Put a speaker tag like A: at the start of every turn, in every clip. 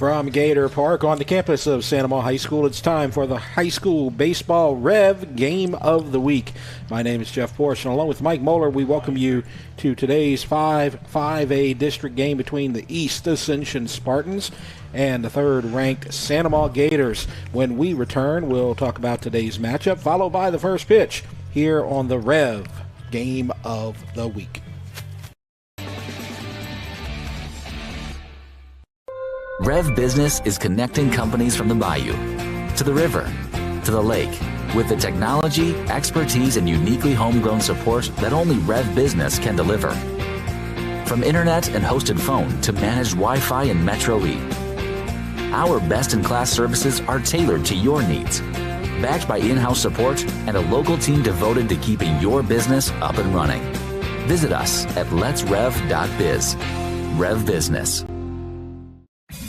A: From Gator Park on the campus of Santa Maria High School, it's time for the high school baseball Rev Game of the Week. My name is Jeff Porsche, and along with Mike Moeller, we welcome you to today's 5A district game between the East Ascension Spartans and the third-ranked Santa Maria Gators. When we return, we'll talk about today's matchup, followed by the first pitch here on the Rev Game of the Week.
B: REV Business is connecting companies from the bayou to the river to the lake with the technology, expertise, and uniquely homegrown support that only REV Business can deliver. From internet and hosted phone to managed Wi-Fi and Metro E, our best-in-class services are tailored to your needs, backed by in-house support and a local team devoted to keeping your business up and running. Visit us at letsrev.biz. REV Business.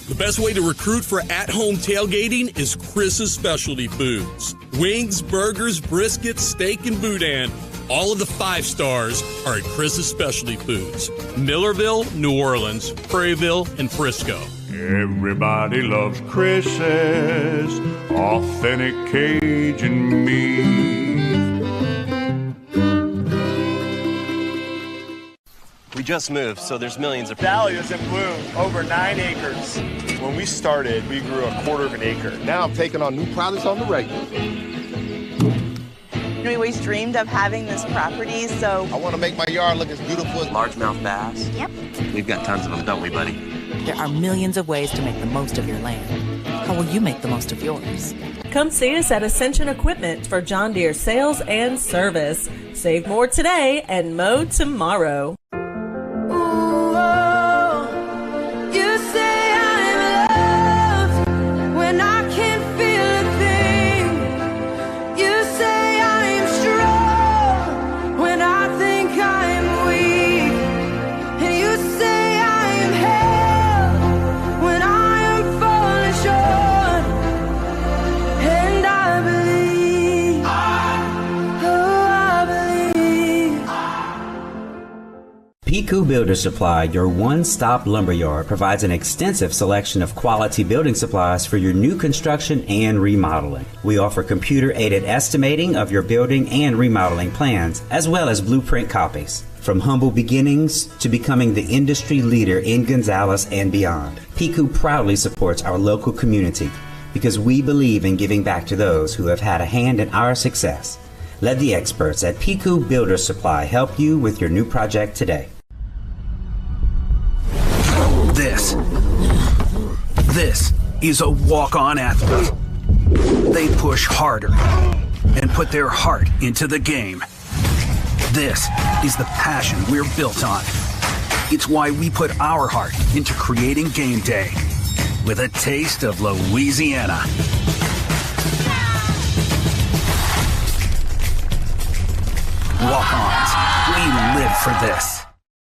C: The best way to recruit for at-home tailgating is Chris's Specialty Foods. Wings, burgers, briskets, steak, and boudin. All of the 5 stars are at Chris's Specialty Foods. Millerville, New Orleans, Prairieville, and Frisco.
D: Everybody loves Chris's authentic Cajun meat.
E: We just moved, so there's millions of...
F: Valley is in bloom, over 9 acres. When we started, we grew a quarter of an acre.
G: Now I'm taking on new products on the regular.
H: We always dreamed of having this property, so...
G: I want to make my yard look as beautiful as...
E: Largemouth bass?
H: Yep.
E: We've got tons of them, don't we, buddy?
I: There are millions of ways to make the most of your land. How will you make the most of yours?
J: Come see us at Ascension Equipment for John Deere sales and service. Save more today and mow tomorrow.
K: Piku Builder Supply, your one-stop lumberyard, provides an extensive selection of quality building supplies for your new construction and remodeling. We offer computer-aided estimating of your building and remodeling plans, as well as blueprint copies. From humble beginnings to becoming the industry leader in Gonzales and beyond, Piku proudly supports our local community because we believe in giving back to those who have had a hand in our success. Let the experts at Piku Builder Supply help you with your new project today.
L: This is a walk-on athlete. They push harder and put their heart into the game. This is the passion we're built on. It's why we put our heart into creating game day with a taste of Louisiana. Walk-ons, we live for this.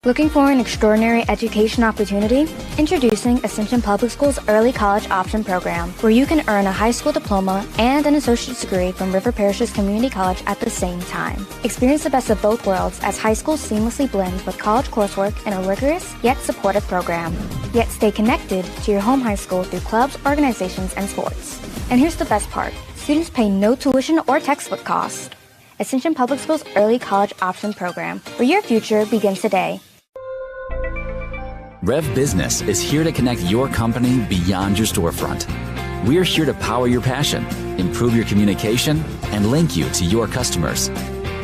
M: Looking for an extraordinary education opportunity? Introducing Ascension Public Schools Early College Option Program, where you can earn a high school diploma and an associate's degree from River Parishes Community College at the same time. Experience the best of both worlds as high school seamlessly blends with college coursework in a rigorous yet supportive program. Yet stay connected to your home high school through clubs, organizations, and sports. And here's the best part. Students pay no tuition or textbook cost. Ascension Public Schools Early College Option Program, where your future begins today.
B: REV Business is here to connect your company beyond your storefront. We're here to power your passion, improve your communication, and link you to your customers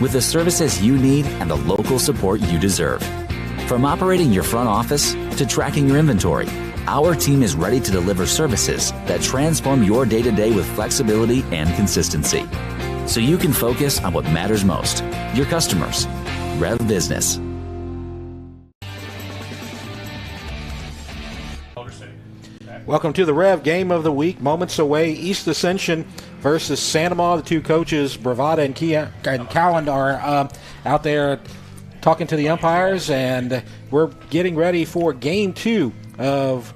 B: with the services you need and the local support you deserve. From operating your front office to tracking your inventory, our team is ready to deliver services that transform your day-to-day with flexibility and consistency, so you can focus on what matters most, your customers. REV Business.
A: Welcome to the Rev Game of the Week. Moments away, East Ascension versus Santa Maria. The two coaches, Bravada and Cowland, are out there talking to the umpires, and we're getting ready for Game 2 of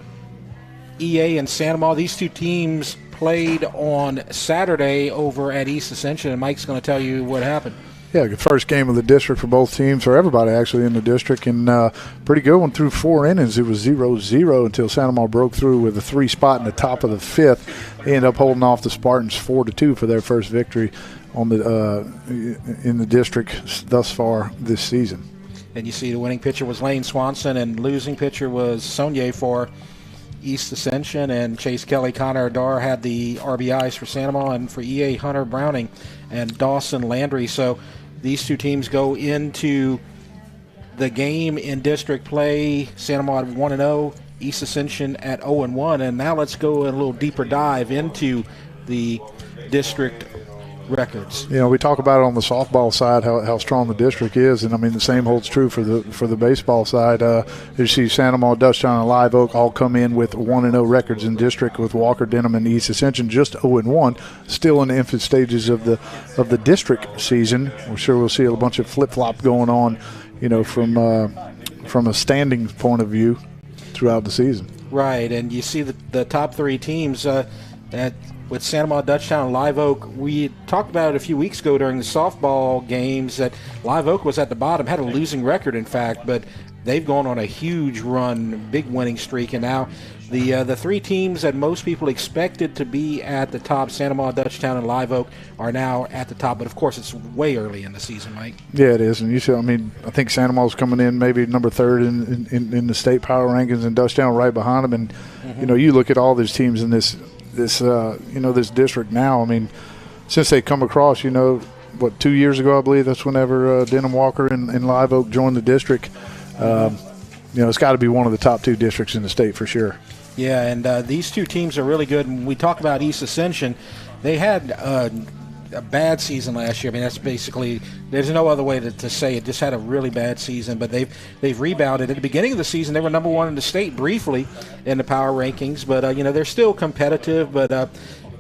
A: EA and Santa Maria. These two teams played on Saturday over at East Ascension, and Mike's going to tell you what happened.
N: Yeah, the first game of the district for both teams, for everybody actually in the district, and pretty good one through 4 innings. It was 0-0 until Santa Maria broke through with a 3 spot in the top of the 5th. They ended up holding off the Spartans 4-2 for their first victory on the in the district thus far this season.
A: And you see the winning pitcher was Lane Swanson, and losing pitcher was Sonye for East Ascension, and Chase Kelly, Connor Adair had the RBIs for Santa Maria, and for EA Hunter Browning and Dawson Landry. So these two teams go into the game in district play. Santa Maria 1-0, East Ascension at 0-1. And now let's go a little deeper dive into the district records.
N: You know, we talk about it on the softball side, how strong the district is, and I mean the same holds true for the baseball side. You see Santa Maria, Dutchtown, and Live Oak all come in with 1-0 records in district, with Walker, Denham, and East Ascension just 0-1, still in the infant stages of the district season. We're sure we'll see a bunch of flip-flop going on, you know, from a standings point of view throughout the season.
A: Right, and you see the top 3 teams with Santa Maria, Dutchtown, and Live Oak. We talked about it a few weeks ago during the softball games that Live Oak was at the bottom, had a losing record, in fact, but they've gone on a huge run, big winning streak, and now the 3 teams that most people expected to be at the top, Santa Maria, Dutchtown, and Live Oak, are now at the top. But of course, it's way early in the season, Mike.
N: Yeah, it is. And you see, I mean, I think Santa Maria's coming in maybe number 3rd in the state power rankings, and Dutchtown right behind them. And you know, you look at all these teams in this district now. I mean, since they come across, you know, 2 years ago, I believe that's whenever Denham, Walker, and Live Oak joined the district. You know, it's got to be one of the top 2 districts in the state for sure.
A: Yeah, and these 2 teams are really good. And we talk about East Ascension. They had a bad season last year. I mean, that's basically, there's no other way to say it. Just had a really bad season, but they've rebounded. At the beginning of the season, they were number 1 in the state briefly in the power rankings, but you know, they're still competitive. But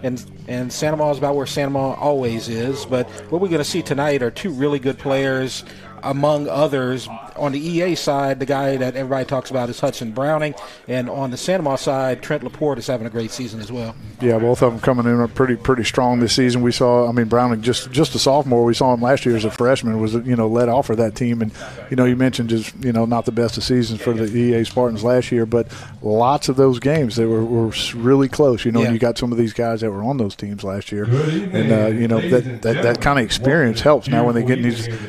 A: and Santa Maria is about where Santa Maria always is. But what we're going to see tonight are 2 really good players, among others. On the EA side, the guy that everybody talks about is Hudson Browning, and on the Santa Maria side, Trent Laporte is having a great season as well.
N: Yeah, both of them coming in are pretty strong this season. We saw, I mean, Browning just a sophomore. We saw him last year as a freshman, was, you know, led off for that team. And you know, you mentioned just, you know, not the best of seasons for the EA Spartans last year, but lots of those games they were really close. You know, and you got some of these guys that were on those teams last year, and you know, that kind of experience helps. Now when they get in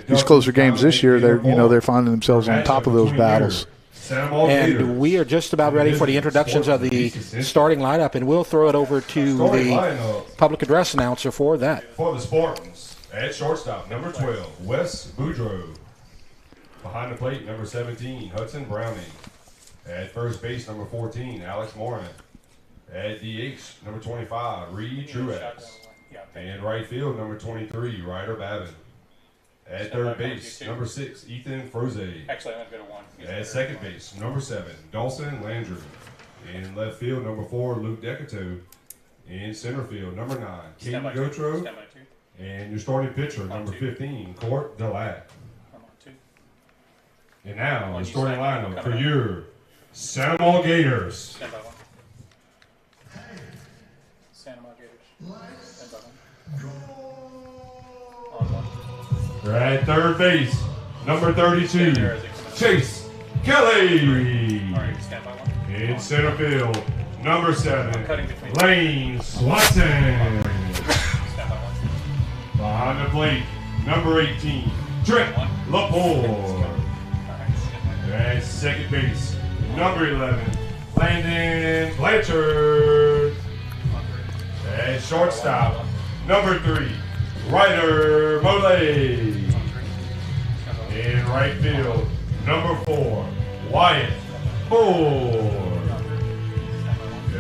N: these closer games this year, they're finding themselves on top of those battles.
A: And we are just about ready for the introductions of the starting lineup, and we'll throw it over to the public address announcer for that.
O: For the Spartans, at shortstop, number 12, Wes Boudreaux. Behind the plate, number 17, Hudson Browning. At first base, number 14, Alex Morin. At DH, number 25, Reed Truex. And right field, number 23, Ryder Babin. At third base, number 6, Ethan Froze.
P: Actually, I'm going to go to 1.
O: At second base, number 7, Dawson Landry. In left field, number 4, Luke Decato. In center field, number 9, Caden Gotro. And your starting pitcher, number 15, Court Delac. And now, the starting lineup for your Santa Maria Gators.
P: Santa Maria Gators.
O: At third base, number 32, Chase Kelly. In center field, number 7, Lane Swanson. Behind the plate, number 18, Trent Laporte. At second base, number 11, Landon Blanchard. At shortstop, number 3, Ryder Molay. In right field, number 4, Wyatt Ford.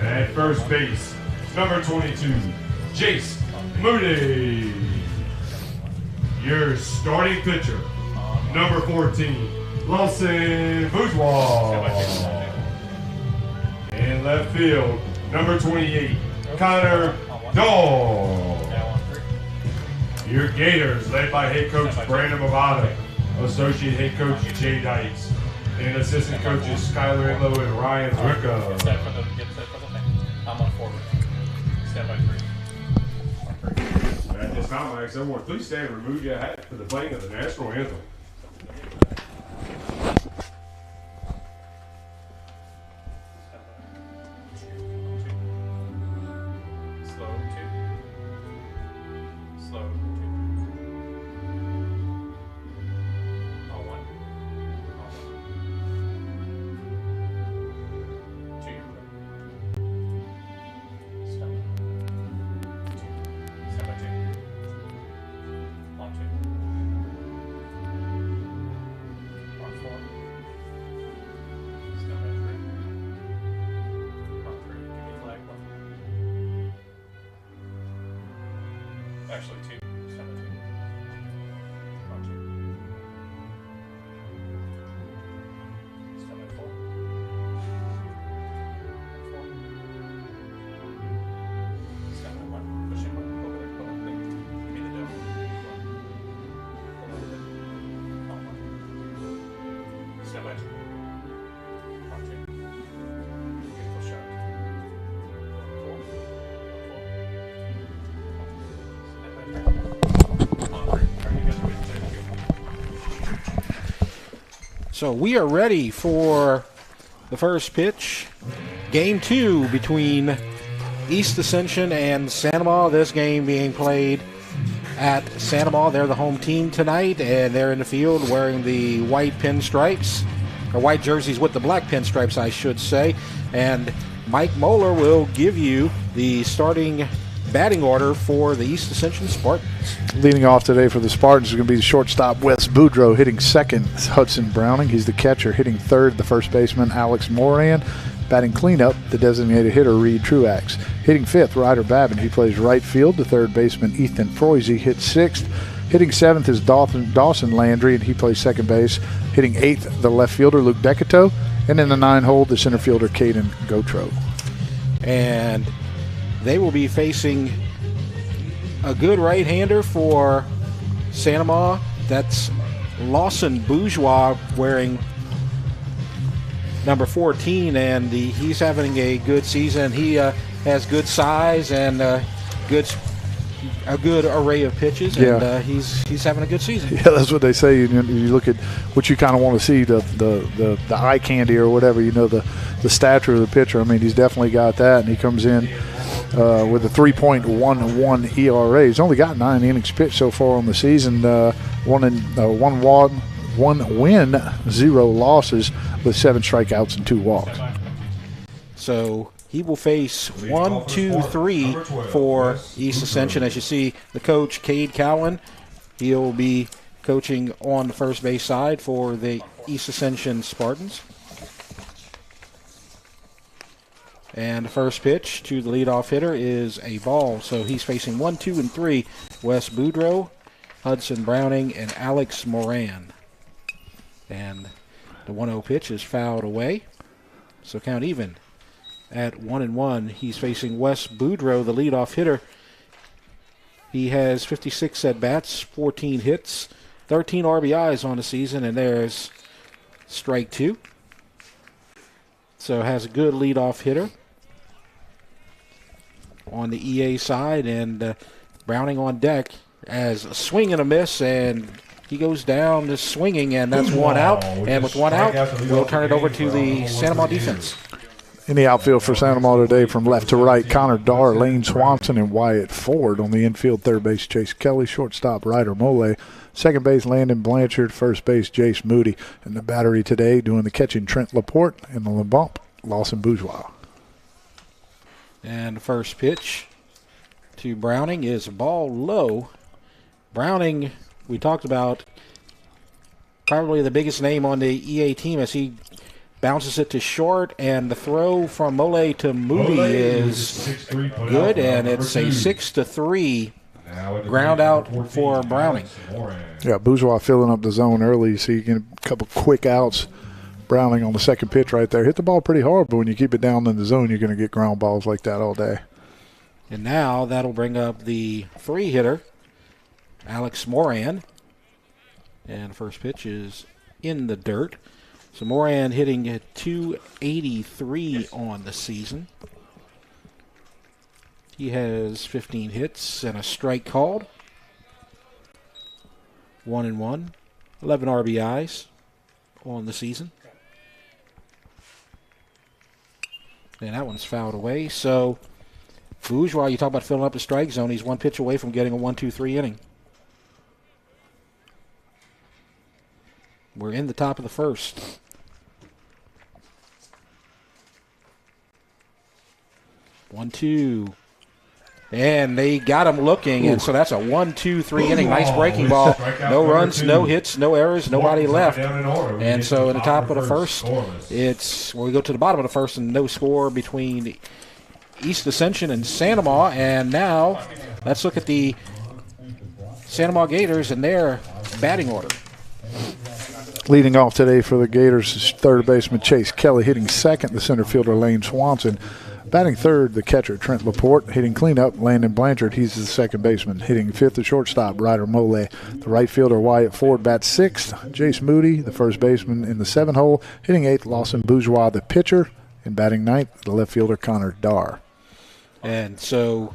O: At first base, number 22, Jace Moody. Your starting pitcher, number 14, Lawson Bourgeois. In left field, number 28, Connor Dahl. Your Gators, led by head coach Brandon Movada, associate head coach Jay Dykes, and assistant coaches Skylar Enlow and Ryan Zwicka.
P: Stand for the thing. I'm on forward. Stand by 3.
O: At this time, I ask everyone, please stand and remove your hat for the playing of the national anthem.
P: Actually, 2, 17. On 2. Stand by 4. 4. Stand by 1. Push him up. Over there. Pull up there. Give me the dough. Pull over there. On 1. Stand by 2. On 2. Beautiful shot. 4.
A: So we are ready for the first pitch. Game 2 between East Ascension and Santa Ma. This game being played at Santa Ma. They're the home team tonight, and they're in the field wearing the white pinstripes, or white jerseys with the black pinstripes, I should say. And Mike Moeller will give you the starting batting order for the East Ascension Spartans.
N: Leading off today for the Spartans is going to be the shortstop, Wes Boudreau. Hitting second, Hudson Browning. He's the catcher. Hitting third, the first baseman, Alex Moran. Batting cleanup, the designated hitter, Reed Truax. Hitting fifth, Ryder Babin. He plays right field. The third baseman, Ethan Froese, hits sixth. Hitting seventh is Dawson Landry, and he plays second base. Hitting eighth, the left fielder, Luke Decato. And in the 9-hole, the center fielder, Caden Gotro.
A: And they will be facing a good right-hander for Santa Ma. That's Lawson Bourgeois, wearing number 14, and he's having a good season. He has good size and a good array of pitches, and he's having a good season.
N: Yeah, that's what they say. You look at what you kind of want to see, the eye candy or whatever, the stature of the pitcher. I mean, he's definitely got that, and he comes in with a 3.11 ERA. He's only got 9 innings pitched so far on the season. One win, 0 losses, with 7 strikeouts and 2 walks.
A: So he will face 1, 2, 3 for East Ascension. As you see, the coach, Cade Cowan, he'll be coaching on the first base side for the East Ascension Spartans. And the first pitch to the leadoff hitter is a ball. So he's facing 1, 2, and 3. Wes Boudreau, Hudson Browning, and Alex Moran. And the 1-0 pitch is fouled away. So count even at 1-1. He's facing Wes Boudreau, the leadoff hitter. He has 56 at-bats, 14 hits, 13 RBIs on the season, and there's strike 2. So has a good leadoff hitter on the EA side, and Browning on deck as a swing and a miss, and he goes down just swinging, and that's 1 out. And with 1 out, we'll turn it over to the Santa Ma defense.
N: In the outfield for Santa Ma today, from left to right, Connor Darr, Lane Swanson, and Wyatt Ford. On the infield, third base, Chase Kelly. Shortstop, Ryder Mole. Second base, Landon Blanchard. First base, Jace Moody. And the battery today, doing the catching, Trent Laporte. And the bump, Lawson Bourgeois.
A: And the first pitch to Browning is a ball low. Browning, we talked about, probably the biggest name on the EA team as he bounces it to short, and the throw from Mole to Moody is good, and it's a 6-3 ground out for Browning.
N: Yeah, Bourgeois filling up the zone early, so you get a couple quick outs. Browning on the second pitch right there. Hit the ball pretty hard, but when you keep it down in the zone, you're going to get ground balls like that all day.
A: And now that'll bring up the 3-hitter, Alex Moran. And first pitch is in the dirt. So Moran hitting at 283 on the season. He has 15 hits and a strike called. 1-1. 11 RBIs on the season. And that one's fouled away. So, Bourgeois, you talk about filling up the strike zone. He's one pitch away from getting a 1-2-3 inning. We're in the top of the first. One, two. And they got him looking, and so that's a 1-2-3 inning. Nice breaking ball. No runs, no hits, no errors, nobody left. And so in the top of the first, we go to the bottom of the first, and no score between East Ascension and Sanamaw. And now let's look at the Sanamaw Gators and their batting order.
N: Leading off today for the Gators is third baseman Chase Kelly, hitting second, the center fielder Lane Swanson. Batting third, the catcher, Trent Laporte. Hitting cleanup, Landon Blanchard. He's the second baseman. Hitting fifth, the shortstop, Ryder Mole. The right fielder, Wyatt Ford, bats sixth. Jace Moody, the first baseman in the 7-hole. Hitting eighth, Lawson Bourgeois, the pitcher. And batting ninth, the left fielder, Connor Darr.
A: And so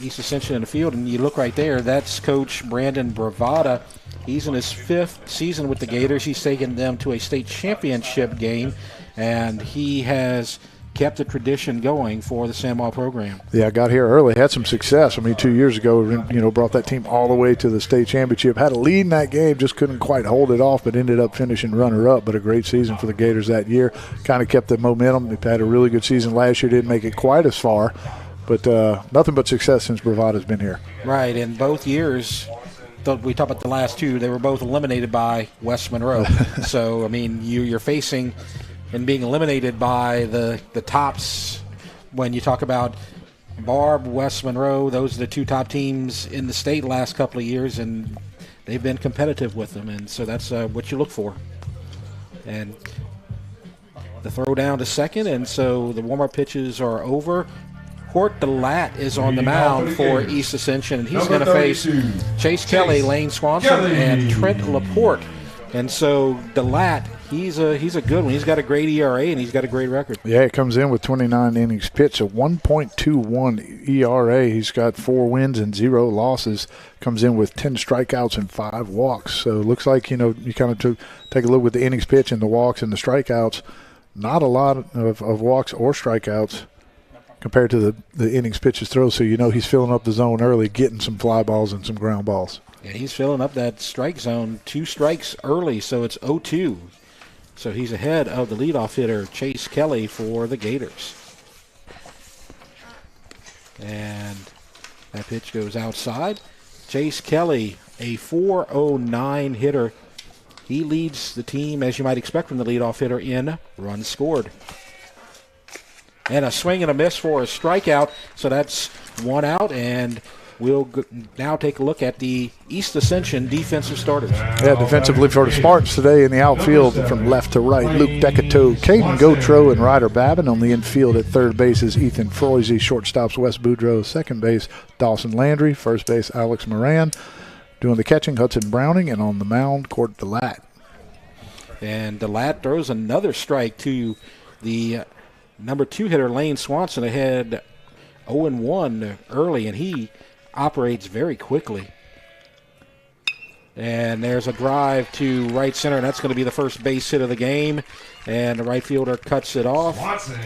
A: East Ascension in the field, and you look right there, that's Coach Brandon Bravada. He's in his fifth season with the Gators. He's taken them to a state championship game, and he has kept the tradition going for the Sanamaw program.
N: Yeah, got here early, had some success. I mean, 2 years ago, brought that team all the way to the state championship. Had a lead in that game, just couldn't quite hold it off, but ended up finishing runner-up. But a great season for the Gators that year. Kind of kept the momentum. They've had a really good season last year. Didn't make it quite as far, but nothing but success since Bravada's been here.
A: Right, in both years, we talk about the last two, they were both eliminated by West Monroe. So, I mean, you're facing and being eliminated by the tops when you talk about Barb, West Monroe. Those are the two top teams in the state last couple of years, and they've been competitive with them, and so that's what you look for. And the throw down to second, and so the warm-up pitches are over. Court DeLatte is on the mound for East Ascension, and he's going to face Chase Kelly, Lane Swanson, and Trent Laporte. And so DeLatte, he's a good one. He's got a great ERA, and he's got a great record.
N: Yeah, he comes in with 29 innings pitched, a 1.21 ERA. He's got 4 wins and 0 losses. Comes in with 10 strikeouts and 5 walks. So it looks like, you kind of take a look with the innings pitched and the walks and the strikeouts. Not a lot of walks or strikeouts compared to the innings pitches throw. So he's filling up the zone early, getting some fly balls and some ground balls.
A: Yeah, he's filling up that strike zone. 2 strikes early, so it's 0-2. So he's ahead of the leadoff hitter, Chase Kelly, for the Gators. And that pitch goes outside. Chase Kelly, a .409 hitter. He leads the team, as you might expect from the leadoff hitter, in runs scored. And a swing and a miss for a strikeout. So that's 1 out, and we'll now take a look at the East Ascension defensive starters.
N: Yeah, defensively for the Spartans today in the outfield from left to right, Luke Decato, Caden Gotro, and Ryder Babin. On the infield at third base is Ethan Froisy. Shortstops Wes Boudreau. Second base Dawson Landry. First base Alex Moran. Doing the catching Hudson Browning. And on the mound, Court DeLatte.
A: And DeLatte throws another strike to the number 2 hitter, Lane Swanson, ahead 0-1 early, and he operates very quickly. And there's a drive to right center, and that's going to be the first base hit of the game. And the right fielder cuts it off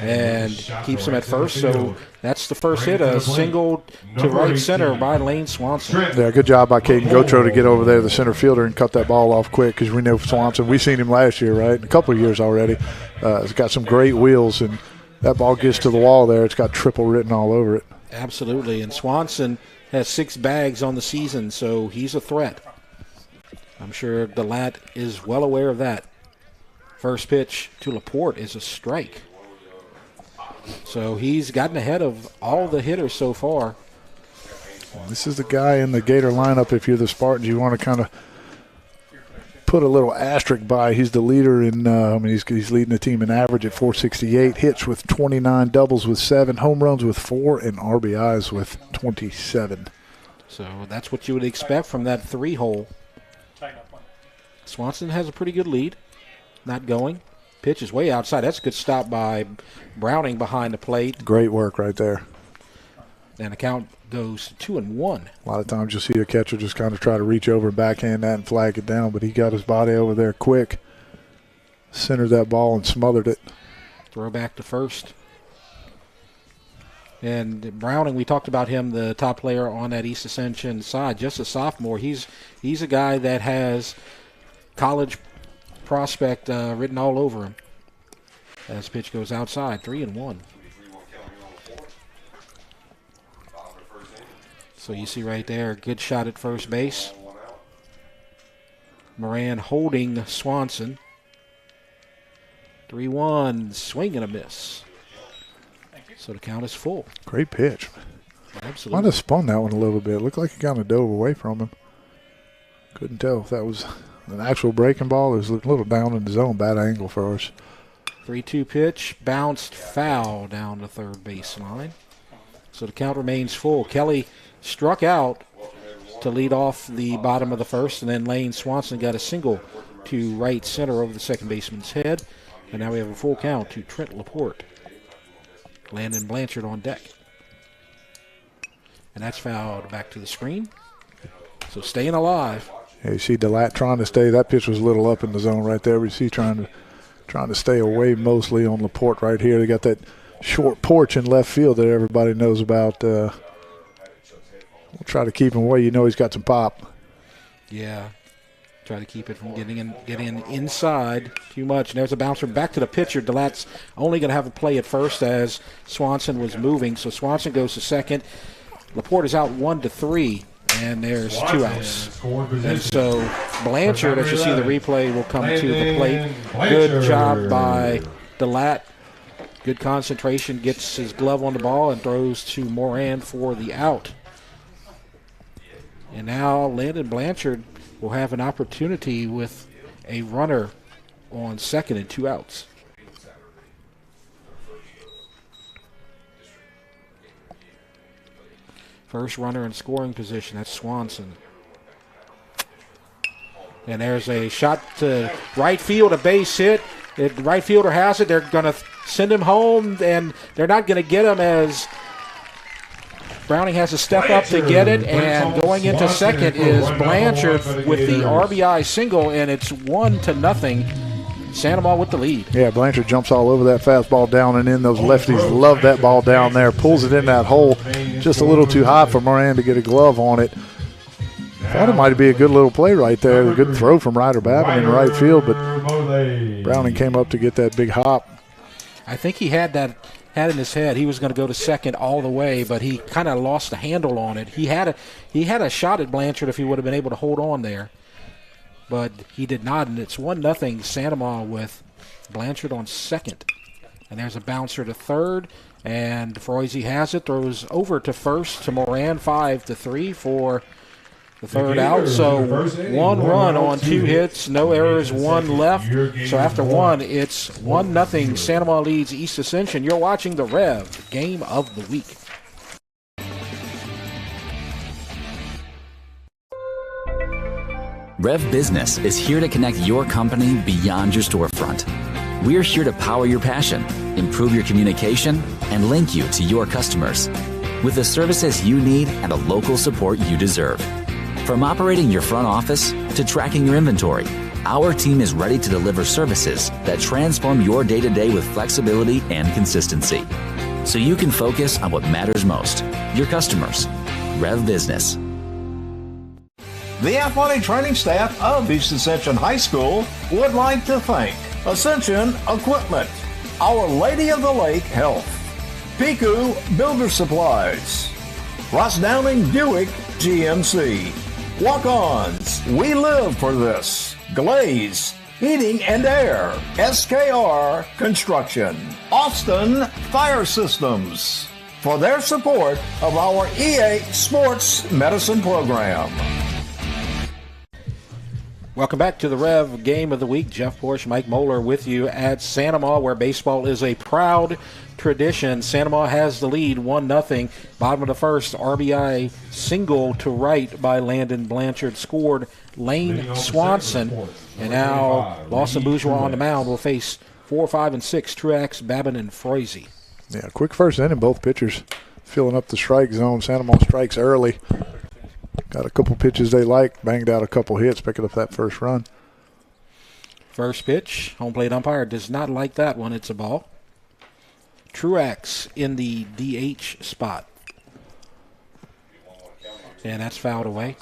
A: and keeps him at first. So that's the first hit, a single to right center by Lane Swanson.
N: Yeah, good job by Caden Gotro to get over there, the center fielder, and cut that ball off quick, because we know Swanson, we've seen him last year, right? A couple of years already. He's got some great wheels, and that ball gets to the wall there. It's got triple written all over it.
A: Absolutely. And Swanson has 6 bags on the season, so he's a threat. I'm sure DeLatte is well aware of that. First pitch to Laporte is a strike. So he's gotten ahead of all the hitters so far.
N: This is the guy in the Gator lineup. If you're the Spartans, you want to kind of put a little asterisk by. He's the leader in, he's leading the team in average at 468, hits with 29, doubles with 7, home runs with 4, and RBIs with 27.
A: So that's what you would expect from that 3-hole. Swanson has a pretty good lead. Not going. Pitch is way outside. That's a good stop by Browning behind the plate.
N: Great work right there.
A: And the count goes 2-1.
N: A lot of times you'll see a catcher just kind of try to reach over and backhand that and flag it down, but he got his body over there quick, centered that ball and smothered it.
A: Throw back to first. And Browning, we talked about him, the top player on that East Ascension side, just a sophomore. He's a guy that has college prospect written all over him. As pitch goes outside, 3-1. So you see right there, good shot at first base. Moran holding Swanson. 3-1, swing and a miss. So the count is full.
N: Great pitch.
A: Absolutely.
N: Might have spun that one a little bit. Looked like he kind of dove away from him. Couldn't tell if that was an actual breaking ball. It was a little down in the zone, bad angle for us.
A: 3-2 pitch, bounced foul down the third baseline. So the count remains full. Kelly struck out to lead off the bottom of the first, and then Lane Swanson got a single to right center over the second baseman's head. And now we have a full count to Trent Laporte. Landon Blanchard on deck. And that's fouled back to the screen. So staying alive.
N: Yeah, you see DeLatte trying to stay. That pitch was a little up in the zone right there. We see trying to stay away mostly on Laporte right here. They got that short porch in left field that everybody knows about. We'll try to keep him away. You know he's got some pop.
A: Yeah. Try to keep it from getting inside too much. And there's a bouncer back to the pitcher. DeLatte's only going to have a play at first as Swanson was moving. So Swanson goes to second. Laporte is out 1-3, and there's 2 outs. And so Blanchard, as you see the replay, will come to the plate. Good job by DeLatte. Good concentration, gets his glove on the ball and throws to Moran for the out. And now Landon Blanchard will have an opportunity with a runner on second and 2 outs. First runner in scoring position, that's Swanson. And there's a shot to right field, a base hit. The right fielder has it. They're going to send him home, and they're not going to get him as Browning has to step up to get it, and going into second is Blanchard with the RBI single, and it's 1-0. Santa Maria with the lead.
N: Yeah, Blanchard jumps all over that fastball down and in. Those lefties love that ball down there. Pulls it in that hole. Just a little too hot for Moran to get a glove on it. Thought it might be a good little play right there. A good throw from Ryder Babin in the right field, but Browning came up to get that big hop.
A: I think he had in his head he was going to go to second all the way, but he kind of lost the handle on it. He had a shot at Blanchard if he would have been able to hold on there, but he did not, and it's 1-0 Santa Maria with Blanchard on second. And there's a bouncer to third, and Froese has it, throws over to first to Moran, 5-3 for the third out. So 1 run on 2 hits, no errors, 1 left. So after 1, it's 1-0. Santa Maria leads East Ascension. You're watching the REV Game of the Week.
B: REV Business is here to connect your company beyond your storefront. We're here to power your passion, improve your communication, and link you to your customers with the services you need and the local support you deserve. From operating your front office to tracking your inventory, our team is ready to deliver services that transform your day-to-day with flexibility and consistency, so you can focus on what matters most, your customers. REV Business.
Q: The athletic training staff of East Ascension High School would like to thank Ascension Equipment, Our Lady of the Lake Health, Piku Builder Supplies, Ross Downing Buick GMC, Walk-Ons, We Live for This, Glaze, Heating and Air, SKR Construction, Austin Fire Systems, for their support of our EA Sports Medicine Program.
A: Welcome back to the REV Game of the Week. Jeff Porsche, Mike Moeller with you at Santa Maria, where baseball is a proud tradition. Santa Maria has the lead, 1-0. Bottom of the first, RBI single to right by Landon Blanchard. Scored Lane Swanson. And now Lawson Bourgeois on the mound will face 4, 5, and 6, Truax, Babin, and Froese.
N: Yeah, quick first inning. Both pitchers filling up the strike zone. Santa Monica strikes early. Got a couple pitches they like. Banged out a couple hits, picking up that first run.
A: First pitch. Home plate umpire does not like that one. It's a ball. Truax in the DH spot. And that's fouled away.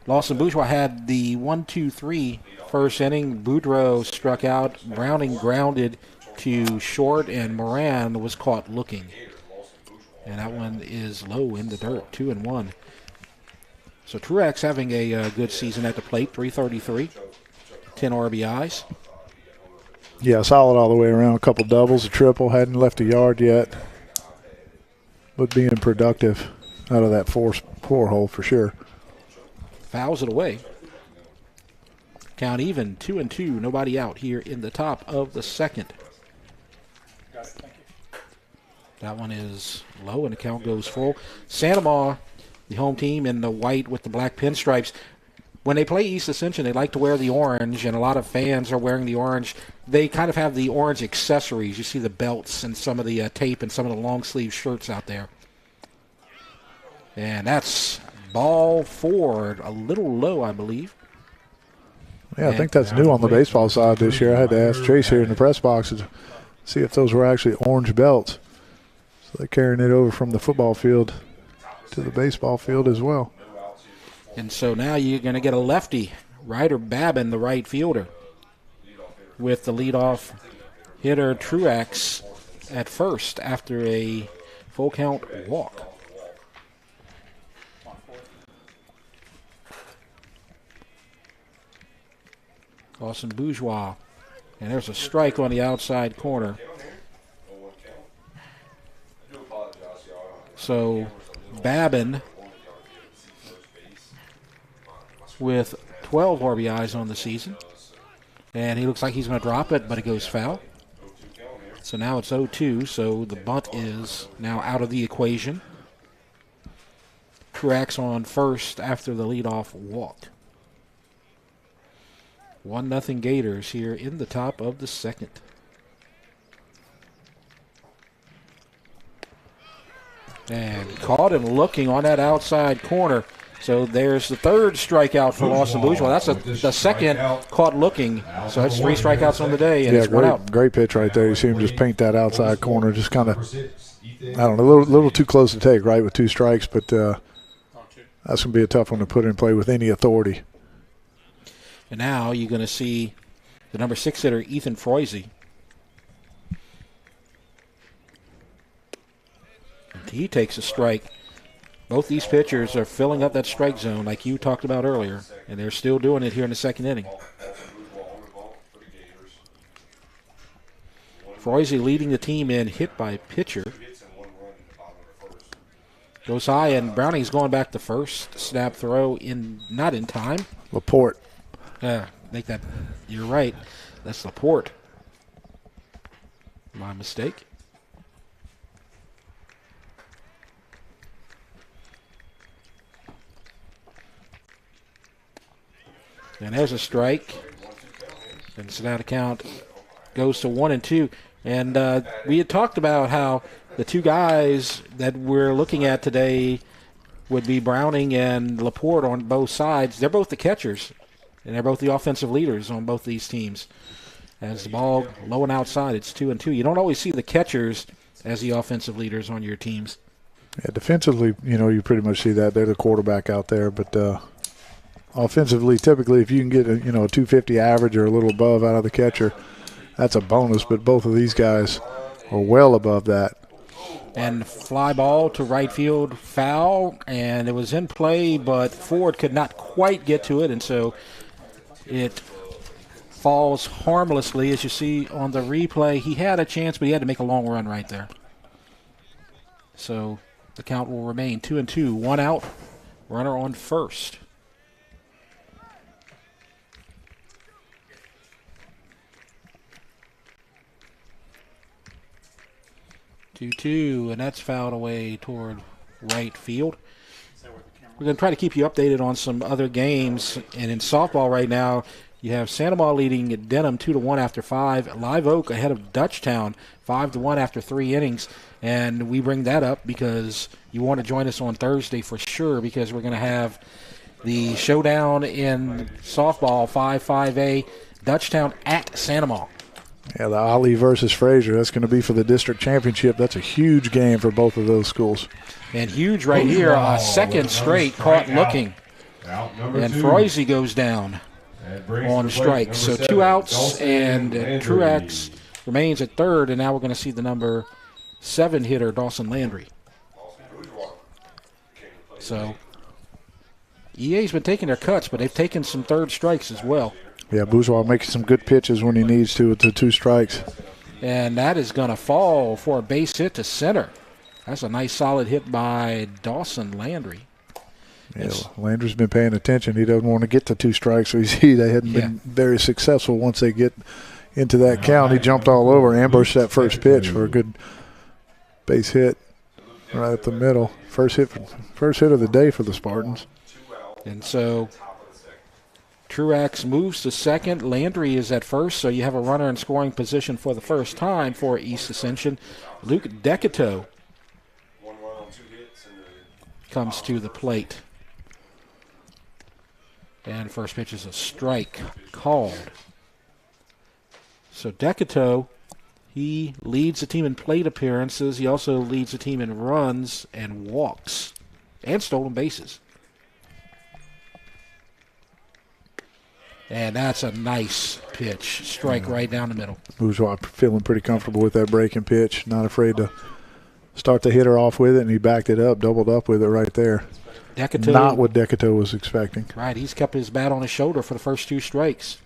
A: Lawson Bourgeois had the 1-2-3 first inning. Boudreaux struck out. Browning grounded to short, and Moran was caught looking. And that one is low in the dirt, 2-1. So Truax having a good season at the plate, 333, 10 RBIs.
N: Yeah, solid all the way around. A couple doubles, a triple. Hadn't left a yard yet. But being productive out of that four hole for sure.
A: Fouls it away. Count even, 2-2. Nobody out here in the top of the second. That one is low, and the count goes full. Santa Maria, the home team in the white with the black pinstripes. When they play East Ascension, they like to wear the orange, and a lot of fans are wearing the orange. They kind of have the orange accessories. You see the belts and some of the tape and some of the long-sleeve shirts out there. And that's ball forward, a little low, I believe.
N: Yeah, I think that's new on the baseball side this year. I had to ask Chase here in the press box to see if those were actually orange belts. So they're carrying it over from the football field to the baseball field as well.
A: And so now you're going to get a lefty, Ryder Babin, the right fielder, with the leadoff hitter Truax at first after a full count walk. Lawson Bourgeois. And there's a strike on the outside corner. So Babin with 12 RBIs on the season. And he looks like he's going to drop it, but it goes foul. So now it's 0-2, so the bunt is now out of the equation. Truax on first after the leadoff walk. 1-0 Gators here in the top of the second. And caught and looking on that outside corner. So there's the third strikeout for Lawson Bourgeois. That's the second caught looking. So that's 3 strikeouts on the day, and it's one out.
N: Great pitch right there. You see him just paint that outside corner, just kind of, I don't know, a little too close to take, right, with 2 strikes. But that's going to be a tough one to put in play with any authority.
A: And now you're going to see the number 6 hitter, Ethan Froese. And he takes a strike. Both these pitchers are filling up that strike zone like you talked about earlier, and they're still doing it here in the second inning. Froese leading the team in hit by pitcher. Goes high, and Browning's going back to first. Snap throw not in time.
N: Laporte.
A: Make that. You're right. That's Laporte. My mistake. And there's a strike. And so now the count goes to 1-2. And we had talked about how the 2 guys that we're looking at today would be Browning and Laporte on both sides. They're both the catchers. And they're both the offensive leaders on both these teams. As the ball low and outside, it's 2-2. You don't always see the catchers as the offensive leaders on your teams.
N: Yeah, defensively, you pretty much see that. They're the quarterback out there. But offensively, typically, if you can get a 250 average or a little above out of the catcher, that's a bonus. But both of these guys are well above that.
A: And fly ball to right field, foul, and it was in play, but Ford could not quite get to it, and so it falls harmlessly. As you see on the replay, he had a chance, but he had to make a long run right there. So the count will remain 2-2, 1 out, runner on first. And that's fouled away toward right field. We're going to try to keep you updated on some other games. And in softball right now, you have Santa Maria leading at Denham 2-1 after 5. Live Oak ahead of Dutchtown 5-1 after 3 innings. And we bring that up because you want to join us on Thursday for sure, because we're going to have the showdown in softball 5-5A, Dutchtown at Sanamaw.
N: Yeah, the Ali versus Fraser. That's going to be for the district championship. That's a huge game for both of those schools.
A: And huge right here, a second straight caught looking. And Froese goes down on strike. So 2 outs, and Truax remains at third, and now we're going to see the number 7 hitter, Dawson Landry. So EA's been taking their cuts, but they've taken some third strikes as well.
N: Yeah, Bourgeois making some good pitches when he needs to with the 2 strikes.
A: And that is going to fall for a base hit to center. That's a nice solid hit by Dawson Landry.
N: Yeah, Landry's been paying attention. He doesn't want to get to 2 strikes, so they hadn't been very successful once they get into that count. He jumped all over, ambushed that first pitch for a good base hit right up the middle. First hit of the day for the Spartans.
A: And so Truax moves to second. Landry is at first, so you have a runner in scoring position for the first time for East Ascension. Luke Decato comes to the plate. And first pitch is a strike called. So Decato, he leads the team in plate appearances. He also leads the team in runs and walks and stolen bases. And that's a nice pitch. Strike right down the middle.
N: Bourgeois feeling pretty comfortable with that breaking pitch. Not afraid to start the hitter off with it, and he backed it up, doubled up with it right there.
A: Decato,
N: not what Decato was expecting.
A: Right, he's kept his bat on his shoulder for the first 2 strikes.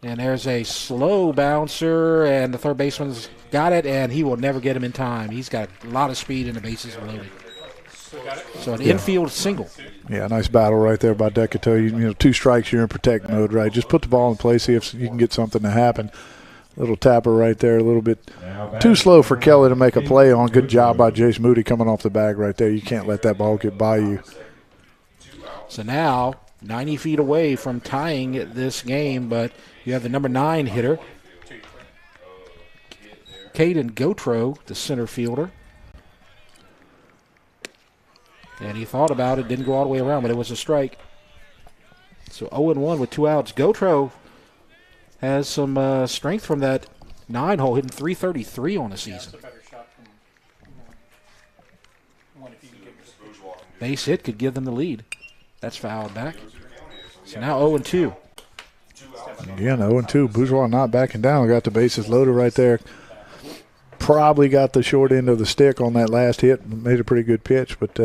A: And there's a slow bouncer, and the third baseman's got it, and he will never get him in time. He's got a lot of speed, and the bases are loaded. So an infield single.
N: Yeah, nice battle right there by Decato. You know, 2 strikes, you're in protect mode, right? Just put the ball in play, see if you can get something to happen. Little tapper right there, a little bit too slow for Kelly to make a play on. Good job by Jace Moody coming off the bag right there. You can't let that ball get by you.
A: So now 90 feet away from tying this game, but you have the number 9 hitter, Caden Gotro, the center fielder. And he thought about it, didn't go all the way around, but it was a strike. So 0-1 with 2 outs. Gotro has some strength from that 9-hole, hitting .333 on the season. Base hit could give them the lead. That's fouled back. So now 0-2.
N: Again, 0-2. Bourgeois not backing down. Got the bases loaded right there. Probably got the short end of the stick on that last hit. Made a pretty good pitch, but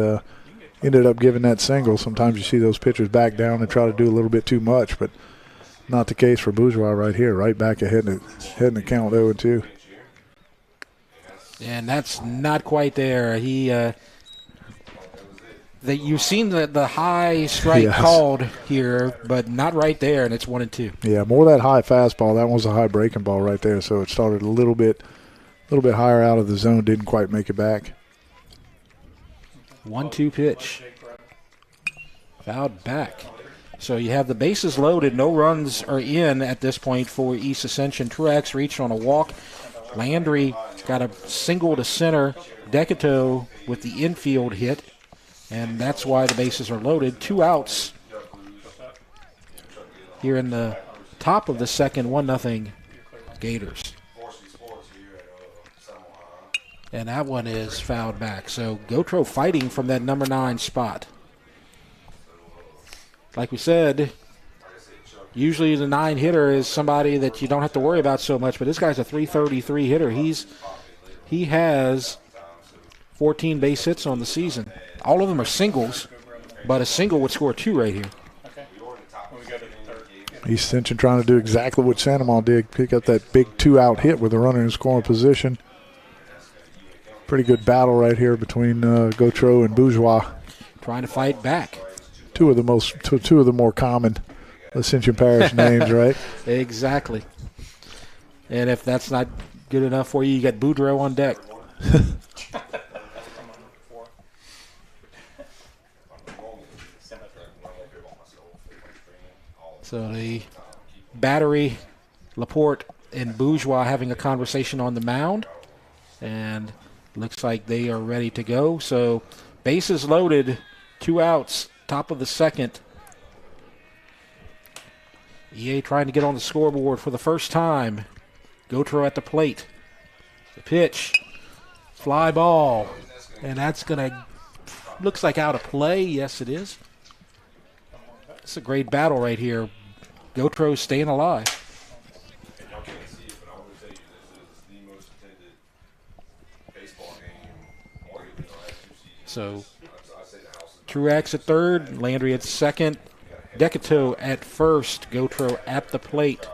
N: ended up giving that single. Sometimes you see those pitchers back down and try to do a little bit too much, but not the case for Bourgeois right here. Right back ahead in the count 0-2.
A: And that's not quite there. You've seen the high strike called here, but not right there, and it's 1-2.
N: Yeah, more that high fastball. That one was a high breaking ball right there, so it started a little bit higher out of the zone, didn't quite make it back.
A: 1-2 pitch. Fouled back. So you have the bases loaded. No runs are in at this point for East Ascension. Truax reached on a walk. Landry got a single to center. Decato with the infield hit. And that's why the bases are loaded. 2 outs here in the top of the second. 1-0 Gators. And that one is fouled back. So Gotro fighting from that number 9 spot. Like we said, usually the 9 hitter is somebody that you don't have to worry about so much, but this guy's a .333 hitter. He has 14 base hits on the season. All of them are singles, but a single would score 2 right here.
N: East Ascension trying to do exactly what Sanamaw did. Pick up that big 2-out hit with a runner in scoring position. Pretty good battle right here between Gotro and Bourgeois.
A: Trying to fight back.
N: Two of the more common Ascension Parish names, right?
A: Exactly. And if that's not good enough for you, you got Boudreaux on deck. So the Battery, Laporte, and Bourgeois having a conversation on the mound. And looks like they are ready to go. So bases loaded, 2 outs, top of the second. EA trying to get on the scoreboard for the first time. Gautreau at the plate. The pitch. Fly ball. And that's going to, looks like out of play. Yes, it is. It's a great battle right here. Gautreau staying alive. So Truex at third, Landry at second, Decato at first, Gautreau at the plate.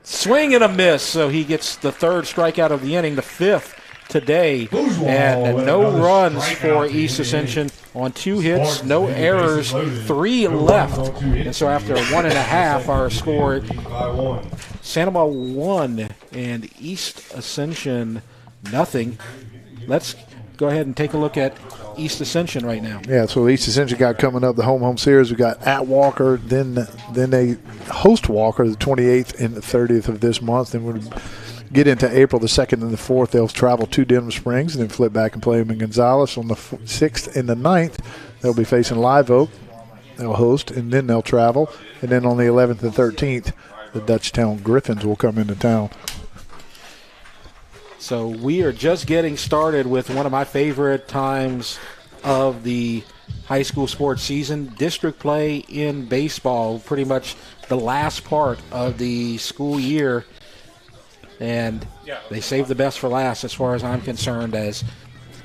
A: Swing and a miss, so he gets the third strikeout of the inning, the 5th today, and no runs for East Ascension on 2 hits, no errors, 3 left. And so after 1.5, our score, Santa Maria 1 and East Ascension nothing. Let's go ahead and take a look at East Ascension right now.
N: Yeah, so East Ascension got coming up the home series. We got at Walker, then they host Walker the 28th and the 30th of this month. Then we'll get into April the 2nd and the 4th. They'll travel to Denham Springs and then flip back and play them in Gonzales. On the 6th and the 9th, they'll be facing Live Oak. They'll host, and then they'll travel. And then on the 11th and 13th, the Dutchtown Griffins will come into town.
A: So we are just getting started with one of my favorite times of the high school sports season, district play in baseball, pretty much the last part of the school year. And they save the best for last as far as I'm concerned. As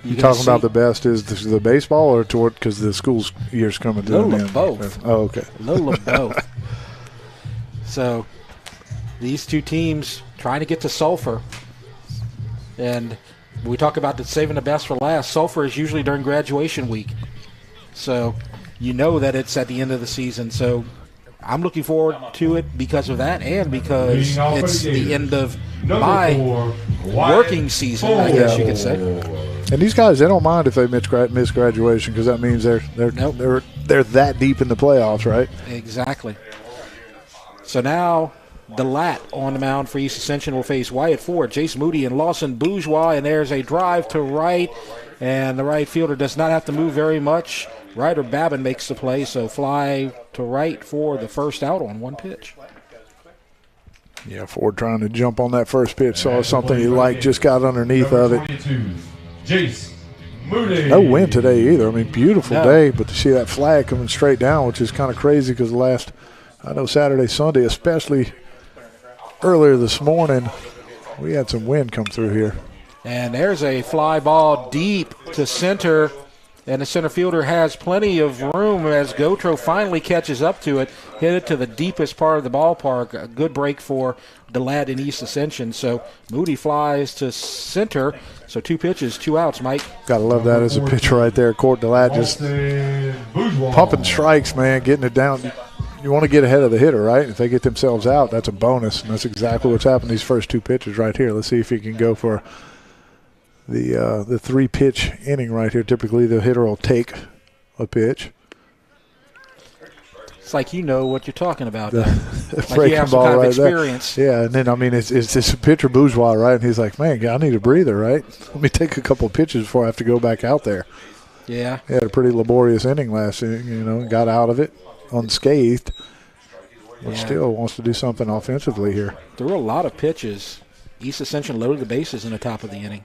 N: you talking about the best is the baseball or toward because the school's year's coming to an end?
A: Both.
N: Oh, okay.
A: A little of both. So these two teams trying to get to Sulphur. And we talk about saving the best for last. Sulphur is usually during graduation week. So you know that it's at the end of the season. So I'm looking forward to it because of that and because it's the end of my working season, I guess you could say.
N: And these guys, they don't mind if they miss graduation because that means they're that deep in the playoffs, right?
A: Exactly. So now DeLatte on the mound for East Ascension will face Wyatt Ford, Jace Moody, and Lawson Bourgeois. And there's a drive to right, and the right fielder does not have to move very much. Ryder Babin makes the play, so fly to right for the first out on 1 pitch.
N: Yeah, Ford trying to jump on that first pitch, saw something he liked, just got underneath of it.
O: Jace Moody.
N: No wind today either. I mean, beautiful day, but to see that flag coming straight down, which is kind of crazy because Saturday, Sunday, especially earlier this morning, we had some wind come through here.
A: And there's a fly ball deep to center, and the center fielder has plenty of room as Gautreau finally catches up to it, hit it to the deepest part of the ballpark. A good break for DeLatte in East Ascension. So Moody flies to center. So 2 pitches, 2 outs, Mike.
N: Got to love that as a pitcher right there. Court DeLatte just pumping strikes, man, getting it down. You want to get ahead of the hitter, right? If they get themselves out, that's a bonus, and that's exactly what's happened these first 2 pitches right here. Let's see if he can go for the 3-pitch inning right here. Typically, the hitter will take a pitch.
A: It's like you know what you're talking about.
N: The
A: like you have some kind of experience.
N: There. Yeah, and then, I mean, it's this pitcher Bourgeois, right? And he's like, man, I need a breather, right? Let me take a couple of pitches before I have to go back out there.
A: Yeah.
N: He had a pretty laborious inning last inning, got out of it unscathed, but still wants to do something offensively here.
A: There were a lot of pitches. East Ascension loaded the bases in the top of the inning.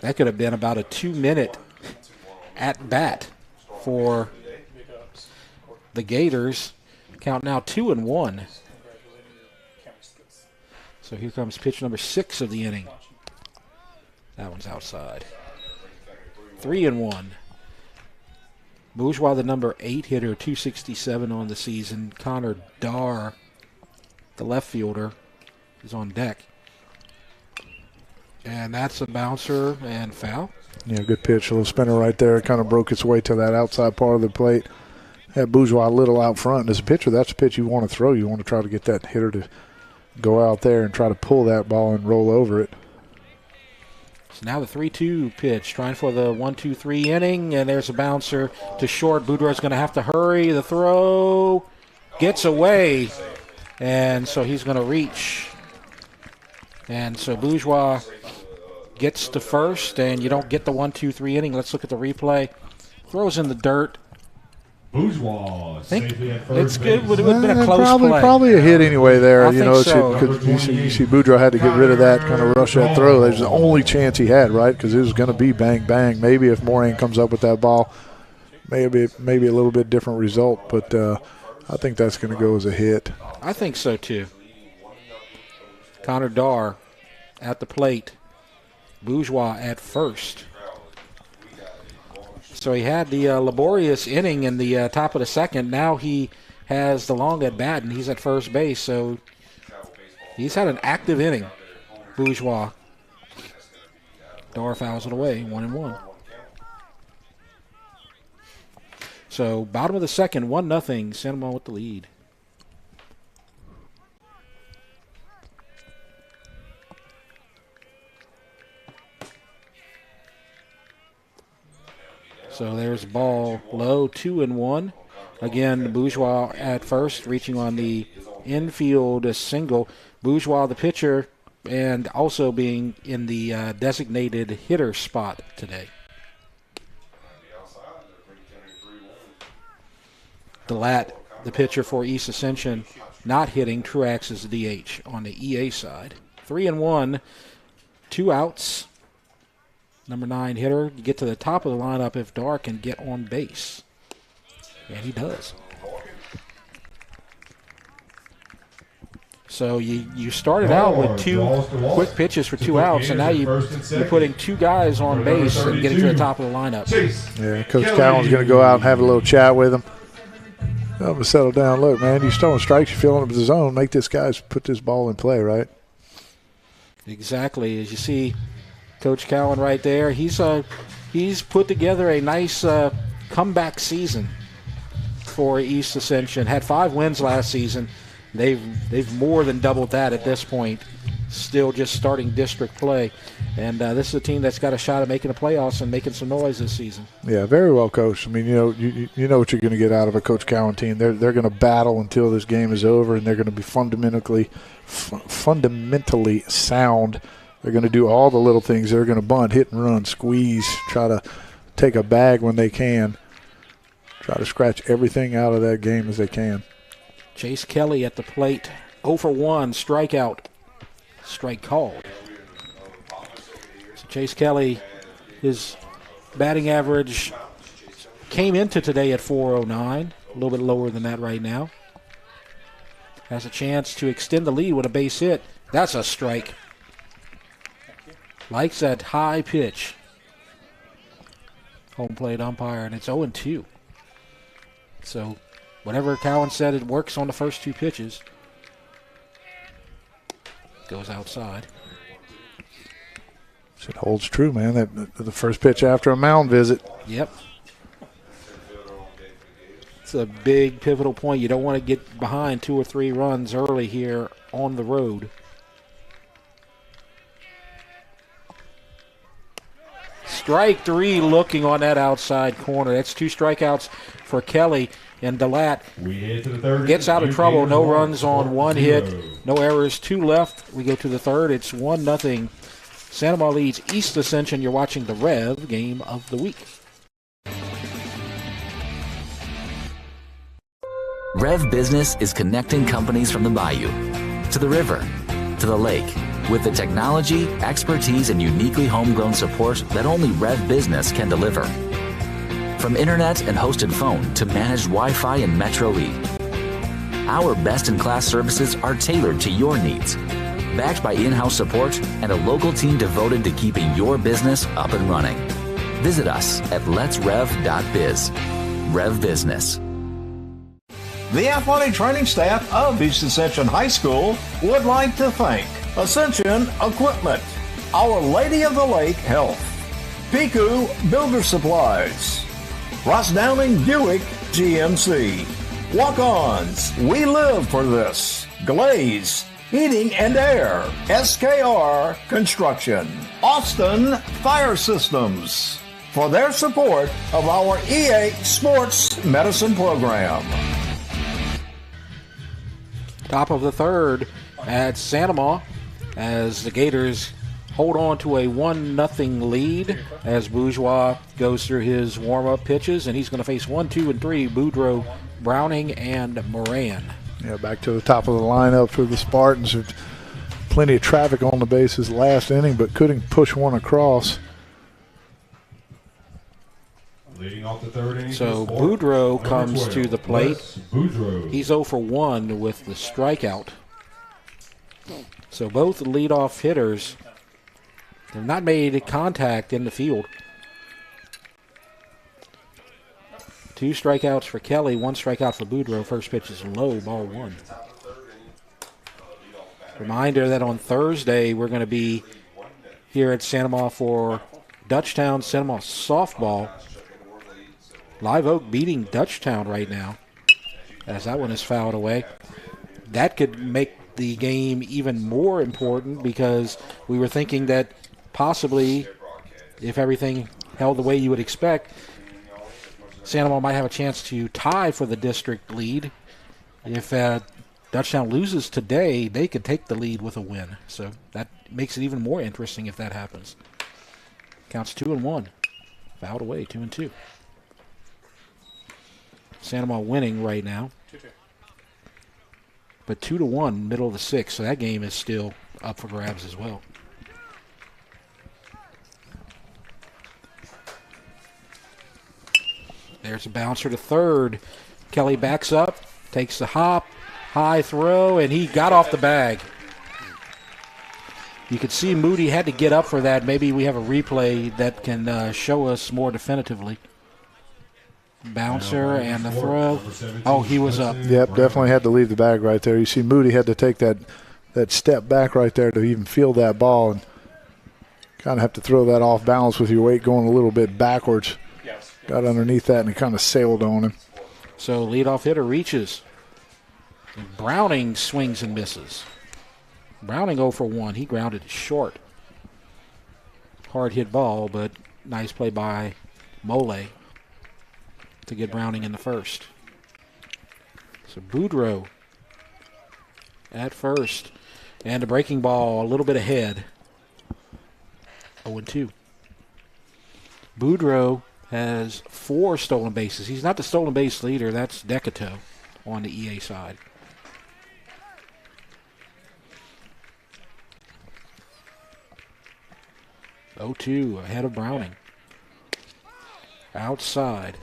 A: That could have been about a 2-minute at-bat for the Gators. Count now 2-1. So here comes pitch number 6 of the inning. That one's outside. 3-1. Bourgeois, the number 8 hitter, 267 on the season. Connor Darr, the left fielder, is on deck. And that's a bouncer and foul.
N: Yeah, good pitch. A little spinner right there. Kind of broke its way to that outside part of the plate. Had Bourgeois a little out front. As a pitcher, that's a pitch you want to throw. You want to try to get that hitter to go out there and try to pull that ball and roll over it.
A: So now the 3-2 pitch, trying for the 1-2-3 inning, and there's a bouncer to short. Boudreaux's going to have to hurry. The throw gets away, and so he's going to reach. And so Bourgeois gets to first, and you don't get the 1-2-3 inning. Let's look at the replay. Throws in the dirt.
O: Bourgeois.
A: I think it's good. Would have been a close play.
N: Probably a hit anyway there.
A: I think so.
N: You see Boudreaux had to get rid of that, kind of rush that throw. That was the only chance he had, right? Because it was going to be bang, bang. Maybe if Moraine comes up with that ball, maybe a little bit different result. But I think that's going to go as a hit.
A: I think so, too. Connor Darr at the plate. Bourgeois at first. So he had the laborious inning in the top of the second. Now he has the long at bat, and he's at first base. So he's had an active inning, Bourgeois. Darr fouls it away, 1-1. So bottom of the second, 1-0. Santa Monica with the lead. So there's the ball low, 2-1. Again, Bourgeois at first, reaching on the infield single. Bourgeois, the pitcher, and also being in the designated hitter spot today. Delat, the pitcher for East Ascension, not hitting. Truax is the DH on the EA side. 3-1, 2 outs. Number 9 hitter, you get to the top of the lineup if Darr can get on base. And he does. So you started out with 2 quick pitches for 2 outs, and now you're putting 2 guys on base and getting to the top of the lineup.
N: Yeah, Coach Cowan's going to go out and have a little chat with him. Tell him to settle down. Look, man, you're throwing strikes, you're filling up the zone. Make this guy put this ball in play, right?
A: Exactly. As you see Coach Cowan right there, he's put together a nice comeback season for East Ascension. Had 5 wins last season. They've more than doubled that at this point. Still just starting district play, and this is a team that's got a shot at making the playoffs and making some noise this season.
N: Yeah, very well coached. I mean, you know what you're going to get out of a Coach Cowan team. They're going to battle until this game is over, and they're going to be fundamentally sound. They're going to do all the little things. They're going to bunt, hit and run, squeeze, try to take a bag when they can. Try to scratch everything out of that game as they can.
A: Chase Kelly at the plate, 0 for 1, strikeout. Strike called. So Chase Kelly, his batting average came into today at .409, a little bit lower than that right now. Has a chance to extend the lead with a base hit. That's a strike. Likes that high pitch. Home plate umpire, and it's 0-2. So whatever Cowan said, it works on the first 2 pitches. Goes outside.
N: It holds true, man. The first pitch after a mound visit.
A: Yep. It's a big pivotal point. You don't want to get behind 2 or 3 runs early here on the road. Strike 3 looking on that outside corner. That's 2 strikeouts for Kelly. And Delat gets out of trouble. No runs on 1 hit. No errors. 2 left. We go to the third. It's 1-0. Santa Monica leads East Ascension. You're watching the REV Game of the Week.
B: REV Business is connecting companies from the bayou to the river to the lake with the technology, expertise, and uniquely homegrown support that only REV Business can deliver. From internet and hosted phone to managed Wi-Fi and Metro E. Our best-in-class services are tailored to your needs, backed by in-house support and a local team devoted to keeping your business up and running. Visit us at letsrev.biz. REV Business.
Q: The athletic training staff of East Ascension High School would like to thank Ascension Equipment, Our Lady of the Lake Health, Piku Builder Supplies, Ross Downing Buick GMC, Walk-Ons, We Live for This, Glaze, Heating and Air, SKR Construction, Austin Fire Systems, for their support of our EA Sports Medicine program.
A: Top of the third at Sanama as the Gators hold on to a 1-0 lead as Bourgeois goes through his warm-up pitches, and he's going to face 1, 2, and 3, Boudreaux, Browning, and Moran.
N: Yeah, back to the top of the lineup for the Spartans. Plenty of traffic on the bases last inning, but couldn't push one across.
O: Leading off the third inning.
A: So Boudreaux comes
O: 12,
A: to the plate.
O: Boudreaux.
A: He's 0 for 1 with the strikeout. So both leadoff hitters have not made contact in the field. 2 strikeouts for Kelly, 1 strikeout for Boudreaux. First pitch is low, ball 1. Reminder that on Thursday we're going to be here at Sanama for Dutchtown Sanama softball. Live Oak beating Dutchtown right now as that one is fouled away. That could make the game even more important because we were thinking that possibly if everything held the way you would expect, Sanama might have a chance to tie for the district lead. If Dutchtown loses today, they could take the lead with a win. So that makes it even more interesting if that happens. Counts 2-1. Fouled away, 2-2. Sanama winning right now. But 2-1, middle of the 6th, so that game is still up for grabs as well. There's a bouncer to third. Kelly backs up, takes the hop, high throw, and he got off the bag. You could see Moody had to get up for that. Maybe we have a replay that can show us more definitively. Bouncer and the throw. Oh, he was up.
N: Yep, definitely had to leave the bag right there. You see Moody had to take that step back right there to even feel that ball and kind of have to throw that off balance with your weight going a little bit backwards. Got underneath that and it kind of sailed on him.
A: So leadoff hitter reaches. And Browning swings and misses. Browning 0 for 1. He grounded it short. Hard hit ball, but nice play by Mole to get Browning in the first. So Boudreaux at first. And a breaking ball a little bit ahead. 0-2. Boudreaux has 4 stolen bases. He's not the stolen base leader. That's Decato on the EA side. (0-2) ahead of Browning. Outside.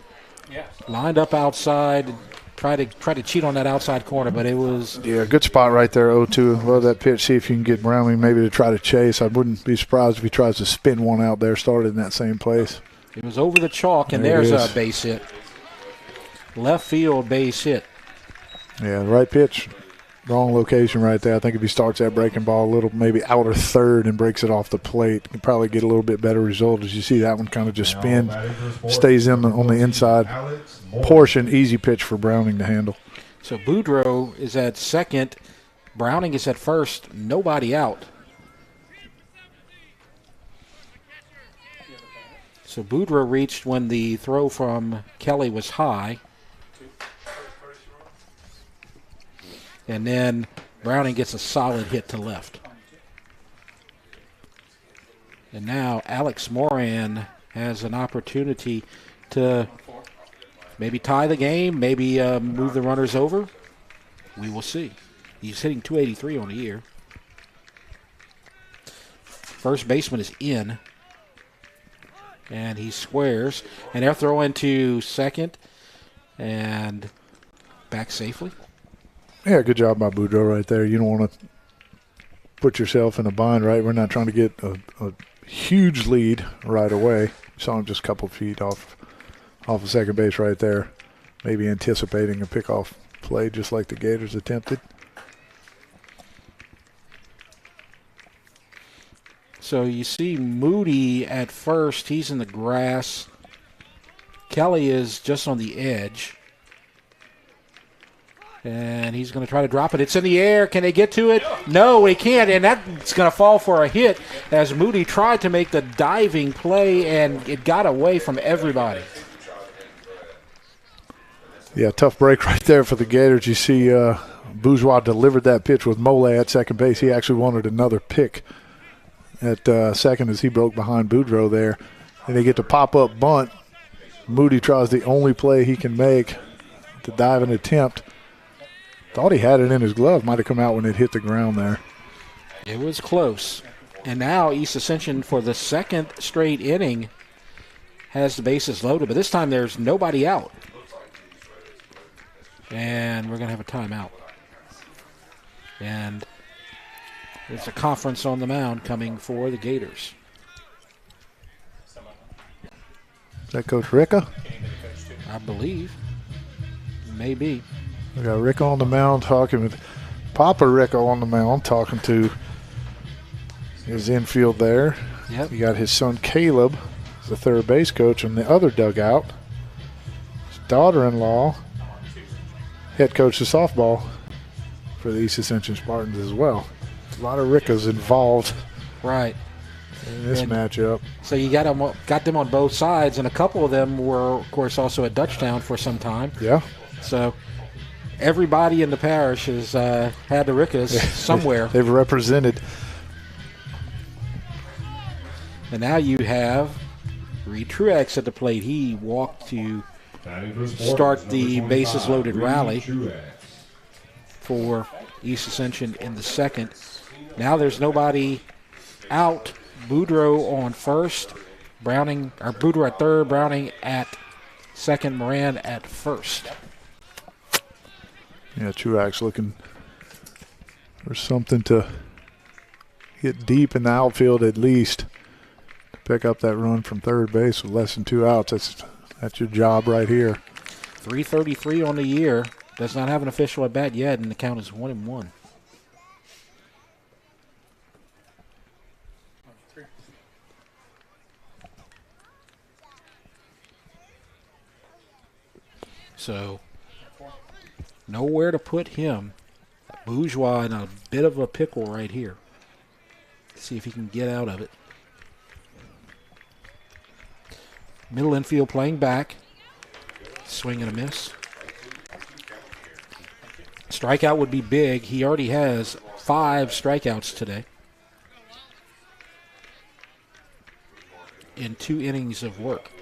P: Yes.
A: Lined up outside. Try to cheat on that outside corner, but it was...
N: Yeah, good spot right there, 0-2. Love that pitch. See if you can get Browning maybe to try to chase. I wouldn't be surprised if he tries to spin one out there, started in that same place.
A: It was over the chalk, and there's a base hit. Left field base hit.
N: Yeah, right pitch. Wrong location right there. I think if he starts that breaking ball a little, maybe outer third and breaks it off the plate, you can probably get a little bit better result. As you see that one kind of just spin, stays on the inside portion. Easy pitch for Browning to handle.
A: So Boudreaux is at second. Browning is at first. Nobody out. So Boudreaux reached when the throw from Kelly was high. And then Browning gets a solid hit to left. And now Alex Moran has an opportunity to maybe tie the game, maybe move the runners over. We will see. He's hitting .283 on the year. First baseman is in. And he squares. And they're throwing to second. And back safely.
N: Yeah, good job by Boudreaux right there. You don't want to put yourself in a bind, right? We're not trying to get a huge lead right away. Saw him just a couple feet off of second base right there. Maybe anticipating a pickoff play just like the Gators attempted.
A: So you see Moody at first. He's in the grass. Kelly is just on the edge. And he's going to try to drop it. It's in the air. Can they get to it? No, they can't. And that's going to fall for a hit as Moody tried to make the diving play, and it got away from everybody.
N: Yeah, tough break right there for the Gators. You see Bourgeois delivered that pitch with Mole at second base. He actually wanted another pick at second as he broke behind Boudreaux there. And they get to pop-up bunt. Moody tries the only play he can make to dive and attempt. Thought he had it in his glove. Might have come out when it hit the ground there.
A: It was close. And now East Ascension, for the second straight inning, has the bases loaded. But this time there's nobody out. And we're going to have a timeout. And there's a conference on the mound coming for the Gators.
N: Is that Coach Ricka?
A: I believe. Maybe.
N: We got Ricka on the mound talking with Papa Ricka on the mound talking to his infield there.
A: Yep.
N: You got his son Caleb, the third base coach, in the other dugout. His daughter-in-law, head coach of softball for the East Ascension Spartans as well. A lot of Rickas involved.
A: Right.
N: In this matchup.
A: So you got them on both sides, and a couple of them were, of course, also at Dutchtown for some time.
N: Yeah.
A: So everybody in the parish has had the Rickas somewhere.
N: They've represented.
A: And now you have Reed Truex at the plate. He walked to start the bases loaded rally for East Ascension in the second. Now there's nobody out. Boudreaux on first, Boudreaux at third, Browning at second, Moran at first.
N: Yeah, Truax looking for something to get deep in the outfield at least to pick up that run from third base with less than 2 outs. That's your job right here.
A: 333 on the year. Does not have an official at bat yet, and the count is 1-1. So, nowhere to put him. Bourgeois in a bit of a pickle right here. See if he can get out of it. Middle infield playing back. Swing and a miss. Strikeout would be big. He already has 5 strikeouts today in 2 innings of work.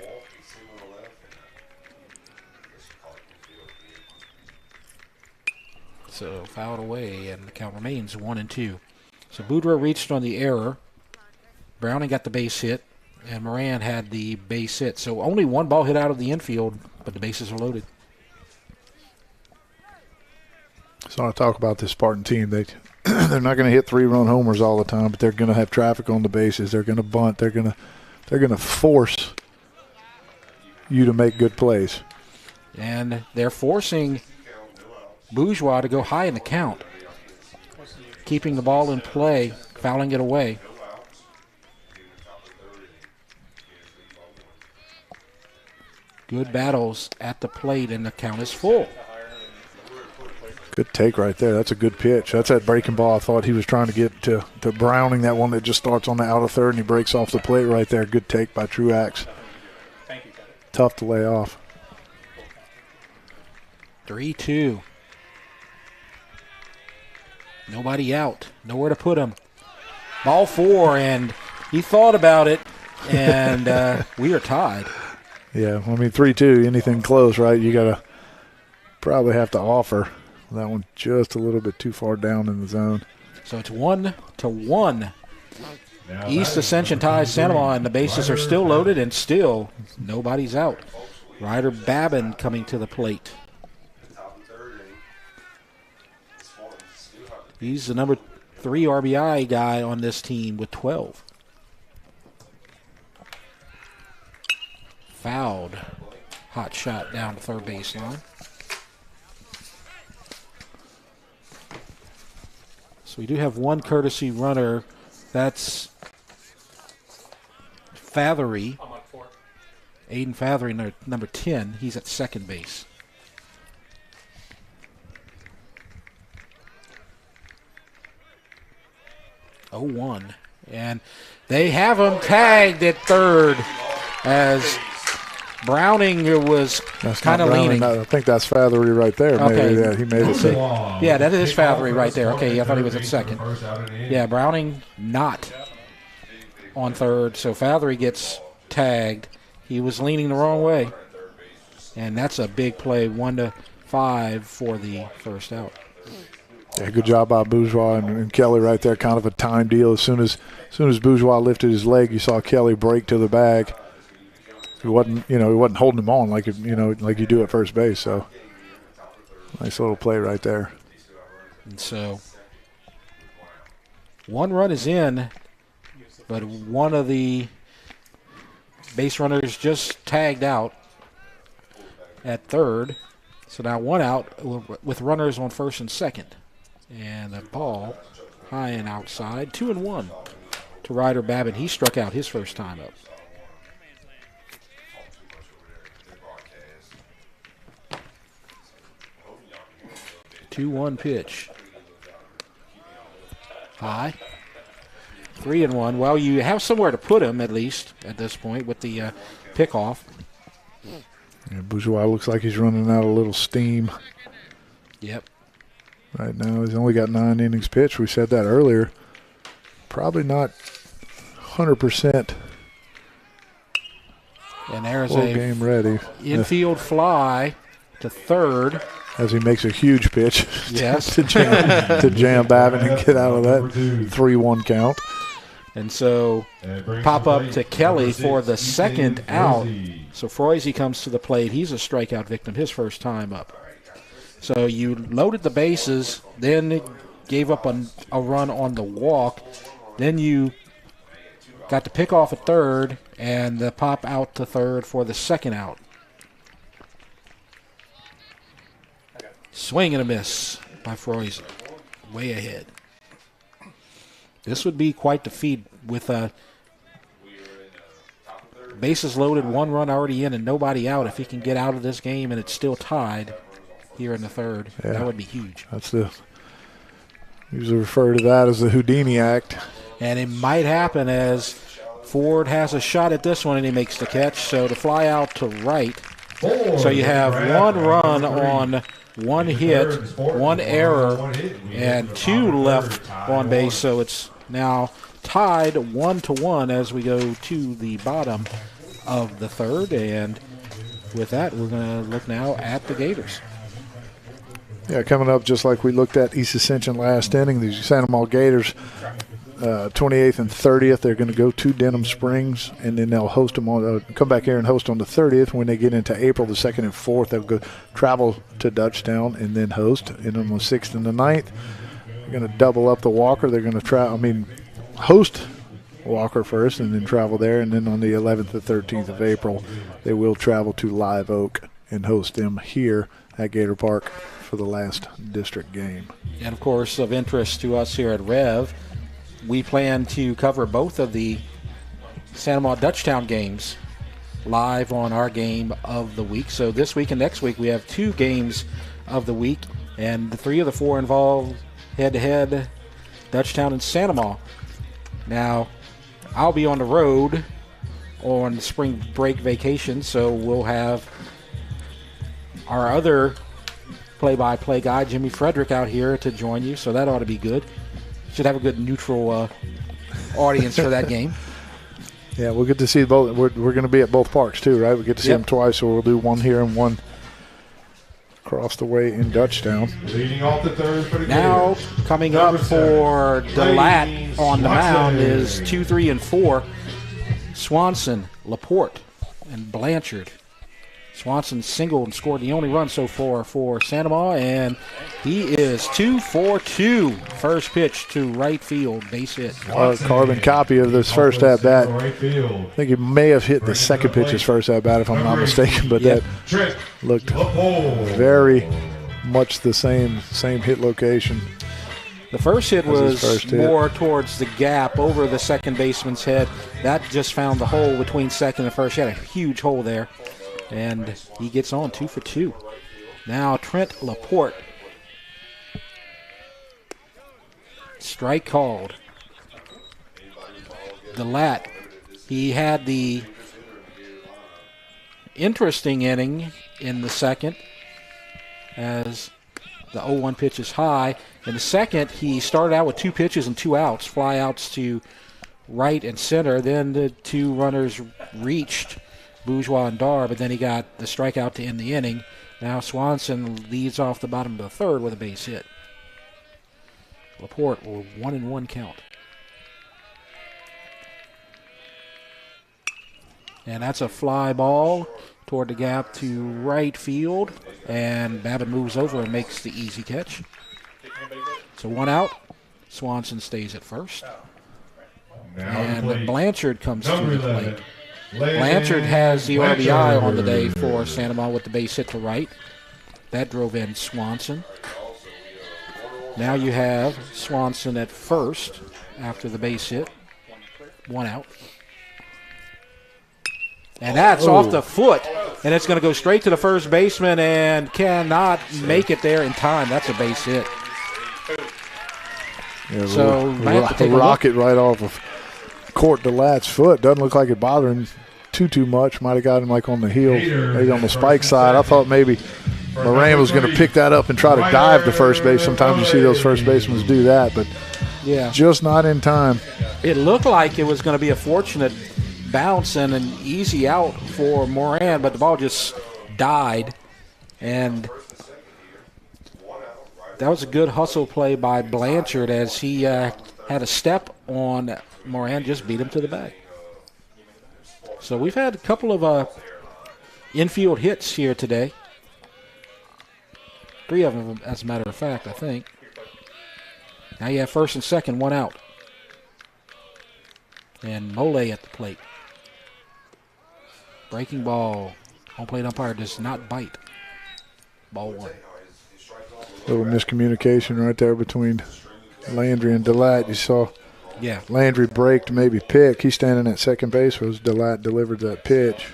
A: So fouled away, and the count remains 1-2. So Boudreaux reached on the error. Browning got the base hit, and Moran had the base hit. So only 1 ball hit out of the infield, but the bases are loaded.
N: So I talk about this Spartan team. They're not going to hit 3-run homers all the time, but they're going to have traffic on the bases. They're going to bunt. They're going to force you to make good plays.
A: And they're forcing Bourgeois to go high in the count, keeping the ball in play, fouling it away. Good battles at the plate, and the count is full.
N: Good take right there. That's a good pitch. That's that breaking ball I thought he was trying to get to Browning, that one that just starts on the outer third, and he breaks off the plate right there. Good take by Truax. Tough to lay off.
A: 3-2. Nobody out. Nowhere to put him. Ball 4, and he thought about it, and we are tied.
N: Yeah, I mean 3-2, anything close, right? You got to probably have to offer. That one just a little bit too far down in the zone.
A: So it's 1-1. East Ascension ties Santa, and the bases are still loaded, and still nobody's out. Ryder Babin coming to the plate. He's the number 3 RBI guy on this team with 12. Fouled. Hot shot down the third baseline. So we do have 1 courtesy runner. That's Fathery. Aiden Fathery, number 10. He's at second base. 0-1. And they have him tagged at third as Browning was kind of leaning.
N: I think that's Fathery right there.
A: Okay.
N: Maybe he made it.
A: Yeah, that is Fathery right there. Okay, I thought he was at second. Yeah, Browning not on third, so Fathery gets tagged. He was leaning the wrong way. And that's a big play, 1-5 for the first out.
N: Yeah, good job by Bourgeois and Kelly right there. Kind of a time deal. As soon as Bourgeois lifted his leg, you saw Kelly break to the bag. He wasn't holding him on like you do at first base. So nice little play right there.
A: And so 1 run is in, but one of the base runners just tagged out at third. So now 1 out with runners on first and second. And the ball high and outside, 2-1 to Ryder Babbitt. He struck out his first time up. Two-one pitch. High. 3-1. Well, you have somewhere to put him at least at this point with the pickoff.
N: Yeah, Bourgeois looks like he's running out a little steam.
A: Yep.
N: Right now, he's only got 9 innings pitched. We said that earlier. Probably not 100%.
A: And there's
N: full
A: a
N: game ready.
A: Infield fly to third.
N: As he makes a huge pitch.
A: Yes.
N: to jam Babbitt and get out of that 3-1 count.
A: And so pop up to Kelly for the second out. So Froese comes to the plate. He's a strikeout victim his first time up. So you loaded the bases, then gave up a run on the walk. Then you got to pick off at third and the pop out to third for the second out. Swing and a miss by Froese. Way ahead. This would be quite the feat with bases loaded, 1 run already in and nobody out. If he can get out of this game and it's still tied here in the third, that would be huge.
N: That's usually refer to that as the Houdini act.
A: And it might happen as Ford has a shot at this one and he makes the catch. So to fly out to right. So you have 1 run on 1 hit, 1 error, and 2 left on base. So it's now tied 1-1 as we go to the bottom of the third. And with that, we're going to look now at the Gators.
N: Yeah, coming up just like we looked at East Ascension last inning, these Santa Maria Gators, 28th and 30th, they're going to go to Denham Springs, and then they'll host them come back here and host on the 30th. When they get into April, the 2nd and 4th, they'll go travel to Dutchtown and then host. And on the 6th and the 9th, they're going to double up the Walker. They're going to host Walker first and then travel there. And then on the 11th and 13th of April, they will travel to Live Oak and host them here at Gator Park for the last district game.
A: And, of course, of interest to us here at REV, we plan to cover both of the Santa Maria Dutchtown games live on our game of the week. So this week and next week we have 2 games of the week, and the 3 of the 4 involve head-to-head Dutchtown and Santa Maria. Now, I'll be on the road on spring break vacation, so we'll have our other play-by-play guy, Jimmy Frederick, out here to join you, so that ought to be good. Should have a good neutral audience for that game.
N: Yeah, we'll get to see both. We're going to be at both parks too, right? We get to see them twice, so we'll do one here and one across the way in Dutchtown.
O: Leading off the third for the
A: now
O: Gators.
A: Coming up for DeLatte on the mound is 2, 3, and 4. Swanson, Laporte, and Blanchard. Swanson singled and scored the only run so far for Santa Maria, and he is 2 for 2. First pitch to right field, base hit.
N: Carbon copy of this first at bat. I think he may have hit the second pitch his first at bat, if I'm not mistaken, but that looked very much the same hit location.
A: The first hit was more towards the gap over the second baseman's head. That just found the hole between second and first. He had a huge hole there. And he gets on 2 for 2. Now Trent Laporte. Strike called. DeLatte. He had the interesting inning in the second as the 0-1 pitch is high. In the second, he started out with 2 pitches and 2 outs, fly outs to right and center. Then the 2 runners reached Bourgeois and Dar, but then he got the strikeout to end the inning. Now Swanson leads off the bottom of the third with a base hit. Laporte will 1-1 count. And that's a fly ball toward the gap to right field. And Babbitt moves over and makes the easy catch. So 1 out. Swanson stays at first. And Blanchard comes to the plate. Blanchard has the RBI on the day for Santa Monica with the base hit to right. That drove in Swanson. Now you have Swanson at first after the base hit. 1 out. And that's off the foot. And it's going to go straight to the first baseman and cannot make it there in time. That's a base hit.
N: Yeah,
A: so
N: a rocket right off of Court DeLatte's foot. Doesn't look like it bothered him too much. Might have got him like on the heel, maybe on the spike side. I thought maybe Moran was going to pick that up and try to dive to first base. Sometimes you see those first basemen do that, but just not in time.
A: It looked like it was going to be a fortunate bounce and an easy out for Moran, but the ball just died. And that was a good hustle play by Blanchard as he had a step on Moran, just beat him to the bag. So we've had a couple of infield hits here today. 3 of them, as a matter of fact, I think. Now you have first and second, 1 out. And Mole at the plate. Breaking ball. Home plate umpire does not bite. Ball 1.
N: Little miscommunication right there between Landry and DeLatte. You saw Landry braked, maybe pick. He's standing at second base as DeLatte delivered that pitch.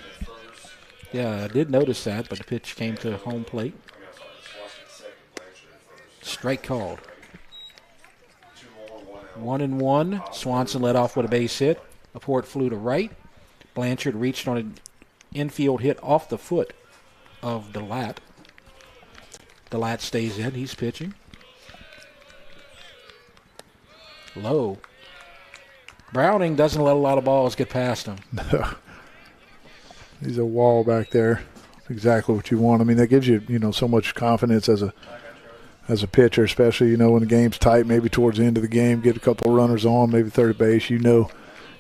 A: Yeah, I did notice that, but the pitch came to home plate. Strike called. 1-1. Swanson led off with a base hit. Laporte flew to right. Blanchard reached on an infield hit off the foot of DeLatte. DeLatte stays in. He's pitching. Low. Browning doesn't let a lot of balls get past him.
N: He's a wall back there. Exactly what you want. I mean, that gives you, so much confidence as a pitcher, especially, when the game's tight, maybe towards the end of the game, get a couple of runners on, maybe third base. You know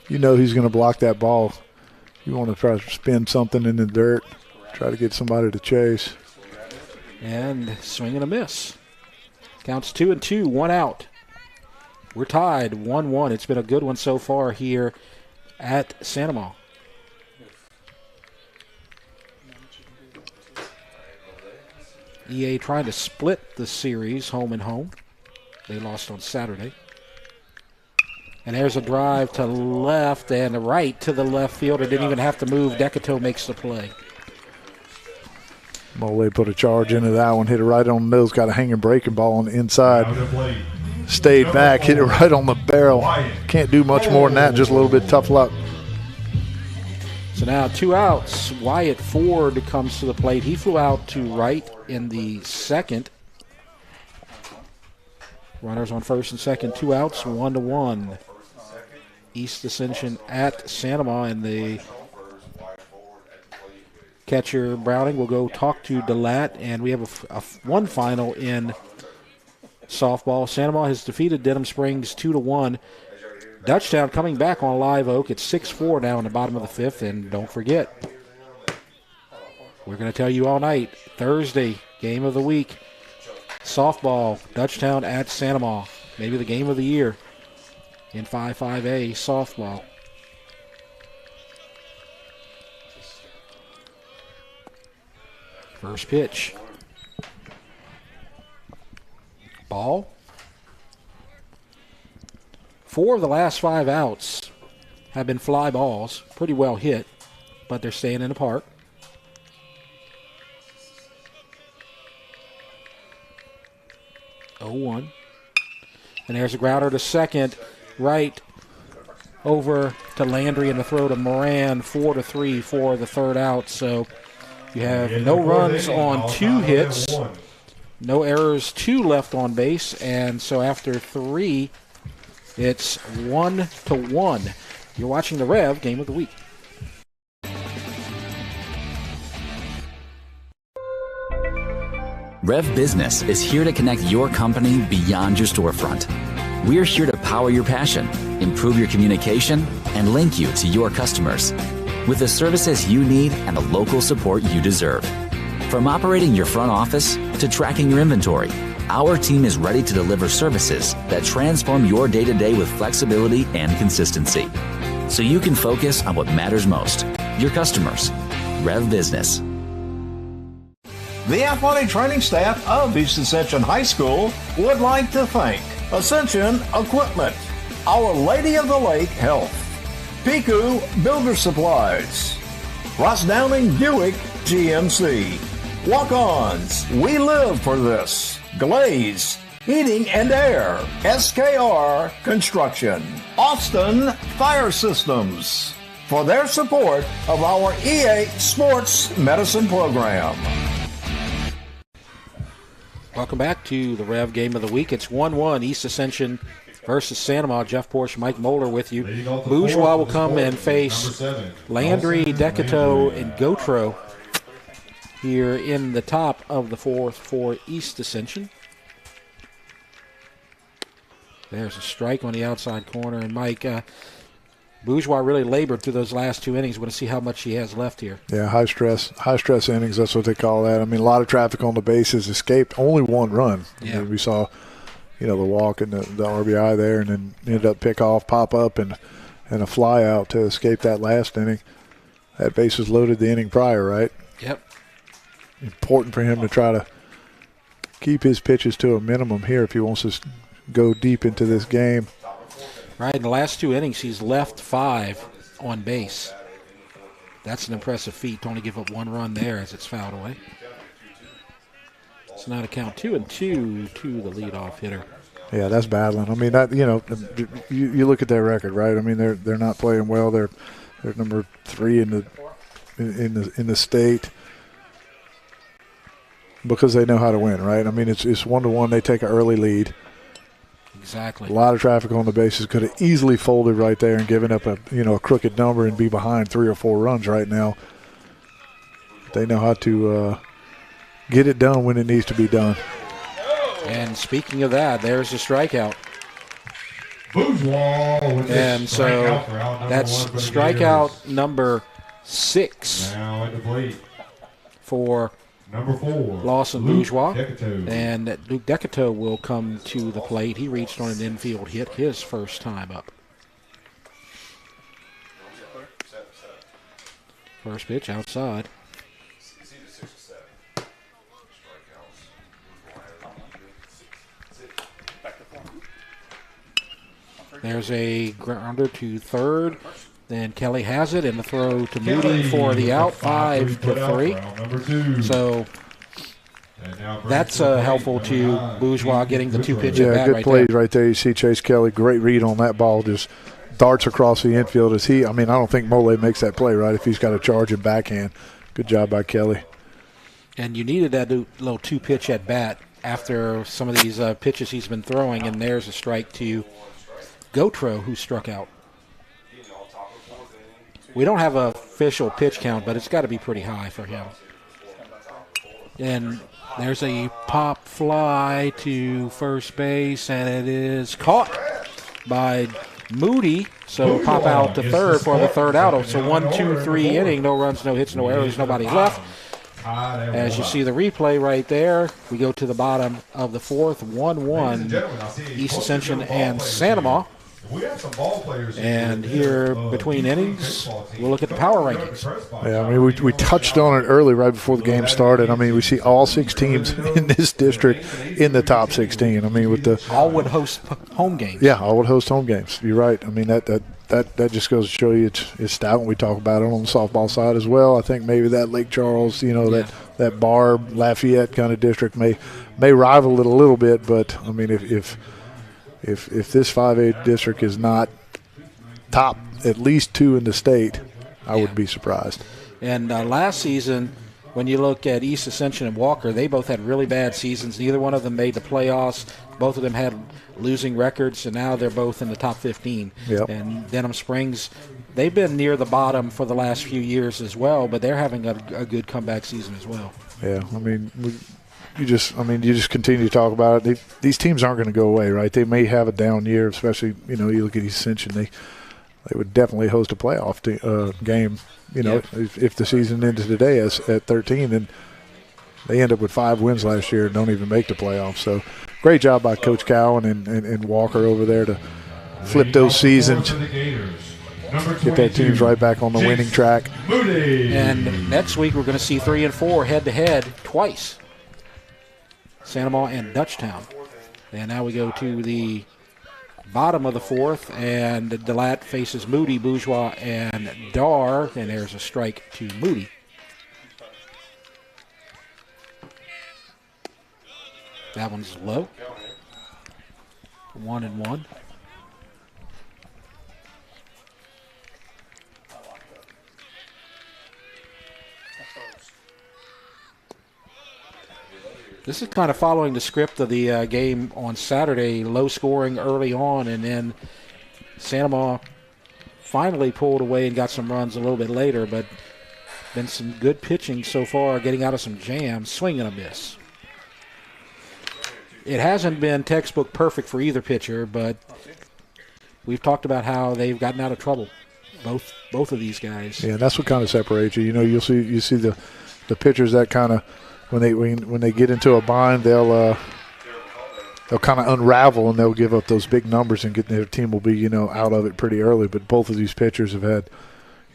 N: he's going to block that ball. You want to try to spin something in the dirt, try to get somebody to chase.
A: And swing and a miss. Counts 2-2, 1 out. We're tied 1-1. It's been a good one so far here at Santa Monica. EA trying to split the series home and home. They lost on Saturday. And there's a drive to left and a right to the left fielder. Didn't even have to move. Decato makes the play.
N: Mole put a charge into that one, hit it right on the nose, got a hanging breaking ball on the inside. Stayed back, hit it right on the barrel. Can't do much more than that, just a little bit tough luck.
A: So now 2 outs. Wyatt Ford comes to the plate. He flew out to right in the second. Runners on first and second, 2 outs, 1-1. East Ascension at Santa Monica, and the catcher Browning will go talk to DeLatte, and we have one final in softball. Santa Monica has defeated Denham Springs 2-1. Dutchtown coming back on Live Oak. It's 6-4 now in the bottom of the 5th, and don't forget, we're going to tell you all night, Thursday, game of the week, softball, Dutchtown at Santa Monica. Maybe the game of the year in 5-5A softball. First pitch. Ball. 4 of the last 5 outs have been fly balls. Pretty well hit, but they're staying in the park. Oh, 1. And there's a grounder to second. Right over to Landry and the throw to Moran, 4-3 for the third out. So you have no runs on 2 hits, no errors, 2 left on base, and so after 3, it's 1-1. You're watching the Rev Game of the Week.
B: Rev Business is here to connect your company beyond your storefront. We're here to power your passion, improve your communication, and link you to your customers with the services you need and the local support you deserve. From operating your front office to tracking your inventory, our team is ready to deliver services that transform your day-to-day with flexibility and consistency, so you can focus on what matters most, your customers. Rev Business.
Q: The athletic training staff of East Ascension High School would like to thank Ascension Equipment, Our Lady of the Lake Health, Piku Builder Supplies, Ross Downing Buick GMC, Walk-Ons, We Live for This, Glaze, Heating and Air, SKR Construction, Austin Fire Systems, for their support of our EA Sports Medicine Program.
A: Welcome back to the Rev Game of the Week. It's 1-1, East Ascension versus Santa Maria. Jeff Porsche, Mike Moeller with you. Bourgeois will come and face Landry, Decato, and Gautreaux here in the top of the 4th for East Ascension. There's a strike on the outside corner. And Mike, Bourgeois really labored through those last 2 innings. Want to see how much he has left here.
N: Yeah, high stress innings. That's what they call that. I mean, a lot of traffic on the bases, escaped only 1 run.
A: Yeah.
N: I mean, we saw, the walk and the RBI there, and then ended up pick off, pop up, and a fly out to escape that last inning. That base was loaded the inning prior, right?
A: Yep.
N: Important for him to try to keep his pitches to a minimum here if he wants to go deep into this game.
A: Right, in the last 2 innings, he's left 5 on base. That's an impressive feat to only give up 1 run there as it's fouled away. It's not a count. 2-2 to the leadoff hitter.
N: Yeah, that's battling. I mean, that you look at their record, right? I mean, they're not playing well. They're number 3 in the state because they know how to win, right? I mean, it's 1-1. They take an early lead.
A: Exactly.
N: A lot of traffic on the bases. Could have easily folded right there and given up a crooked number and be behind 3 or 4 runs right now. They know how to get it done when it needs to be done.
A: And speaking of that, there's a strikeout.
O: Bourgeois with
A: and so that's strikeout number 6
O: now at the plate
A: for
O: number 4
A: Lawson
O: Luke
A: Bourgeois.
O: Decato.
A: And Luke Decato will come to the plate. He reached on an infield hit his first time up. First pitch outside. There's a grounder to third. Then Kelly has it, and the throw to Moody for the out, 5-3. So that's helpful to Bourgeois getting the 2-pitch at bat
N: good
A: right
N: plays
A: there.
N: right there. You see Chase Kelly, great read on that ball, just darts across the infield. I don't think Mole makes that play, right, if he's got a charge and backhand. Good job by Kelly.
A: And you needed that little 2-pitch at bat after some of these pitches he's been throwing, and there's a strike to Gautreaux, who struck out. We don't have an official pitch count, but it's got to be pretty high for him. And there's a pop fly to first base, and it is caught by Moody. So pop out to third for the third out. So 1-2-3 inning, no runs, no hits, no errors, nobody left. As you see the replay right there, we go to the bottom of the 4th, 1-1, East Ascension and Santa Maria.
O: We have some ball players
A: and here between innings, we'll look at the power rankings.
N: Yeah, I mean, we touched on it early right before the game started. I mean, we see all 6 teams in this district in the top 16. I mean, with the
A: all would host home games.
N: Yeah, all would host home games. You're right. I mean, that just goes to show you it's stout. We talk about it on the softball side as well. I think maybe that Lake Charles, that Barb, Lafayette kind of district may rival it a little bit. But I mean, if this 5A district is not top at least 2 in the state, I would be surprised.
A: And last season, when you look at East Ascension and Walker, they both had really bad seasons. Neither one of them made the playoffs. Both of them had losing records, and now they're both in the top 15.
N: Yep.
A: And Denham Springs, they've been near the bottom for the last few years as well, but they're having a good comeback season as well.
N: Yeah, I mean, you just continue to talk about it. These teams aren't going to go away, right? They may have a down year, especially, you look at East Ascension, they would definitely host a playoff game. If the season ended today at 13, then they end up with 5 wins last year and don't even make the playoffs. So great job by Coach Cowan and Walker over there to flip those seasons, get their teams right back on the winning track.
A: And next week we're going to see 3 and 4 head-to-head twice, Santa Maria and Dutchtown. And now we go to the bottom of the 4th, and DeLatte faces Moody, Bourgeois, and Dar, and there's a strike to Moody. That one's low. 1-1. This is kind of following the script of the game on Saturday, low scoring early on, and then Santa Maria finally pulled away and got some runs a little bit later, but been some good pitching so far, getting out of some jams, swing and a miss. It hasn't been textbook perfect for either pitcher, but we've talked about how they've gotten out of trouble, both of these guys.
N: Yeah, that's what kind of separates you. You see the pitchers that kind of, when they get into a bind, they'll kind of unravel and they'll give up those big numbers and their team will be out of it pretty early. But both of these pitchers have had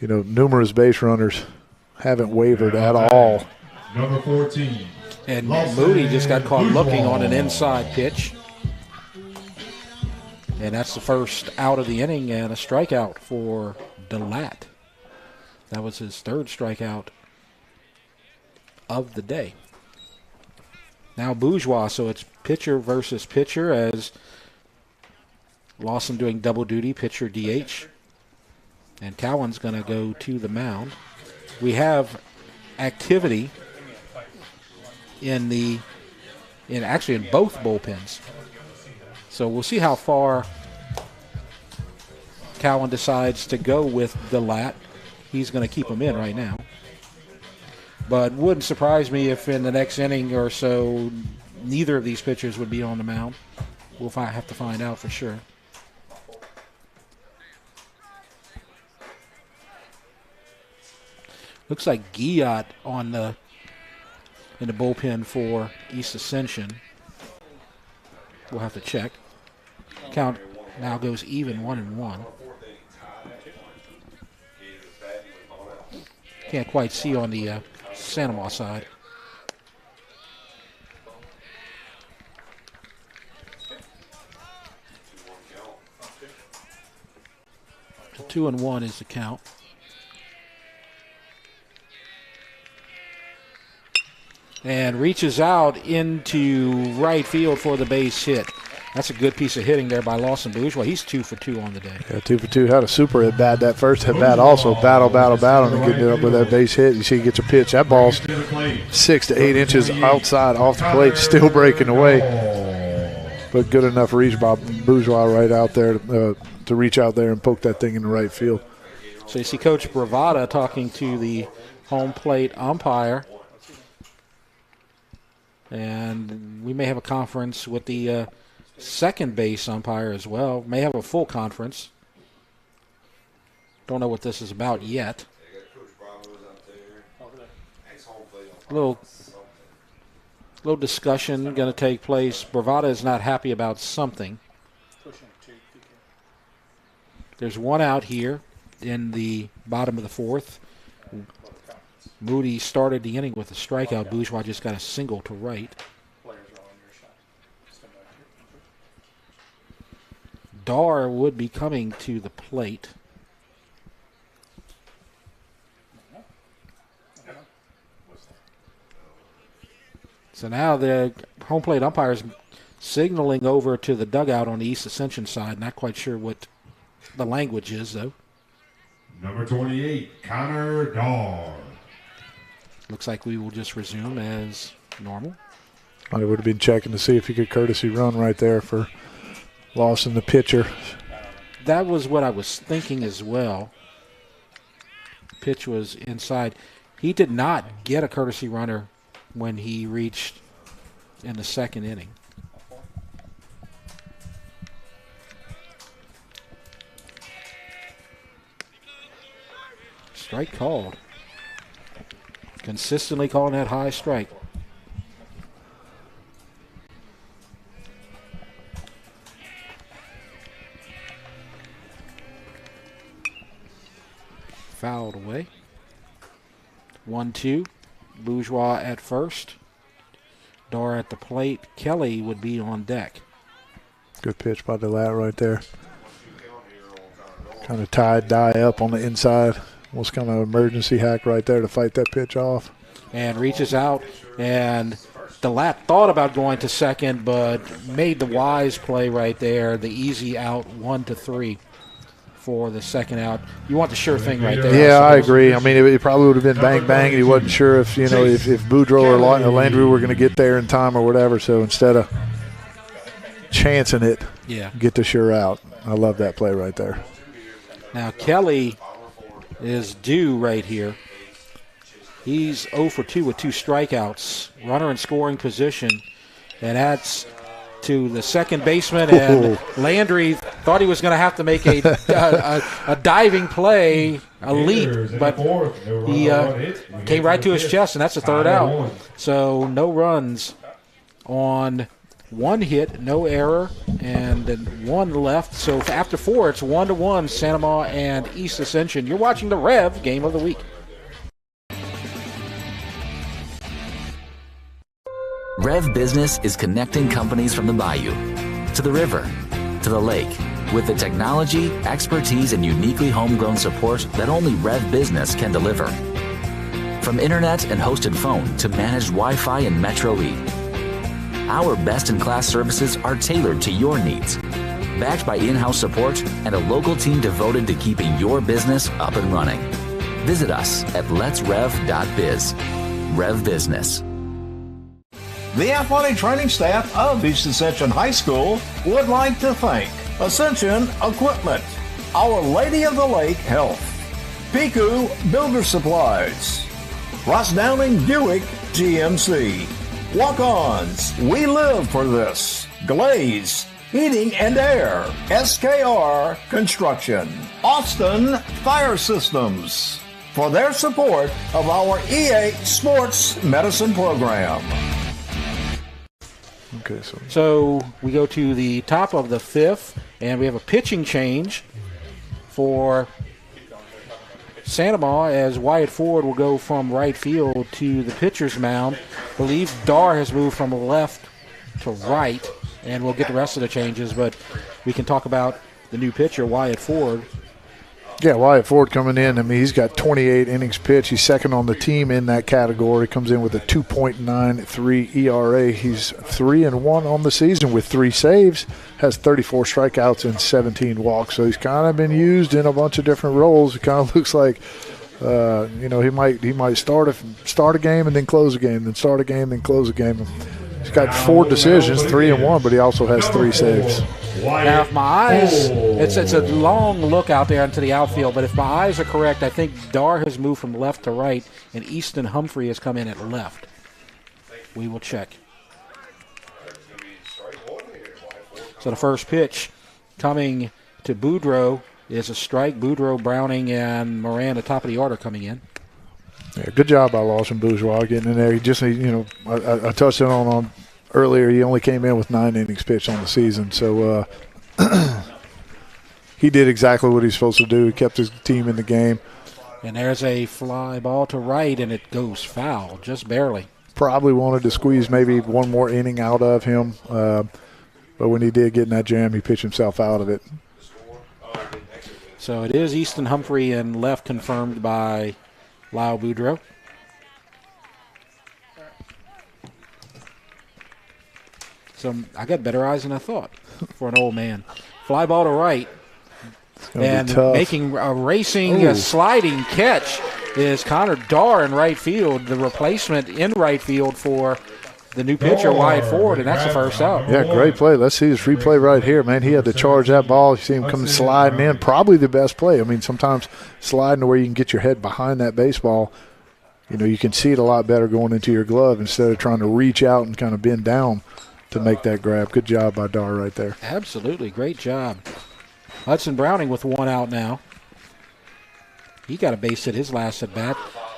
N: numerous base runners, haven't wavered at all.
O: Number 14.
A: And Moody just got caught looking on an inside pitch. And that's the first out of the inning and a strikeout for DeLatte. That was his 3rd strikeout of the day. Now Bourgeois, so it's pitcher versus pitcher as Lawson doing double duty, pitcher DH. And Cowan's going to go to the mound. We have activity in both bullpens. So we'll see how far Cowan decides to go with DeLatte. He's going to keep him in right now. But wouldn't surprise me if in the next inning or so neither of these pitchers would be on the mound. We'll have to find out for sure. Looks like Guillat in the bullpen for East Ascension. We'll have to check. Count now goes even, 1-1. Can't quite see on the Santa Maria side. So 2-1 is the count. And reaches out into right field for the base hit. That's a good piece of hitting there by Lawson Bourgeois. He's 2 for 2 on the day.
N: Yeah, 2 for 2. Had a super at bat. That first at bat also battle, and getting it up with that base hit. You see he gets a pitch. That ball's 6 to 8 inches outside off the plate, still breaking away. But good enough reach by Bourgeois right out there to reach out there and poke that thing in the right field.
A: So you see Coach Bravada talking to the home plate umpire. And we may have a conference with the second base umpire as well. May have a full conference. Don't know what this is about yet. Little discussion going to take place. Bravada is not happy about something. There's one out here in the bottom of the 4th. Moody started the inning with a strikeout. Bourgeois just got a single to right. Dar would be coming to the plate. So now the home plate umpire is signaling over to the dugout on the East Ascension side. Not quite sure what the language is, though.
O: Number 28, Connor Dahl.
A: Looks like we will just resume as normal.
N: I would have been checking to see if he could courtesy run right there for Lawson, the pitcher.
A: That was what I was thinking as well. Pitch was inside. He did not get a courtesy runner when he reached in the second inning. Strike called. Consistently calling that high strike. Fouled away. 1-2. Bourgeois at first. Dar at the plate. Kelly would be on deck.
N: Good pitch by DeLatte right there. Kind of tied Die up on the inside. Was kind of an emergency hack right there to fight that pitch off.
A: And reaches out, and DeLatte thought about going to second, but made the wise play right there. The easy out, 1-3 for the second out. You want the sure thing right there.
N: Yeah, I agree. I mean, it probably would have been bang bang, and he wasn't sure if if Boudreaux or Landry were going to get there in time or whatever. So instead of chancing it, get the sure out. I love that play right there.
A: Now Kelly is due right here. He's 0 for 2 with 2 strikeouts. Runner in scoring position, and that's to the second baseman, and Landry thought he was going to have to make a diving play, a leap, but he came right to his chest, and that's the third out. So no runs on 1 hit, no error, and then 1 left. So after 4, it's 1-1, Santa Maria and East Ascension. You're watching the Rev Game of the Week.
B: REV Business is connecting companies from the bayou to the river to the lake with the technology, expertise, and uniquely homegrown support that only REV Business can deliver. From internet and hosted phone to managed Wi-Fi and Metro E, our best-in-class services are tailored to your needs, backed by in-house support and a local team devoted to keeping your business up and running. Visit us at letsrev.biz. REV Business.
Q: The athletic training staff of East Ascension High School would like to thank Ascension Equipment, Our Lady of the Lake Health, Piku Builder Supplies, Ross Downing Buick GMC, Walk-Ons, We Live for This, Glaze, Heating and Air, SKR Construction, Austin Fire Systems, for their support of our EA Sports Medicine Program.
N: Okay,
A: so we go to the top of the 5th, and we have a pitching change for Santa Maria as Wyatt Ford will go from right field to the pitcher's mound. I believe Dar has moved from left to right, and we'll get the rest of the changes, but we can talk about the new pitcher, Wyatt Ford.
N: Yeah, Wyatt Ford coming in. I mean, he's got 28 innings pitched. He's second on the team in that category. Comes in with a 2.93 ERA. He's 3-1 on the season with 3 saves. Has 34 strikeouts and 17 walks. So he's kind of been used in a bunch of different roles. It kind of looks like, he might start a game and then close a game, then start a game, then close a game. He's got 4 decisions, 3-1, but he also has 3 saves.
A: Now, if my eyes, it's a long look out there into the outfield, but if my eyes are correct, I think Dar has moved from left to right, and Easton Humphrey has come in at left. We will check. So the first pitch coming to Boudreaux is a strike. Boudreaux, Browning, and Moran, the top of the order, coming in.
N: Yeah, good job by Lawson Bourgeois getting in there. He just, I touched on earlier. He only came in with 9 innings pitched on the season, so he did exactly what he's supposed to do. He kept his team in the game.
A: And there's a fly ball to right, and it goes foul, just barely.
N: Probably wanted to squeeze maybe one more inning out of him, but when he did get in that jam, he pitched himself out of it.
A: So it is Easton Humphrey and left, confirmed by Lyle Boudreaux. So I got better eyes than I thought for an old man. Fly ball to right. And making a racing, sliding catch is Connor Darr in right field, the replacement in right field for the new pitcher, Wyatt Ford, and that's the first out.
N: Yeah, great play. Let's see this replay right here, man. He had to charge that ball. You see him come sliding in. Probably the best play. I mean, sometimes sliding to where you can get your head behind that baseball, you can see it a lot better going into your glove instead of trying to reach out and kind of bend down to make that grab. Good job by Darr right there.
A: Absolutely. Great job. Hudson Browning with one out now. He got a base hit his last at bat.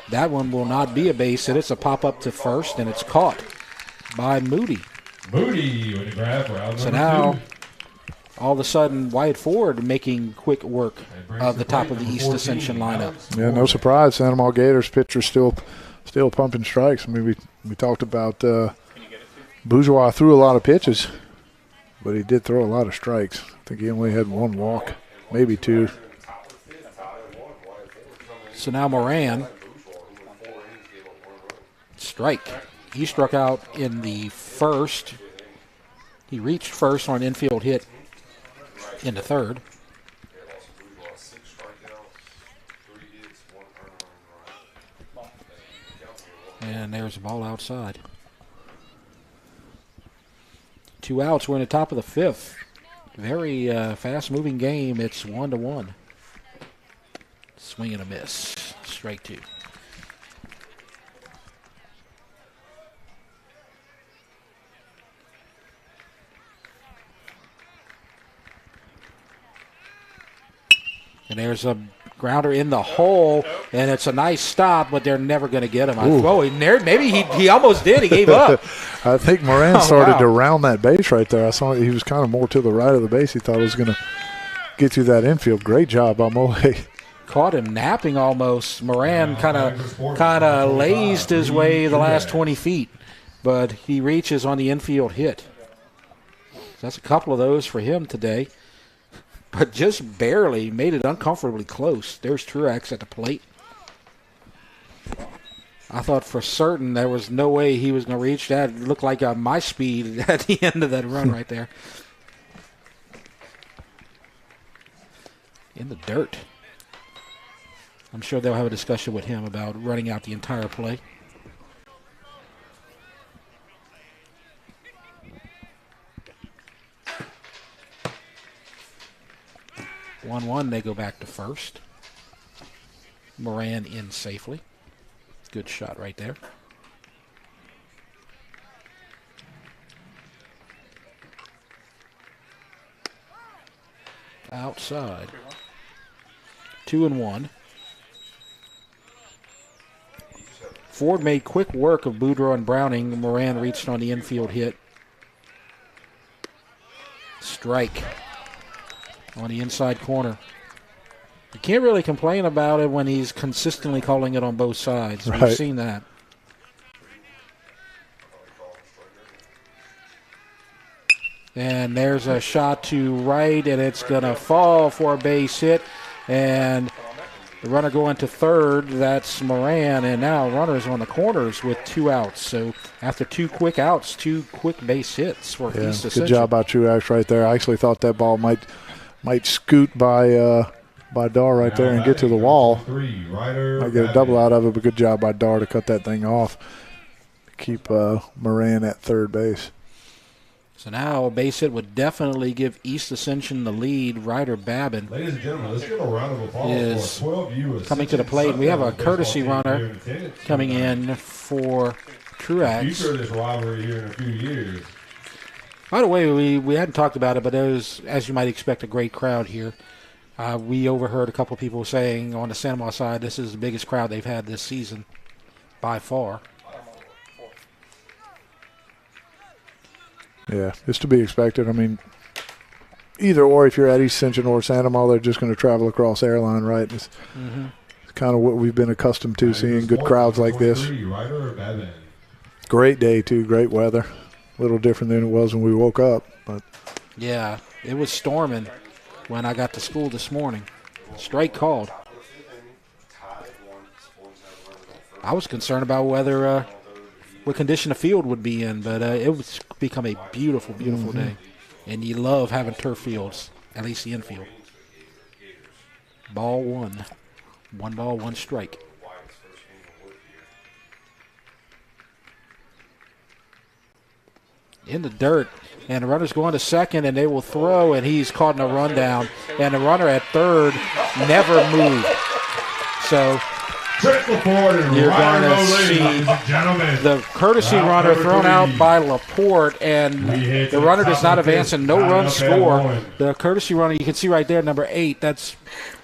A: That one will not be a base hit. It's a pop up to first, and it's caught by Moody.
O: Moody with the grab for out.
A: So now, all of a sudden, Wyatt Ford making quick work of the top of the East Ascension lineup.
N: Yeah, no surprise. Santa Maria Gators pitcher still pumping strikes. I mean, we talked about Bourgeois threw a lot of pitches, but he did throw a lot of strikes. I think he only had one walk, maybe two.
A: So now Moran, strike. He struck out in the first. He reached first on an infield hit in the third. And there's a ball outside. 2 outs. We're in the top of the fifth. Very fast-moving game. It's 1-1. Swing and a miss. Strike two. And there's a grounder in the hole, and it's a nice stop, but they're never going to get him. Maybe he almost did. He gave up.
N: I think Moran started to round that base right there. I saw he was kind of more to the right of the base. He thought he was going to get through that infield. Great job by Mole.
A: Caught him napping almost. Moran kind of lazed his way the last 20 feet, but he reaches on the infield hit. So that's a couple of those for him today. But just barely made it uncomfortably close. There's Truex at the plate. I thought for certain there was no way he was going to reach that. It looked like my speed at the end of that run right there. In the dirt. I'm sure they'll have a discussion with him about running out the entire play. 1-1, they go back to first. Moran in safely. Good shot right there. Outside. 2-1. Ford made quick work of Boudreaux and Browning. Moran reached on the infield hit. Strike on the inside corner. You can't really complain about it when he's consistently calling it on both sides.
N: Right.
A: We've seen that. And there's a shot to right, and it's going to fall for a base hit. And the runner going to third, that's Moran. And now runners on the corners with 2 outs. So after 2 quick outs, 2 quick base hits for East Ascension.
N: Good job by Truex right there. I actually thought that ball might scoot by Darr right there and get to the wall. Might get a double out of it, but good job by Darr to cut that thing off. Keep Moran at third base.
A: So now a base hit would definitely give East Ascension the lead. Ryder Babin
O: Ladies and gentlemen, let's give a round of applause
A: is
O: for 12U
A: coming to the plate. We have a courtesy runner coming in for Truex.
O: Future of this rivalry here in a few years.
A: By the way, we hadn't talked about it, but there was, as you might expect, a great crowd here. We overheard a couple of people saying on the Santa Maria side, this is the biggest crowd they've had this season by far.
N: Yeah, it's to be expected. I mean, either or, if you're at East Ascension or Santa Maria, they're just going to travel across airline, right? It's kind of what we've been accustomed to, seeing good crowds like this. Great day, too. Great weather. A little different than it was when we woke up. But
A: yeah, it was storming when I got to school this morning. Strike called. I was concerned about whether what condition the field would be in, but it was become a beautiful, beautiful day. And you love having turf fields, at least the infield. Ball one. 1 ball, 1 strike. In the dirt, and the runner's going to second, and they will throw, and he's caught in a rundown, and the runner at third never moved. So you're going to see the courtesy runner thrown out by Laporte, and the runner does not advance, and no run score. The courtesy runner, you can see right there, number 8, that's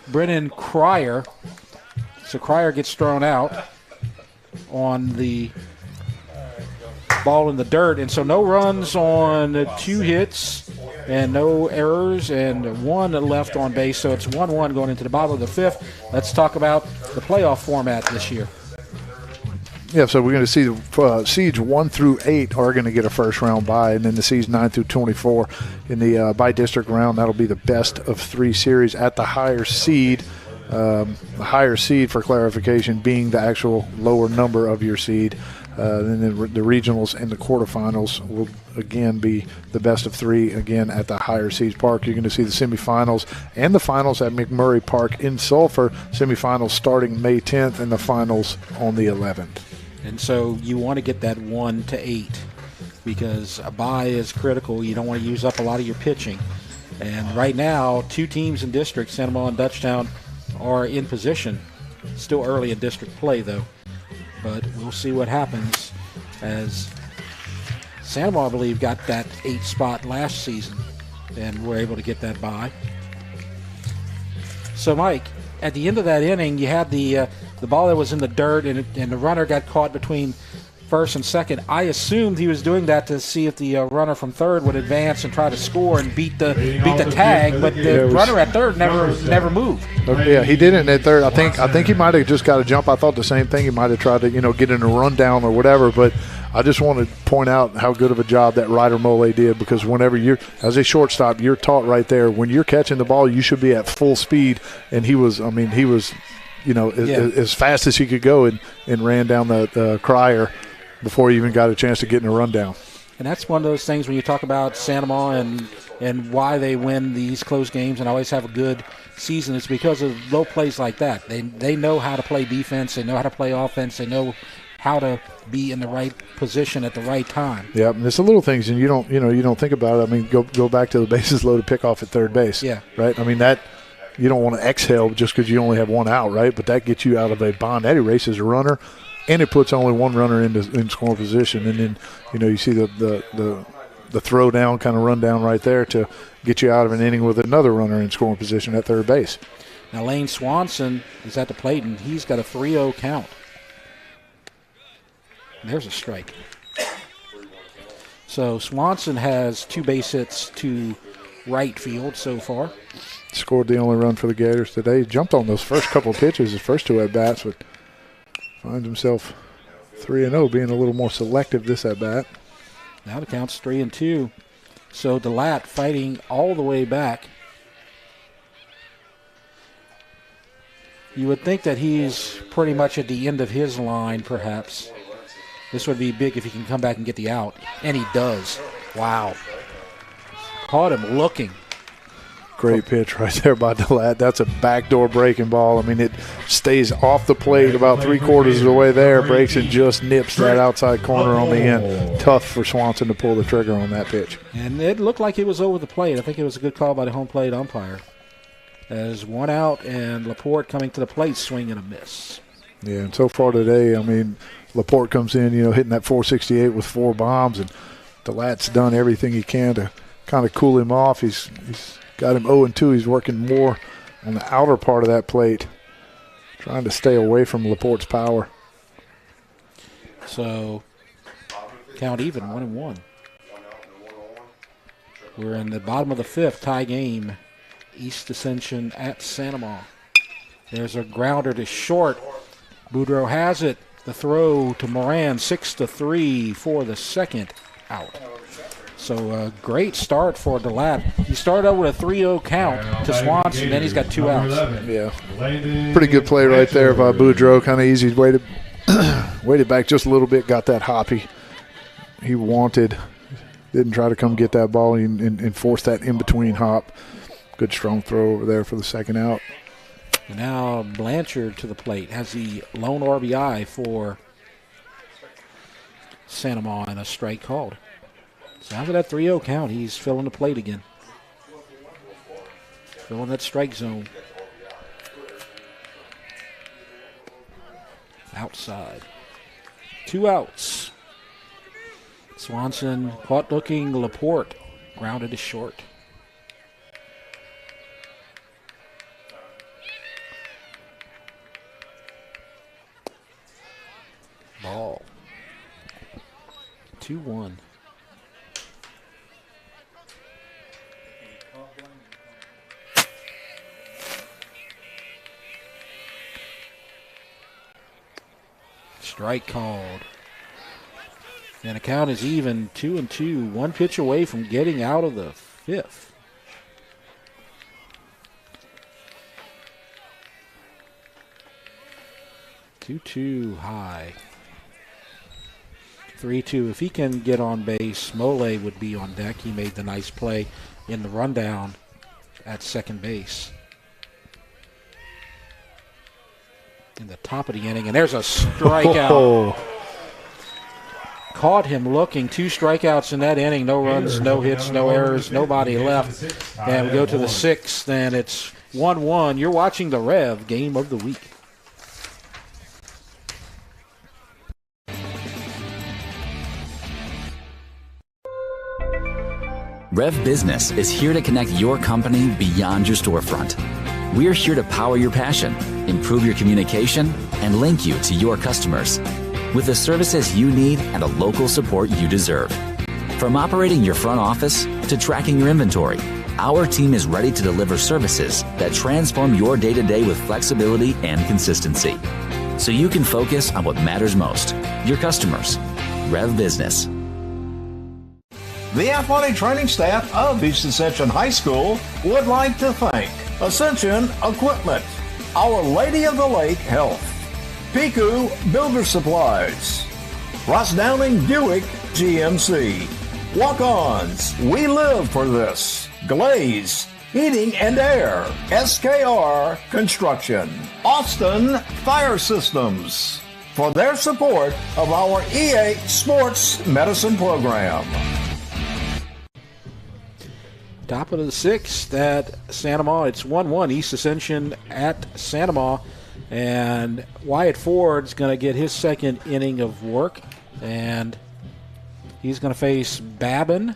A: Brennan Cryer. So Cryer gets thrown out on the ball in the dirt, and so no runs on 2 hits and no errors and 1 left on base, so it's 1-1 going into the bottom of the 5th. Let's talk about the playoff format this year.
N: Yeah, so we're going to see the seeds 1 through 8 are going to get a first round bye, and then the seeds 9 through 24 in the by-district round, that'll be the best of 3 series at the higher seed. The higher seed, for clarification, being the actual lower number of your seed. Then the regionals and the quarterfinals will again be the best of 3 again at the higher seeds park. You're going to see the semifinals and the finals at McMurray Park in Sulphur. Semifinals starting May 10th and the finals on the 11th.
A: And so you want to get that 1 to 8 because a bye is critical. You don't want to use up a lot of your pitching. And right now, 2 teams in district, Santa Maria and Dutchtown, are in position. Still early in district play, though. But we'll see what happens as Santa Maria, I believe, got that 8 spot last season and were able to get that bye. So, Mike, at the end of that inning, you had the ball that was in the dirt and the runner got caught between first and second. I assumed he was doing that to see if the runner from third would advance and try to score and beat the tag, but the runner at third never moved.
N: Yeah, he didn't at third. I think he might have just got a jump. I thought the same thing. He might have tried to get in a rundown or whatever, but I just want to point out how good of a job that Ryder Mole did, because whenever you're, as a shortstop, you're taught right there, when you're catching the ball, you should be at full speed, and he was as fast as he could go and ran down the Cryer before he even got a chance to get in a rundown.
A: And that's one of those things when you talk about Santa Maria and why they win these close games and always have a good season. It's because of low plays like that. They know how to play defense. They know how to play offense. They know how to be in the right position at the right time.
N: Yeah, and it's the little things, and you don't think about it. I mean, go back to the bases loaded pickoff at third base.
A: Yeah.
N: Right. I mean that. You don't want to exhale just because you only have 1 out, right? But that gets you out of a bind. That erases a runner, and it puts only 1 runner in scoring position. And then you see the throw down, kind of run down right there to get you out of an inning with another runner in scoring position at third base.
A: Now Lane Swanson is at the plate, and he's got a 3-0 count. There's a strike. So Swanson has 2 base hits to right field so far.
N: Scored the only run for the Gators today. He jumped on those first couple of pitches, his first 2 at-bats, but finds himself 3-0, being a little more selective this at-bat.
A: Now the count's 3-2. So DeLatte fighting all the way back. You would think that he's pretty much at the end of his line, perhaps. This would be big if he can come back and get the out. And he does. Wow. Caught him looking.
N: Great pitch right there by DeLatte. That's a backdoor breaking ball. I mean, it stays off the plate about 3/4 of the way there, breaks and just nips that outside corner on the end. Tough for Swanson to pull the trigger on that pitch.
A: And it looked like it was over the plate. I think it was a good call by the home plate umpire. As 1 out and Laporte coming to the plate, swing and a miss.
N: Yeah, and so far today, I mean, Laporte comes in, hitting that 468 with 4 bombs, and DeLatte's done everything he can to kind of cool him off. He's got him 0-2. He's working more on the outer part of that plate, trying to stay away from Laporte's power.
A: So, count even, 1-1. We're in the bottom of the 5th, tie game. East Ascension at Santa Maria. There's a grounder to short. Boudreaux has it. The throw to Moran, 6-3 for the second out. So a great start for DeLatte. He started out with a 3-0 count to Swanson, then he's got 2 outs.
N: Yeah, pretty good play right there by Boudreaux. Kind of easy, waited back just a little bit, got that hop he wanted. Didn't try to come get that ball and force that in-between hop. Good strong throw over there for the second out.
A: And now Blanchard to the plate has the lone RBI for Santa Maria and a strike called. So after that 3-0 count, he's filling the plate again. Filling that strike zone. Outside. 2 outs. Swanson caught looking. Laporte grounded to short. Ball. 2-1. Strike called. And the count is even, 2-2. 1 pitch away from getting out of the 5th. Two high. 3-2. If he can get on base, Mole would be on deck. He made the nice play in the rundown at second base. In the top of the inning, and there's a strikeout.
N: Oh.
A: Caught him looking. 2 strikeouts in that inning. No runs, no hits, no errors, nobody left. And we go to the 6th, and it's 1-1. You're watching the Rev Game of the Week.
B: Rev Business is here to connect your company beyond your storefront. We're here to power your passion, improve your communication, and link you to your customers with the services you need and the local support you deserve. From operating your front office to tracking your inventory, our team is ready to deliver services that transform your day-to-day with flexibility and consistency, so you can focus on what matters most, your customers. Rev Business.
Q: The athletic training staff of East Ascension High School would like to thank Ascension Equipment, Our Lady of the Lake Health, Piku Builder Supplies, Ross Downing Buick GMC, Walk-Ons, We Live for This, Glaze, Heating and Air, SKR Construction, Austin Fire Systems, for their support of our EA Sports Medicine Program.
A: Top of the 6th at Santa Maria. It's 1-1 East Ascension at Santa Maria. And Wyatt Ford's going to get his second inning of work. And he's going to face Babin,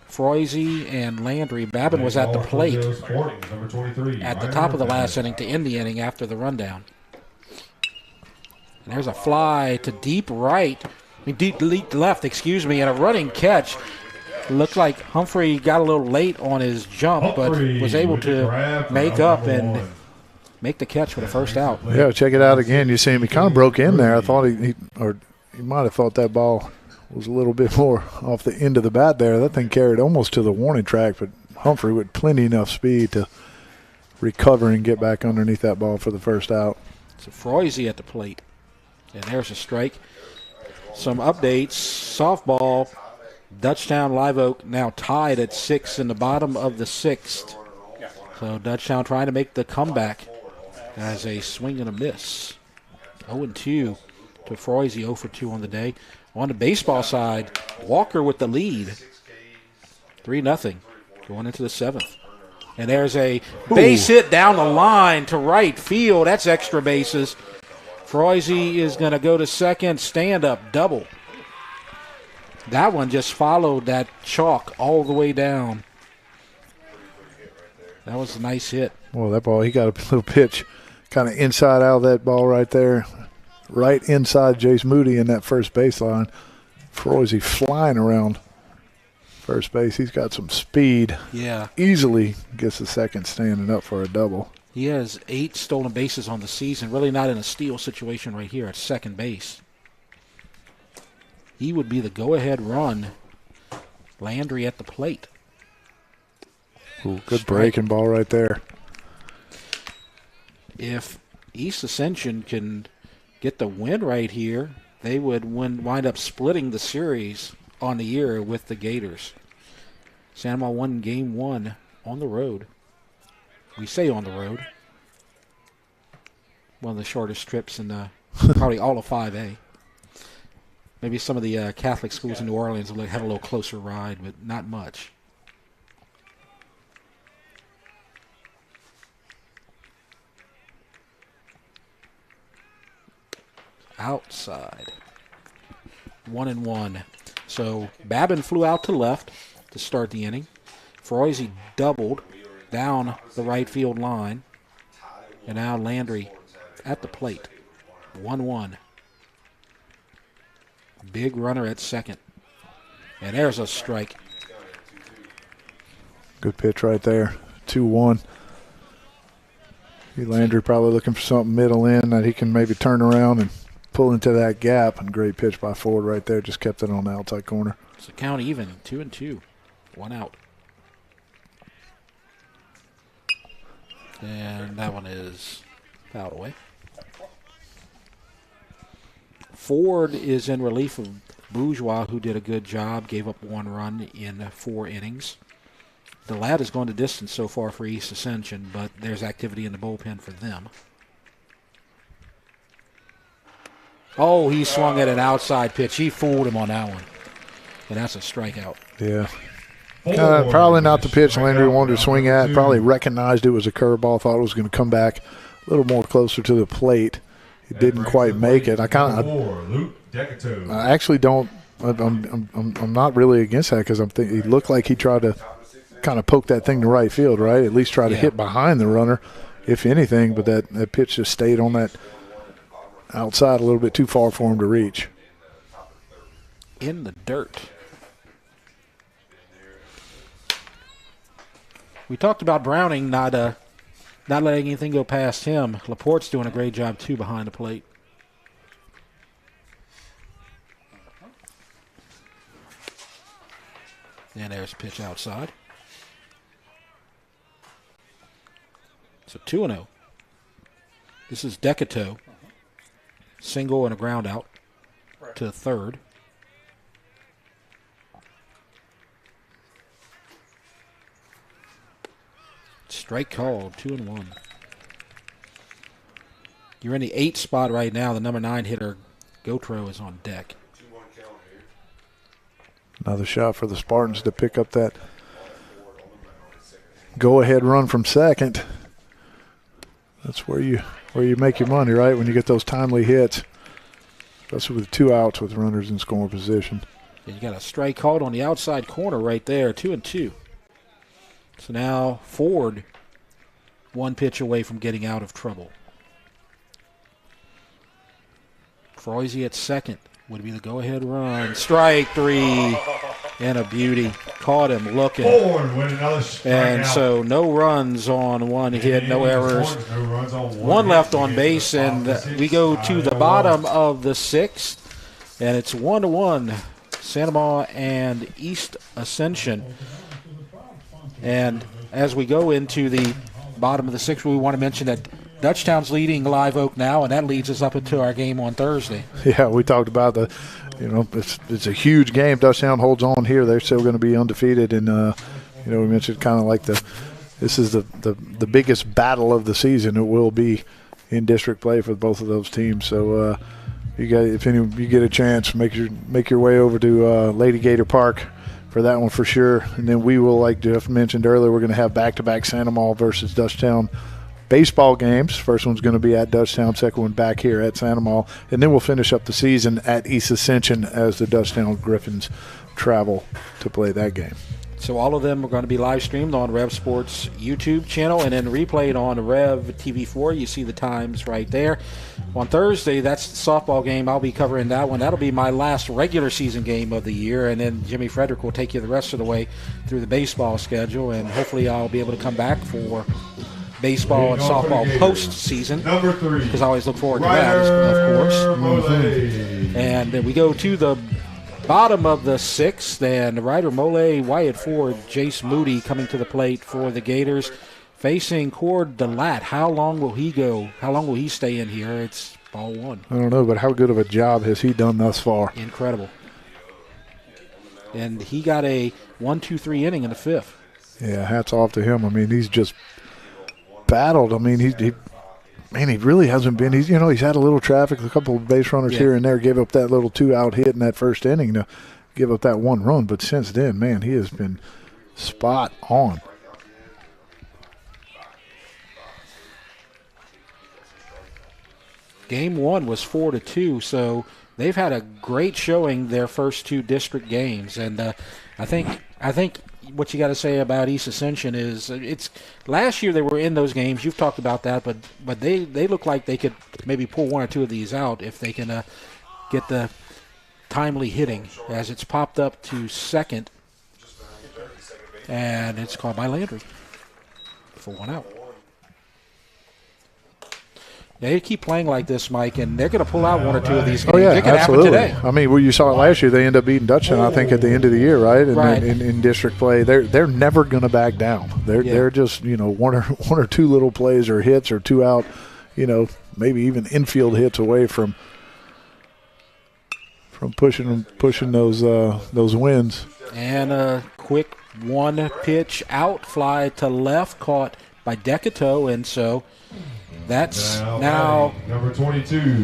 A: Froese, and Landry. Babin was at the plate at the top of the last inning to end the inning after the rundown. And there's a fly to deep left, and a running catch. Looked like Humphrey got a little late on his jump, but was able to make up and make the catch for the first out.
N: Yeah, check it out again. You see him, he kind of broke in there. I thought he might have thought that ball was a little bit more off the end of the bat there. That thing carried almost to the warning track, but Humphrey with plenty enough speed to recover and get back underneath that ball for the first out.
A: So Froese at the plate. And there's a strike. Some updates. Softball. Dutchtown Live Oak now tied at 6 in the bottom of the 6th. So Dutchtown trying to make the comeback as a swing and a miss. 0-2 to Froese, 0 for 2 on the day. On the baseball side, Walker with the lead. 3-0 going into the 7th. And there's a base hit down the line to right field. That's extra bases. Froese is going to go to second, stand-up double. That one just followed that chalk all the way down. That was a nice hit.
N: Well, that ball, he got a little pitch kind of inside out of that ball right there. Right inside Jace Moody in that first baseline. Froese flying around first base. He's got some speed.
A: Yeah.
N: Easily gets the second standing up for a double.
A: He has 8 stolen bases on the season. Really not in a steal situation right here at second base. He would be the go-ahead run. Landry at the plate.
N: Ooh, good breaking ball right there.
A: If East Ascension can get the win right here, they would wind up splitting the series on the year with the Gators. Santa Maria won Game 1 on the road. We say on the road. One of the shortest trips in probably all of 5A. Maybe some of the Catholic schools in New Orleans had a little closer ride, but not much. Outside. 1-1. So Babin flew out to left to start the inning. Froese doubled down the right field line. And now Landry at the plate. 1-1. Big runner at second. And there's a strike.
N: Good pitch right there. 2-1. Landry probably looking for something middle in that he can maybe turn around and pull into that gap. And great pitch by Ford right there. Just kept it on the outside corner.
A: So count even. 2-2. 1 out. And that one is fouled away. Ford is in relief of Bourgeois, who did a good job, gave up 1 run in 4 innings. The lad has gone the distance so far for East Ascension, but there's activity in the bullpen for them. Oh, he swung at an outside pitch. He fooled him on that one. And that's a strikeout.
N: Yeah. Probably not the pitch Landry wanted to swing at. Probably recognized it was a curveball, thought it was going to come back a little more closer to the plate. He didn't quite make it. I actually don't. I'm not really against that because I'm thinking he looked like he tried to kind of poke that thing to right field, right? At least try to hit behind the runner, if anything. But that pitch just stayed on that outside a little bit too far for him to reach.
A: In the dirt. We talked about Browning not letting anything go past him. Laporte's doing a great job, too, behind the plate. And there's a pitch outside. So 2-0. This is Decato. Single and a ground out to third. Strike called, 2-1. You're in the 8th spot right now. The number 9 hitter, Gotro, is on deck.
N: Another shot for the Spartans to pick up that go-ahead run from second. That's where you make your money, right? When you get those timely hits, especially with 2 outs with runners in scoring position.
A: And you got a strike called on the outside corner right there, 2-2. So now Ford, 1 pitch away from getting out of trouble. Froese at second would be the go-ahead run. Strike 3 and a beauty. Caught him looking. And so no runs on 1 hit, no errors. 1 left on base, and we go to the bottom of the 6th, and it's 1-1, Santa Maria and East Ascension. And as we go into the bottom of the 6th, we want to mention that Dutchtown's leading Live Oak now, and that leads us up into our game on Thursday.
N: Yeah, we talked about it's a huge game. Dutchtown holds on here. They're still going to be undefeated, and we mentioned kind of like this is the biggest battle of the season. It will be in district play for both of those teams. So if you get a chance, make your way over to Lady Gator Park for that one for sure. And then we will, like Jeff mentioned earlier, we're going to have back-to-back Santa Maria versus Dutchtown baseball games. First one's going to be at Dutchtown, second one back here at Santa Maria. And then we'll finish up the season at East Ascension as the Dutchtown Griffins travel to play that game.
A: So all of them are going to be live streamed on Rev Sports YouTube channel and then replayed on Rev TV4. You see the times right there. On Thursday, that's the softball game. I'll be covering that one. That'll be my last regular season game of the year, and then Jimmy Frederick will take you the rest of the way through the baseball schedule, and hopefully I'll be able to come back for baseball and softball postseason, because I always look forward to that, of course. Mm-hmm. And then we go to the bottom of the 6th, and Ryder Mole, Wyatt Ford, Jace Moody coming to the plate for the Gators, facing Cord DeLatte. How long will he go? How long will he stay in here? It's ball 1.
N: I don't know, but how good of a job has he done thus far?
A: Incredible. And he got a 1-2-3 inning in the 5th.
N: Yeah, hats off to him. I mean, he's just battled. I mean, he man, he really hasn't been. He's had a little traffic, a couple of base runners here and there, gave up that little 2-out hit in that first inning to give up that one run. But since then, man, he has been spot on.
A: Game 1 was 4-2, so they've had a great showing their first 2 district games, and I think what you got to say about East Ascension is it's last year they were in those games. You've talked about that, but they look like they could maybe pull 1 or 2 of these out if they can get the timely hitting, as it's popped up to second, and it's called by Landry for 1 out. They keep playing like this, Mike, and they're going to pull out 1 or 2 of these games.
N: Oh, yeah,
A: it can
N: absolutely.
A: happen today.
N: I mean, well, you saw it last year. They end up beating Dutchton, I think, at the end of the year, right? And
A: right.
N: In district play, they're never going to back down. They're just, 1 or 2 little plays or hits or 2 out, maybe even infield hits away from pushing those wins.
A: And a quick 1-pitch out fly to left, caught by Decato, and so that's now
O: number 22.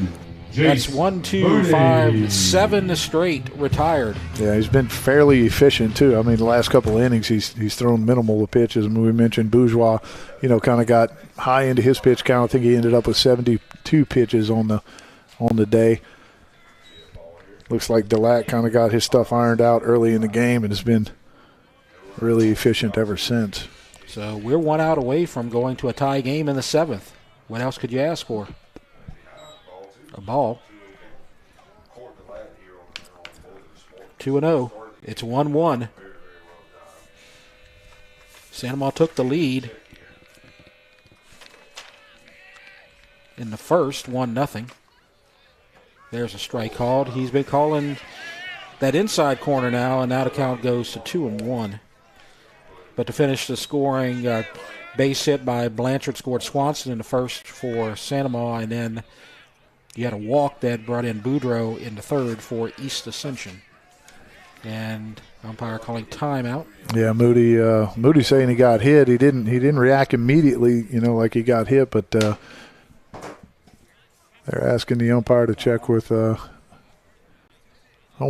A: That's 1, 2, 5, 7 straight retired.
N: Yeah, he's been fairly efficient too. I mean, the last couple of innings he's thrown minimal of pitches. I mean, we mentioned Bourgeois, kind of got high into his pitch count. I think he ended up with 72 pitches on the day. Looks like Delac kind of got his stuff ironed out early in the game and has been really efficient ever since.
A: So we're 1 out away from going to a tie game in the 7th. What else could you ask for? A ball. 2-0. It's 1-1. Santa Maria took the lead in the first, 1-0. There's a strike called. He's been calling that inside corner now, and now the count goes to 2-1. But to finish the scoring, base hit by Blanchard scored Swanson in the first for Santa Maria, and then you had a walk that brought in Boudreaux in the third for East Ascension. And umpire calling timeout.
N: Yeah, Moody saying he got hit. He didn't react immediately, like he got hit, but they're asking the umpire to check with home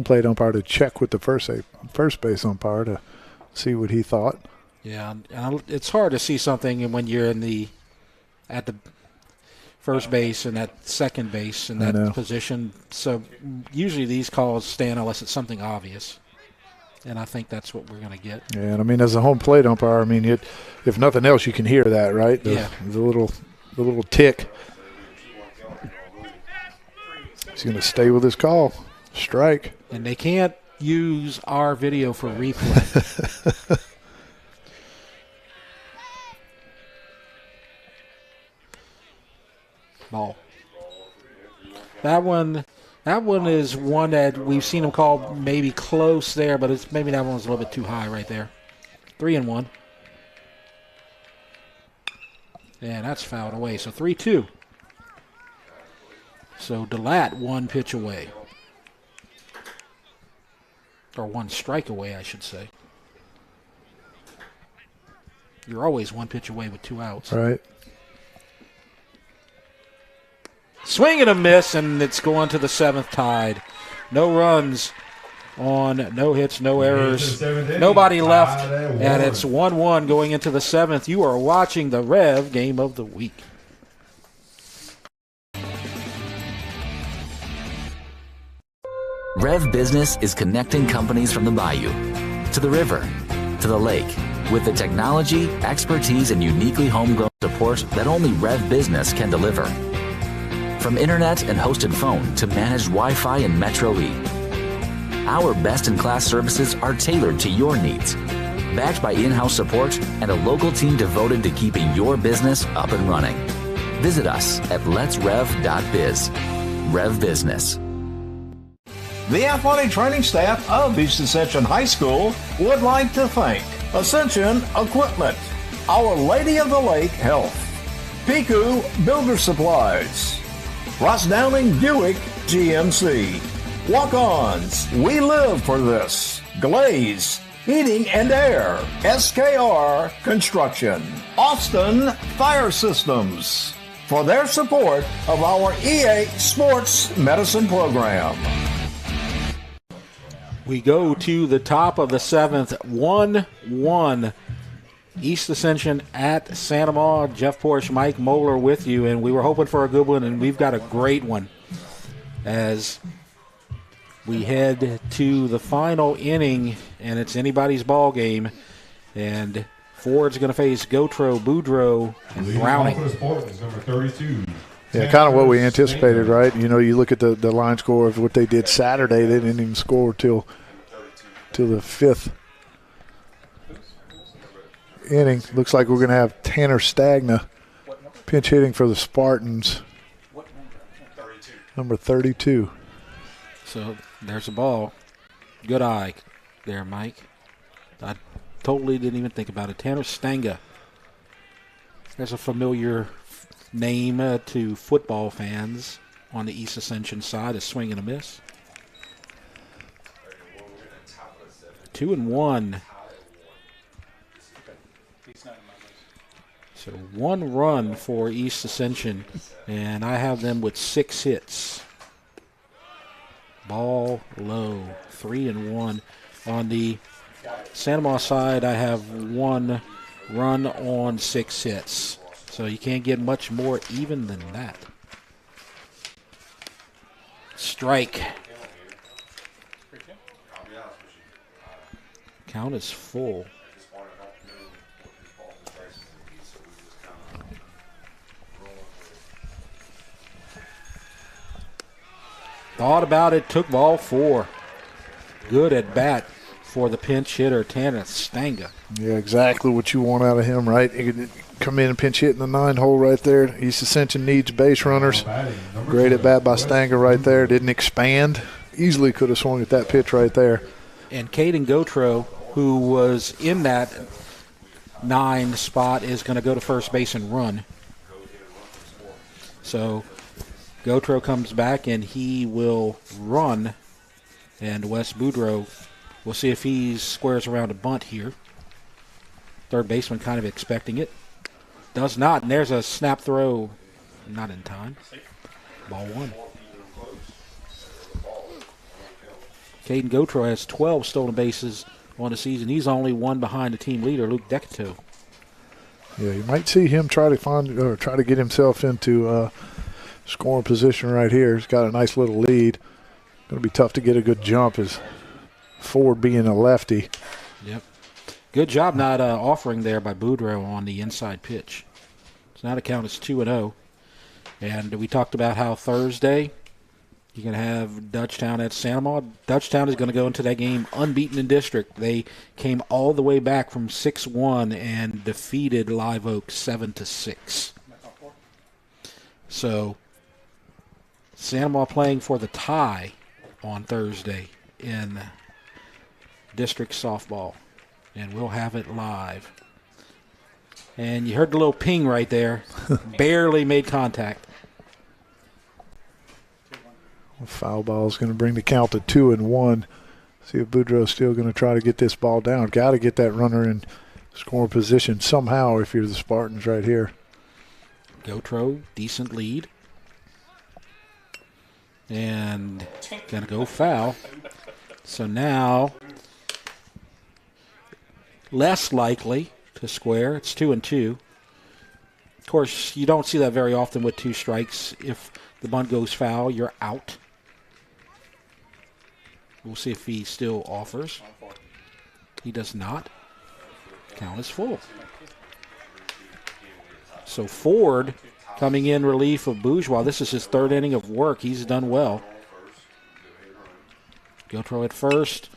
N: plate umpire to check with the first base umpire to see what he thought.
A: Yeah, and it's hard to see something when you're at the first base and at second base in that position. So usually these calls stand unless it's something obvious, and I think that's what we're going to get.
N: Yeah, and I mean, as a home plate umpire, I mean, if nothing else, you can hear that, right? The little tick. He's going to stay with his call. Strike.
A: And they can't use our video for replay. Ball. That one is one that we've seen him call maybe close there, but maybe that one was a little bit too high right there. 3-1. And that's fouled away. So 3-2. So Delat 1 pitch away. Or 1 strike away, I should say. You're always 1 pitch away with 2 outs.
N: Right.
A: Swing and a miss, and it's going to the 7th tied. No runs on no hits, no errors. Nobody left, and it's 1-1 going into the 7th. You are watching the REV Game of the Week.
B: REV Business is connecting companies from the bayou to the river to the lake with the technology, expertise, and uniquely homegrown support that only REV Business can deliver. From internet and hosted phone to managed Wi-Fi and Metro E, our best-in-class services are tailored to your needs, backed by in-house support and a local team devoted to keeping your business up and running. Visit us at letsrev.biz. REV Business.
Q: The athletic training staff of East Ascension High School would like to thank Ascension Equipment, Our Lady of the Lake Health, Piku Builder Supplies, Ross Downing Buick GMC, Walk-Ons, We Live for This, Glaze, Heating and Air, SKR Construction, Austin Fire Systems, for their support of our EA Sports Medicine program.
A: We go to the top of the 7th, 1-1. East Ascension at Santa Maria. Jeff Porsche, Mike Moeller with you, and we were hoping for a good one, and we've got a great one as we head to the final inning, and it's anybody's ball game, and Ford's going to face Gautreaux, Boudreaux, and Browning.
O: Number 32.
N: Yeah, kind of what we anticipated, right? You know, you look at the line score of what they did Saturday. They didn't even score till the 5th inning. Looks like we're going to have Tanner Stagna pinch hitting for the Spartans. Number 32.
A: So there's a ball. Good eye there, Mike. I totally didn't even think about it. Tanner Stagna. There's a familiar name to football fans on the East Ascension side. A swing and a miss. 2-1. So 1 run for East Ascension, and I have them with 6 hits. Ball low, 3-1. On the Santa Maria side, I have 1 run on 6 hits. So you can't get much more even than that. Strike. Count is full. Thought about it, took ball 4. Good at bat for the pinch hitter, Tanner Stagna.
N: Yeah, exactly what you want out of him, right? He could come in and pinch hit in the 9-hole right there. East Ascension needs base runners. Great at bat by Stagna right there. Didn't expand. Easily could have swung at that pitch right there.
A: And Caden Gautreaux, who was in that 9 spot, is going to go to first base and run. So Gautreaux comes back and he will run, and Wes Boudreaux, we'll see if he squares around a bunt here. Third baseman kind of expecting it. Does not, and there's a snap throw, not in time. Ball 1. Caden Gautreaux has 12 stolen bases on the season. He's only 1 behind the team leader, Luke Decato.
N: Yeah, you might see him try to get himself into scoring position right here. He's got a nice little lead. Going to be tough to get a good jump as Ford being a lefty.
A: Yep. Good job not offering there by Boudreaux on the inside pitch. So now the count is 2-0. And we talked about how Thursday you're going to have Dutchtown at Santa Maria. Dutchtown is going to go into that game unbeaten in district. They came all the way back from 6-1 and defeated Live Oak 7-6. So Santa Maria playing for the tie on Thursday in district softball, and we'll have it live. And you heard the little ping right there. Barely made contact.
N: Foul ball is going to bring the count to 2-1. See if Boudreaux's still going to try to get this ball down. Got to get that runner in scoring position somehow if you're the Spartans right here.
A: Gautreaux, decent lead. And going to go foul. So now less likely to square. It's 2-2. Of course, you don't see that very often with 2 strikes. If the bunt goes foul, you're out. We'll see if he still offers. He does not. Count is full. So Ford coming in relief of Bourgeois. This is his 3rd inning of work. He's done well. Gautreaux at first.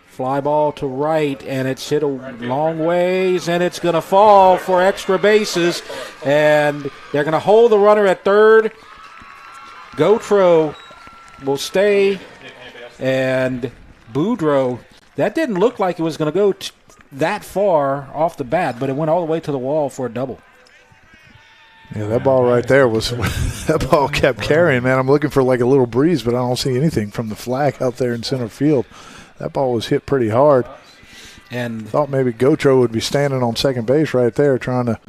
A: Fly ball to right, and it's hit a long ways, and it's going to fall for extra bases. And they're going to hold the runner at 3rd. Gautreaux will stay, and Boudreaux, that didn't look like it was going to go that far off the bat, but it went all the way to the wall for a double.
N: Yeah, that ball right there was – that ball kept carrying, man. I'm looking for like a little breeze, but I don't see anything from the flag out there in center field. That ball was hit pretty hard.
A: And
N: thought maybe Gautreaux would be standing on second base right there trying to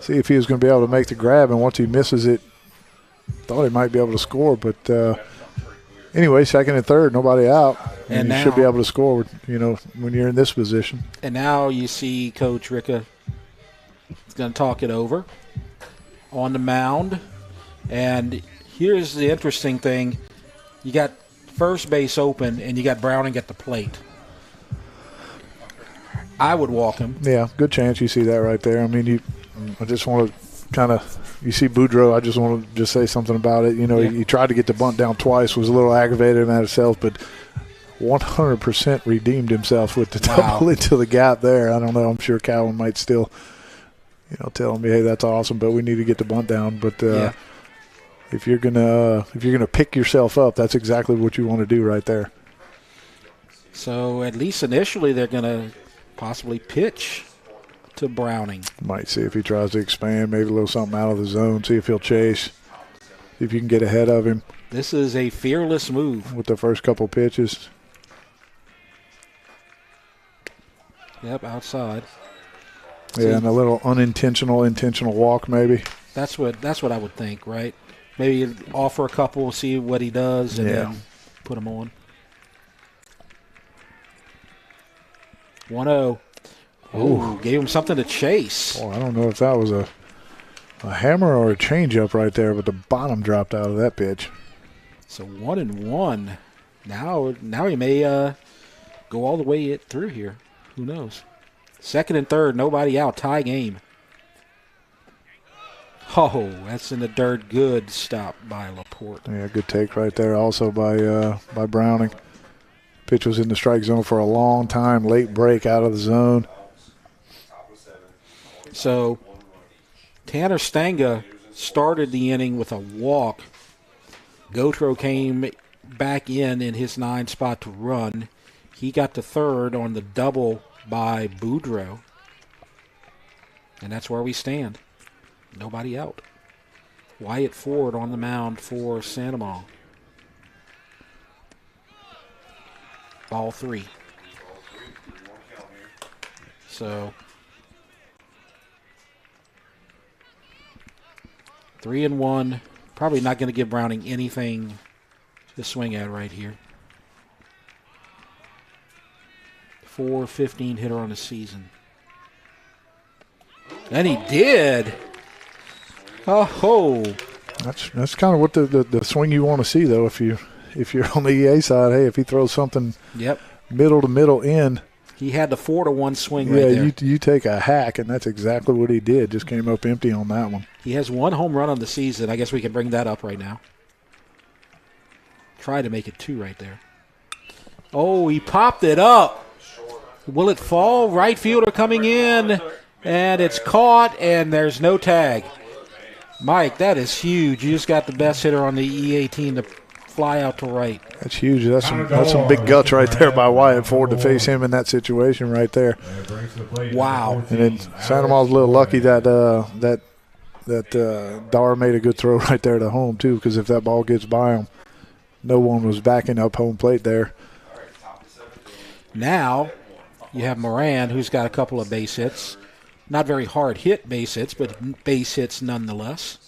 N: see if he was going to be able to make the grab, and once he misses it, thought he might be able to score. But anyway, second and third, nobody out. And you should be able to score, when you're in this position.
A: And now you see Coach Ricka is going to talk it over on the mound. And here's the interesting thing. You got first base open, and you got Browning at the plate. I would walk him.
N: Yeah, good chance you see that right there. I mean, I just want to kind of – you see Boudreaux, I just want to just say something about it. He tried to get the bunt down twice, was a little aggravated in that itself, but 100% redeemed himself with the double into the gap there. I don't know. I'm sure Calvin might still, tell me, hey, that's awesome, but we need to get the bunt down. But if you're gonna pick yourself up, that's exactly what you want to do right there.
A: So at least initially they're going to possibly pitch to Browning.
N: Might see if he tries to expand, maybe a little something out of the zone, see if he'll chase, see if you can get ahead of him.
A: This is a fearless move.
N: With the first couple pitches.
A: Yep, outside.
N: Yeah, and a little intentional walk maybe.
A: That's what I would think, right? Maybe offer a couple, see what he does, and then put him on. 1-0. Oh, gave him something to chase.
N: Boy, I don't know if that was a hammer or a changeup right there, but the bottom dropped out of that pitch.
A: So 1-1. Now he may go all the way through here. Who knows? Second and third, nobody out. Tie game. Oh, that's in the dirt. Good stop by Laporte.
N: Yeah, good take right there also by Browning. Pitch was in the strike zone for a long time. Late break out of the zone.
A: So Tanner Stanga started the inning with a walk. Gautreaux came back in his 9 spot to run. He got to third on the double by Boudreaux. And that's where we stand. Nobody out. Wyatt Ford on the mound for Sandoval. Ball 3. So 3-1. Probably not going to give Browning anything to swing at right here. 415 hitter on the season. And he did. Oh,
N: that's kind of what the swing you want to see, though. If you're on the EA side, hey, if he throws something middle to middle in.
A: He had the 4-1 swing right there.
N: Yeah, you take a hack, and that's exactly what he did. Just came up empty on that one.
A: He has 1 home run on the season. I guess we can bring that up right now. Try to make it 2 right there. Oh, he popped it up. Will it fall? Right fielder coming in, and it's caught, and there's no tag. Mike, that is huge. You just got the best hitter on the EA team to fly out to right.
N: That's huge. That's some big guts right there by Wyatt Ford to face him in that situation right there.
A: Wow.
N: And then Sandoval's a little lucky that Dar made a good throw right there to home too, because if that ball gets by him, no one was backing up home plate there.
A: Now you have Moran, who's got a couple of base hits. Not very hard hit base hits, but base hits nonetheless.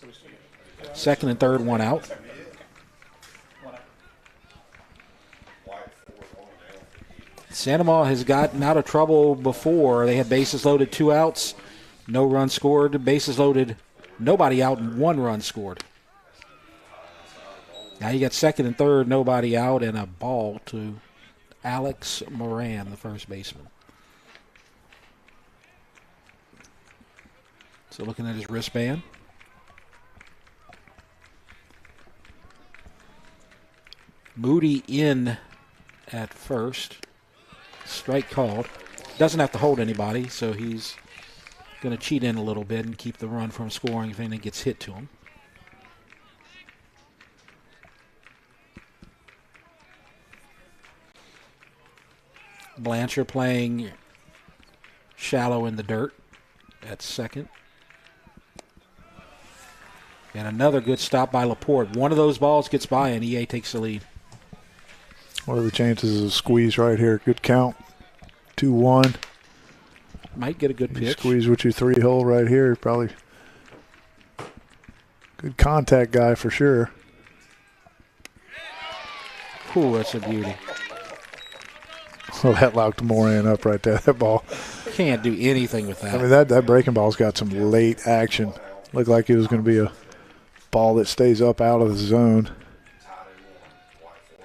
A: Second and third, 1 out. Sandoval has gotten out of trouble before. They had bases loaded, 2 outs, no run scored. Bases loaded, nobody out, and 1 run scored. Now you got second and third, nobody out, and a ball to Alex Moran, the first baseman. So looking at his wristband. Moody in at first. Strike called. Doesn't have to hold anybody, so he's going to cheat in a little bit and keep the run from scoring if anything gets hit to him. Blanchard playing shallow in the dirt at second. And another good stop by Laporte. One of those balls gets by and EA takes the lead.
N: What are the chances of a squeeze right here? Good count. 2-1.
A: Might get a good pitch.
N: Squeeze with your 3-hole right here. Probably Good contact guy for sure.
A: Ooh, that's a beauty.
N: Well, that locked Moran up right there, that ball.
A: Can't do anything with that.
N: I mean, that breaking ball's got some late action. Looked like it was going to be a ball that stays up out of the zone.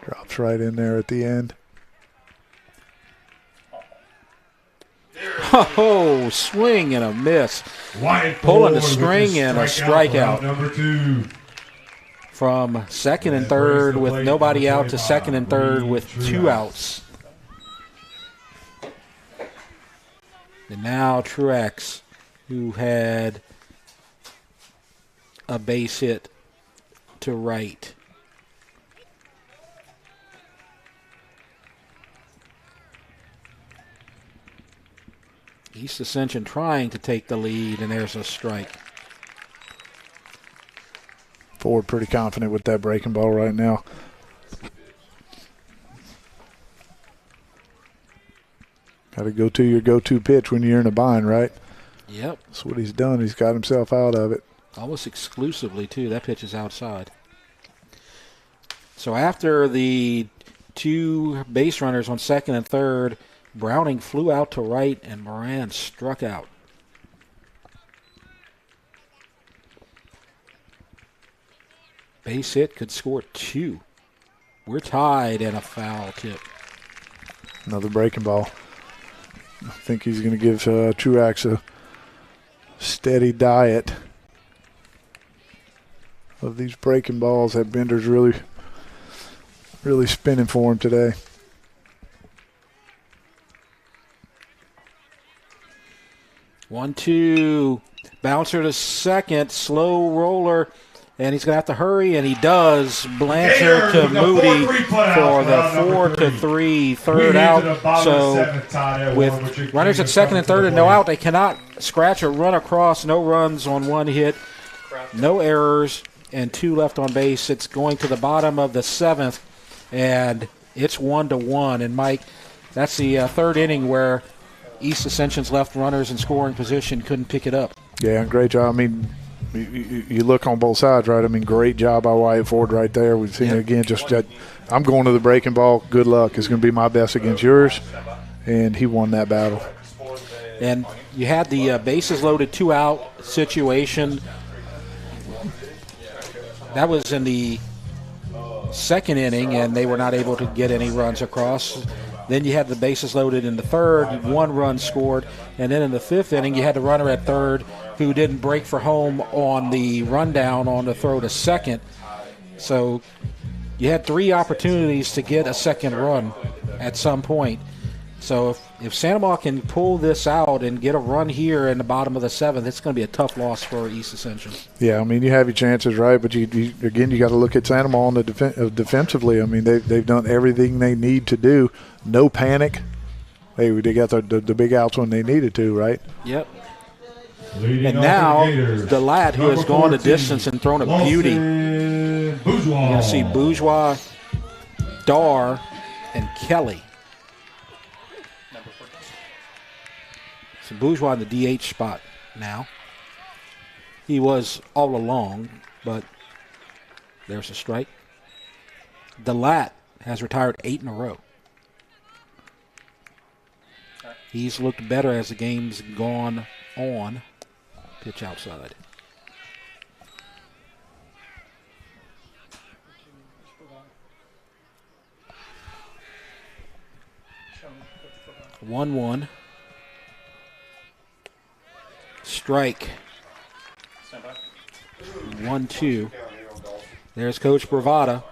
N: Drops right in there at the end.
A: Oh, swing and a miss. Pulling the string and a strikeout.
O: Number 2.
A: From second and third with nobody out to second and third with 2 outs. And now Truex, who had a base hit to right. East Ascension trying to take the lead, and there's a strike.
N: Ford pretty confident with that breaking ball right now. Got to go to your go-to pitch when you're in a bind, right?
A: Yep.
N: That's what he's done. He's got himself out of it.
A: Almost exclusively, too. That pitch is outside. So after the 2 base runners on second and third, Browning flew out to right, and Moran struck out. Base hit could score 2. We're tied and a foul tip.
N: Another breaking ball. I think he's going to give Truax a steady diet of these breaking balls. That bender's really spinning for him today.
A: One, two, bouncer to second, slow roller, and he's going to have to hurry, and he does. Blanchard to Moody for the 4-3 third out. So with runners at second and third and no out, they cannot scratch or run across. No runs on 1 hit, no errors, and 2 left on base. It's going to the bottom of the 7th, and it's 1-1. And Mike, that's the 3rd inning where East Ascension's left runners in scoring position couldn't pick it up.
N: Yeah, great job. I mean, you look on both sides, right? I mean, great job by Wyatt Ford right there. We've seen it again. Just that I'm going to the breaking ball. Good luck. It's going to be my best against yours. And he won that battle.
A: And you had the bases loaded 2 out situation. That was in the 2nd inning, and they were not able to get any runs across. Then you had the bases loaded in the 3rd, 1 run scored. And then in the 5th inning, you had the runner at 3rd who didn't break for home on the rundown on the throw to second. So you had 3 opportunities to get a second run at some point. So if Santa Maria can pull this out and get a run here in the bottom of the 7th, it's going to be a tough loss for East Ascension.
N: Yeah, I mean, you have your chances, right? But you got to look at Santa Maria on the defensively. I mean, they've done everything they need to do. No panic. They got the big outs when they needed to, right?
A: Yep. And now the lad who has gone the distance and thrown a beauty. You're going to see Bourgeois, Dar, and Kelly. So Bourgeois in the DH spot now. He was all along, but there's a strike. Delat has retired 8 in a row. He's looked better as the game's gone on. Pitch outside. One. Strike. 1-2. There's Coach Bravada.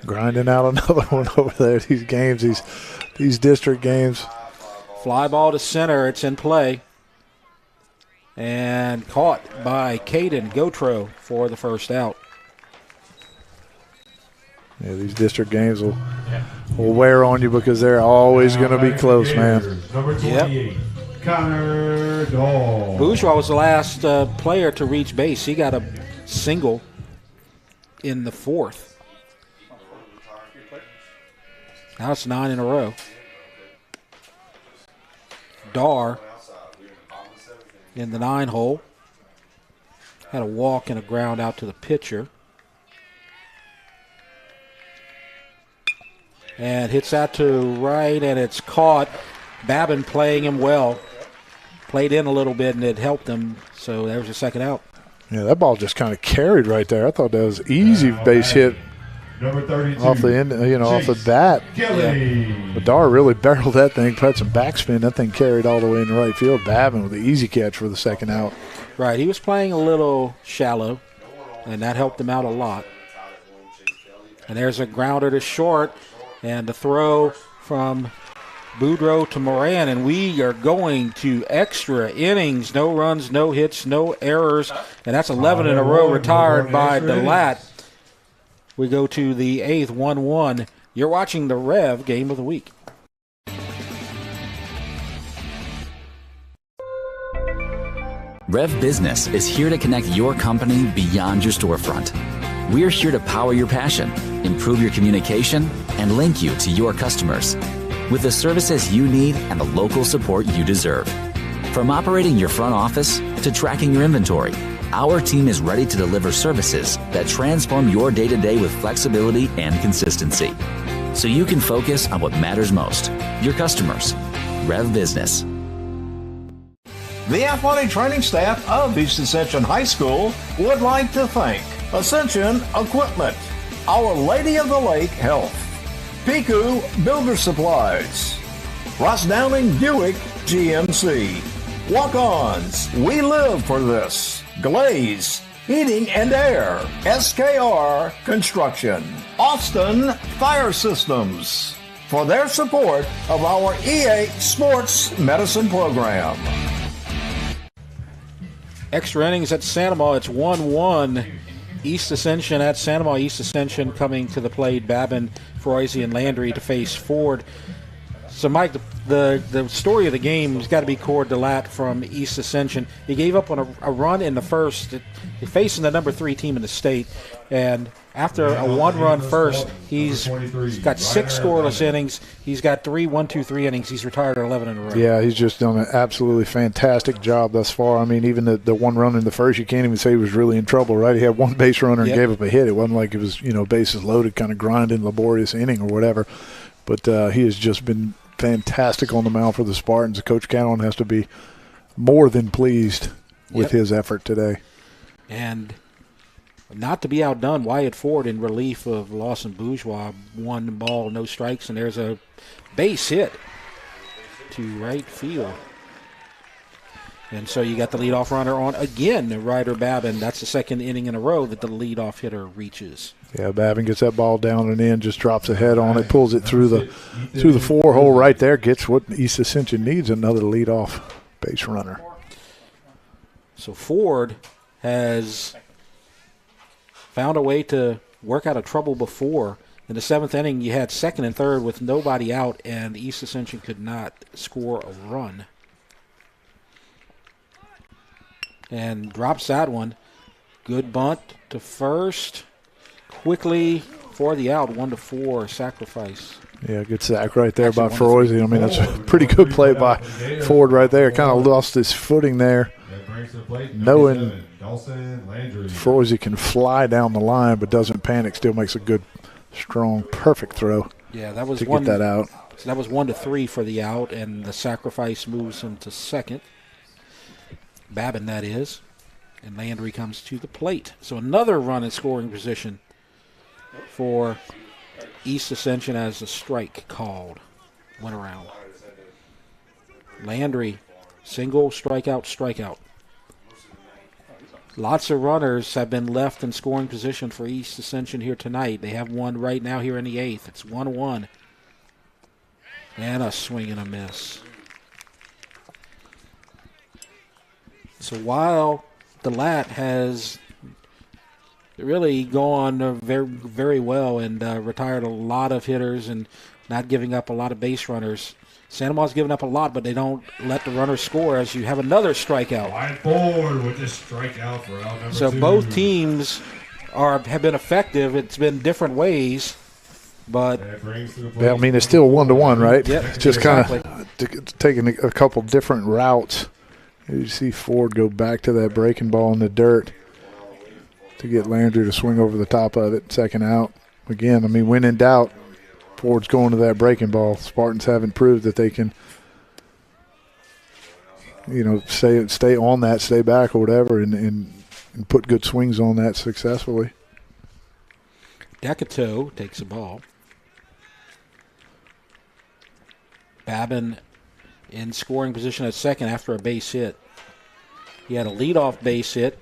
N: Grinding out another one over there. These games, these district games.
A: Fly ball to center. It's in play. And caught by Caden Gotro for the first out.
N: Yeah, these district games will wear on you because they're always going to be close, man.
O: Number 28, Connor Dahl.
A: Bourgeois was the last player to reach base. He got a single in the 4th. Now it's 9 in a row. Dar in the 9 hole. Had a walk and a ground out to the pitcher. And hits that to right, and it's caught. Babin playing him well. Played in a little bit, and it helped him. So there's a second out.
N: Yeah, that ball just kind of carried right there. I thought that was easy base hit
O: Number 32.
N: off the end, off the bat.
O: Kelly.
N: Bedard really barreled that thing, put some backspin. That thing carried all the way in the right field. Babin with the easy catch for the second out.
A: Right, he was playing a little shallow, and that helped him out a lot. And there's a grounder to short, and the throw from Boudreaux to Moran, and we are going to extra innings. No runs, no hits, no errors, and that's 11 in a row retired by DeLatte. We go to the 8th, 1-1. You're watching the Rev Game of the Week.
B: Rev Business is here to connect your company beyond your storefront. We're here to power your passion, improve your communication, and link you to your customers with the services you need and the local support you deserve. From operating your front office to tracking your inventory, our team is ready to deliver services that transform your day-to-day with flexibility and consistency, so you can focus on what matters most, your customers. Rev Business.
Q: The athletic training staff of East Ascension High School would like to thank Ascension Equipment, Our Lady of the Lake Health, Piku Builder Supplies, Ross Downing Buick GMC, Walk-Ons, We Live for This, Glaze, Heating and Air, SKR Construction, Austin Fire Systems, for their support of our EA Sports Medicine Program.
A: Extra innings at Sandoval. It's 1-1. East Ascension at Sandoval. East Ascension coming to the plate. Babin, Froese, and Landry to face Ford. So, Mike, the story of the game has got to be Cord DeLatte from East Ascension. He gave up on a run in the first, facing the number 3 team in the state. And after a 1-run first, he's got 6 scoreless innings. He's got 3 1-2-3 innings. He's retired at 11 in a row.
N: Yeah, he's just done an absolutely fantastic job thus far. I mean, even the 1 run in the first, you can't even say he was really in trouble, right? He had 1 base runner and gave up a hit. It wasn't like it was, bases loaded, kind of grinding, laborious inning or whatever. But he has just been fantastic on the mound for the Spartans. Coach Cannon has to be more than pleased with his effort today.
A: And not to be outdone, Wyatt Ford in relief of Lawson Bourgeois. 1 ball, no strikes, and there's a base hit to right field. And so you got the leadoff runner on again, Ryder Babin. That's the second inning in a row that the leadoff hitter reaches.
N: Yeah, Babin gets that ball down and in, just drops a head on it, pulls it through the 4-hole right there, gets what East Ascension needs, another leadoff base runner.
A: So Ford has found a way to work out of trouble before. In the 7th inning, you had 2nd and 3rd with nobody out, and East Ascension could not score a run. And drops that one. Good bunt to first. Quickly for the out, 1-4 sacrifice.
N: Yeah, good sack right there by Froese. I mean, that's a pretty good play by Ford right there. Kind of lost his footing there, knowing Froese can fly down the line but doesn't panic, still makes a good, strong, perfect throw.
A: Yeah, that was
N: to get that out.
A: So that was 1-3 for the out, and the sacrifice moves him to second. Babin, that is. And Landry comes to the plate. So another run in scoring position for East Ascension as a strike called. Went around. Landry, single, strikeout. Lots of runners have been left in scoring position for East Ascension here tonight. They have one right now here in the 8th. It's 1-1. And a swing and a miss. So while DeLatte has really gone very, very well and retired a lot of hitters and not giving up a lot of base runners, Sandoval's given up a lot, but they don't let the runners score as you have another strikeout.
O: Wide forward with this strikeout for out number 2.
A: So both teams have been effective. It's been different ways, but
N: yeah, I mean, it's still 1-1, right?
A: Yep,
N: it's just kind of taking a couple different routes. You see Ford go back to that breaking ball in the dirt. to get Landry to swing over the top of it. Second out. Again, I mean, when in doubt, Ford's going to that breaking ball. Spartans haven't proved that they can, stay on that, stay back or whatever, and put good swings on that successfully.
A: Decato takes a ball. Babin in scoring position at second after a base hit. He had a leadoff base hit.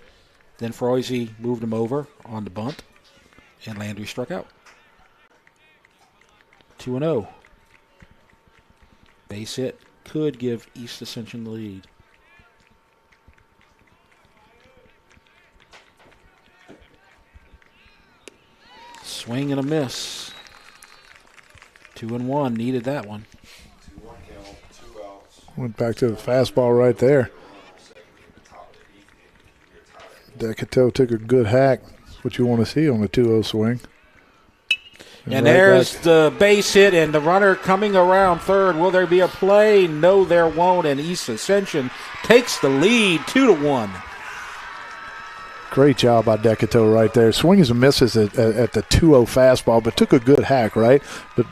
A: Then Froese moved him over on the bunt, and Landry struck out. 2-0. Base hit could give East Ascension the lead. Swing and a miss. 2-1. Needed that one.
N: Went back to the fastball right there. Decato took a good hack. That's what you want to see on a 2-0 swing.
A: And
N: right
A: there's
N: back.
A: the base hit and the runner coming around third. Will there be a play? No, there won't. And East Ascension takes the lead 2-1.
N: Great job by Decato right there. Swings and misses at the 2-0 fastball, but took a good hack, right? But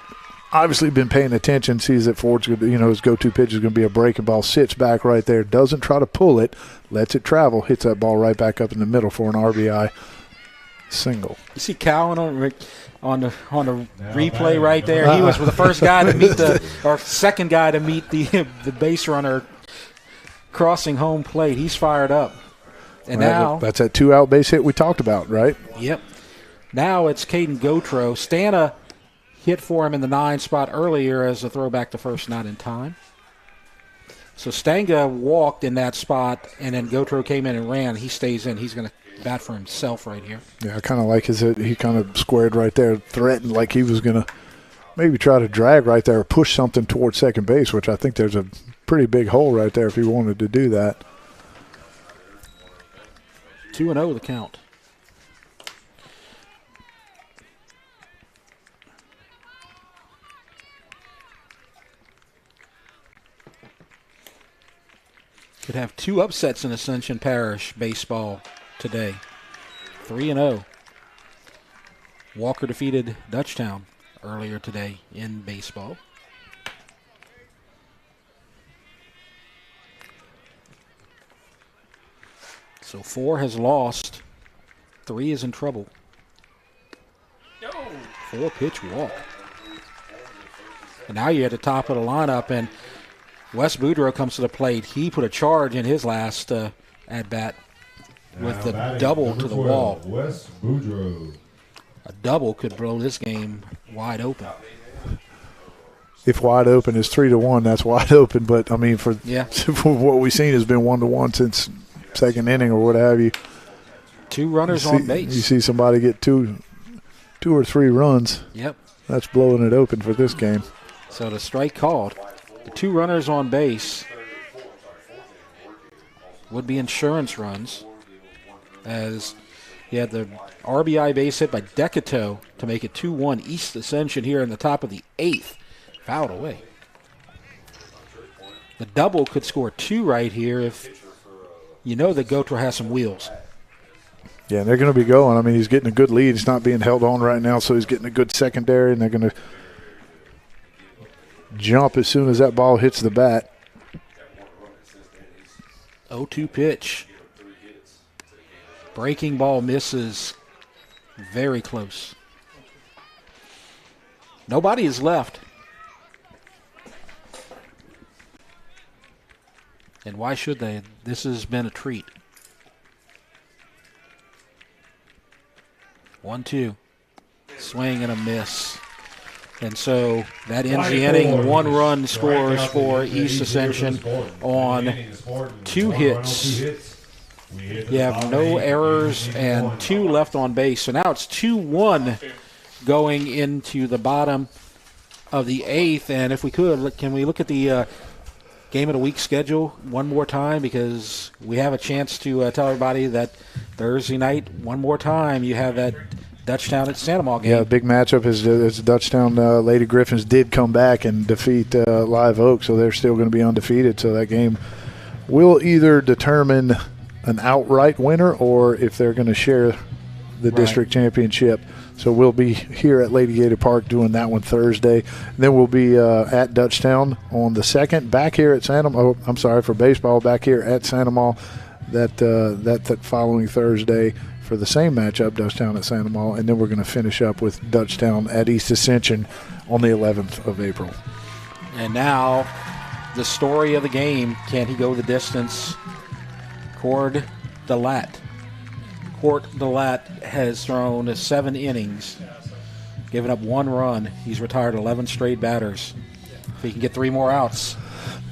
N: obviously been paying attention, sees that Ford's going to, his go-to pitch is going to be a breaking ball, sits back right there, doesn't try to pull it, lets it travel, hits that ball right back up in the middle for an RBI single.
A: You see Cowan on the replay right there. He was the first guy to meet or second guy to meet the base runner crossing home plate. He's fired up. And now
N: that's that 2-out base hit we talked about, right?
A: Yep. Now it's Caden Gotro. Stana hit for him in the 9 spot earlier as a throwback to first, not in time. So Stanga walked in that spot, and then Gotro came in and ran. He stays in. He's going to bat for himself right here.
N: Yeah, I kind of like his hit. He kind of squared right there, threatened like he was going to maybe try to drag right there or push something towards second base, which I think there's a pretty big hole right there if he wanted to do that.
A: 2-0 the count. Could have 2 upsets in Ascension Parish baseball today. 3-0. Walker defeated Dutchtown earlier today in baseball. So 4 has lost. 3 is in trouble. 4-pitch walk. And now you're at the top of the lineup, and Wes Boudreaux comes to the plate. He put a charge in his last at-bat with the double to the wall.
O: Wes Boudreaux.
A: A double could blow this game wide open.
N: If wide open is 3-1, that's wide open. But, I mean, for what we've seen has been 1-1 since second inning or what have you.
A: 2 runners on base.
N: You see somebody get two or 3 runs.
A: Yep.
N: That's blowing it open for this game.
A: So the strike called. The 2 runners on base would be insurance runs, as you had the RBI base hit by Decato to make it 2-1 East Ascension here in the top of the 8th. Fouled away. The double could score 2 right here if you know that Gotro has some wheels.
N: Yeah, and they're going to be going. I mean, he's getting a good lead. He's not being held on right now, so he's getting a good secondary, and they're going to jump as soon as that ball hits the bat.
A: 0-2 pitch. Breaking ball misses. Very close. Nobody is left. And why should they? This has been a treat. 1-2. Swing and a miss. And so that ends the inning. 1 run scores for East Ascension on 2 hits. You have no errors and 2 left on base. So now it's 2-1 going into the bottom of the 8th. And if we could, can we look at the game of the week schedule one more time, because we have a chance to tell everybody that Thursday night, one more time, you have that Dutchtown at Santamar game.
N: Yeah, big matchup is Dutchtown Lady Griffins did come back and defeat Live Oak, so they're still going to be undefeated. So that game will either determine an outright winner or if they're going to share the district championship. So we'll be here at Lady Gator Park doing that one Thursday. Then we'll be at Dutchtown on the 2nd, back here at for baseball, back here at Santa Ma that following Thursday for the same matchup, Dutchtown at Santa Ma. And then we're going to finish up with Dutchtown at East Ascension on the 11th of April.
A: And now the story of the game, can he go the distance? Cord DeLatte has thrown 7 innings, given up 1 run. He's retired 11 straight batters. If he can get 3 more outs.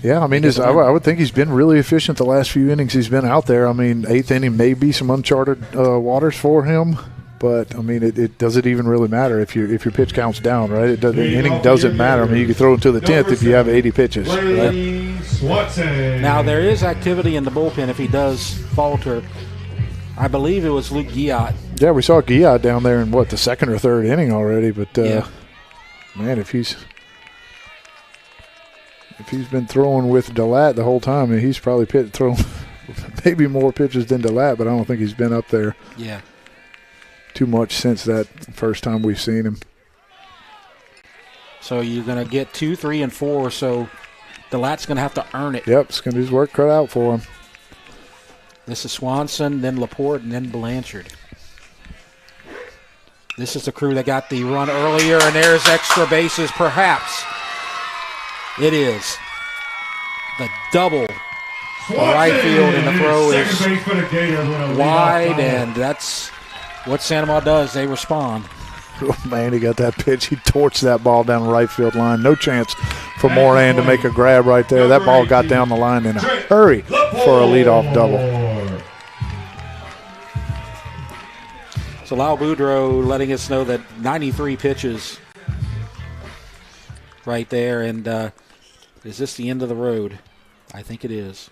N: Yeah, I mean, I would think he's been really efficient the last few innings he's been out there. I mean, 8th inning may be some uncharted waters for him, but I mean, it doesn't even really matter if your pitch count's down, right? The inning doesn't matter. I mean, you can throw into the 10th if you have 80 pitches. Right?
A: Now there is activity in the bullpen if he does falter. I believe it was Luke Giat.
N: Yeah, we saw Giat down there in, the 2nd or 3rd inning already. But, man, if he's been throwing with DeLatte the whole time, I mean, he's probably thrown maybe more pitches than DeLatte, but I don't think he's been up there too much since that first time we've seen him.
A: So you're going to get 2, 3, and 4, so DeLatte's going to have to earn it.
N: Yep, it's going to be his work cut out for him.
A: This is Swanson, then Laporte, and then Blanchard. This is the crew that got the run earlier, and there's extra bases, perhaps. It is the double right field, and the throw is wide, and that's what Santa Ma does. They respond.
N: Oh, man, he got that pitch. He torched that ball down the right field line. No chance for Moran to make a grab right there. That ball got down the line in a hurry for a leadoff double.
A: So Lau Boudreaux letting us know that 93 pitches right there. And is this the end of the road? I think it is.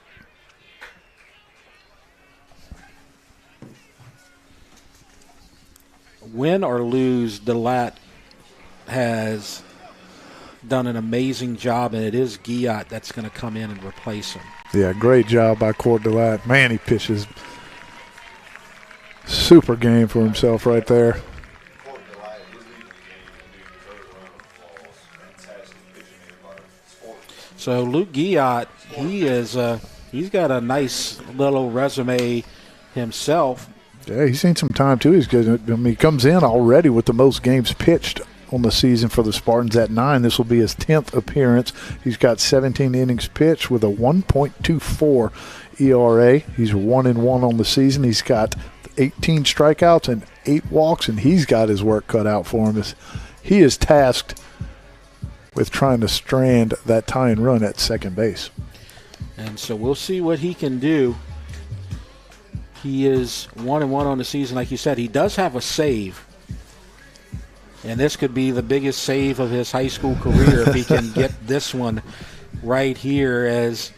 A: Win or lose, DeLatte has done an amazing job, and it is Giat that's going to come in and replace him.
N: Yeah, great job by Cord DeLatte. Man, he pitches super game for himself right there.
A: So Luke Giat, he's got a nice little resume himself.
N: Yeah, he's seen some time too. He's good. I mean, he comes in already with the most games pitched on the season for the Spartans at 9. This will be his 10th appearance. He's got 17 innings pitched with a 1.24 ERA. He's 1-1 on the season. He's got 18 strikeouts and 8 walks, and he's got his work cut out for him. He is tasked with trying to strand that tying run at second base.
A: And so we'll see what he can do. He is 1-1 on the season, like you said. He does have a save. And this could be the biggest save of his high school career if he can get this one right here, as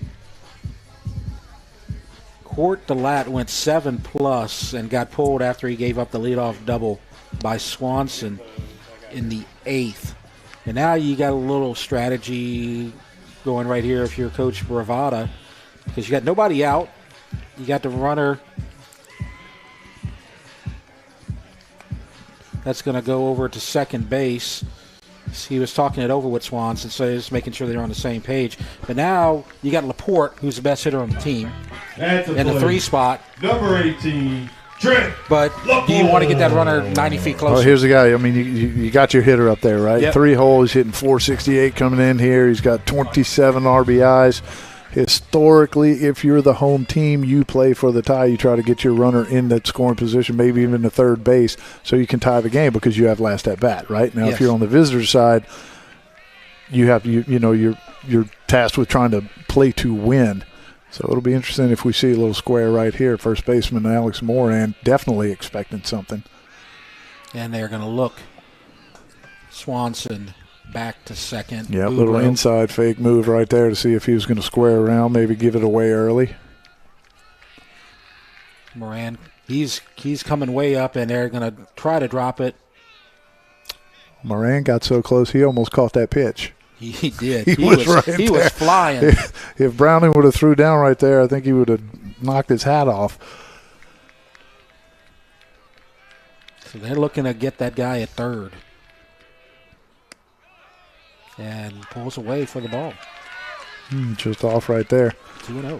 A: Cord DeLatte went 7+ and got pulled after he gave up the leadoff double by Swanson in the 8th. And now you got a little strategy going right here if you're Coach Bravada, because you got nobody out. You got the runner that's going to go over to second base. He was talking it over with Swanson, so he's making sure they're on the same page. But now you got Laporte, who's the best hitter on the team, in the 3 spot.
O: Number 18, Trent.
A: But do you want to get that runner 90 feet closer?
N: Well, here's the guy. I mean, you got your hitter up there, right?
A: Yep.
N: 3 holes, hitting 468 coming in here. He's got 27 RBIs. Historically, if you're the home team, you play for the tie. You try to get your runner in that scoring position, maybe even the third base, so you can tie the game because you have last at bat, right? Now,
A: Yes.
N: if you're on the visitor side, you have you're tasked with trying to play to win. So it'll be interesting if we see a little square right here. First baseman Alex Moran definitely expecting something.
A: And they're going to look. Swanson back to second.
N: Yeah, little inside fake move right there to see if he was going to square around, maybe give it away early.
A: Moran, he's coming way up, and they're going to try to drop it.
N: Moran got so close he almost caught that pitch.
A: He did.
N: He was
A: flying.
N: If Browning would have threw down right there, I think he would have knocked his hat off.
A: So they're looking to get that guy at third. And pulls away for the ball.
N: Just off right there.
A: 2-0.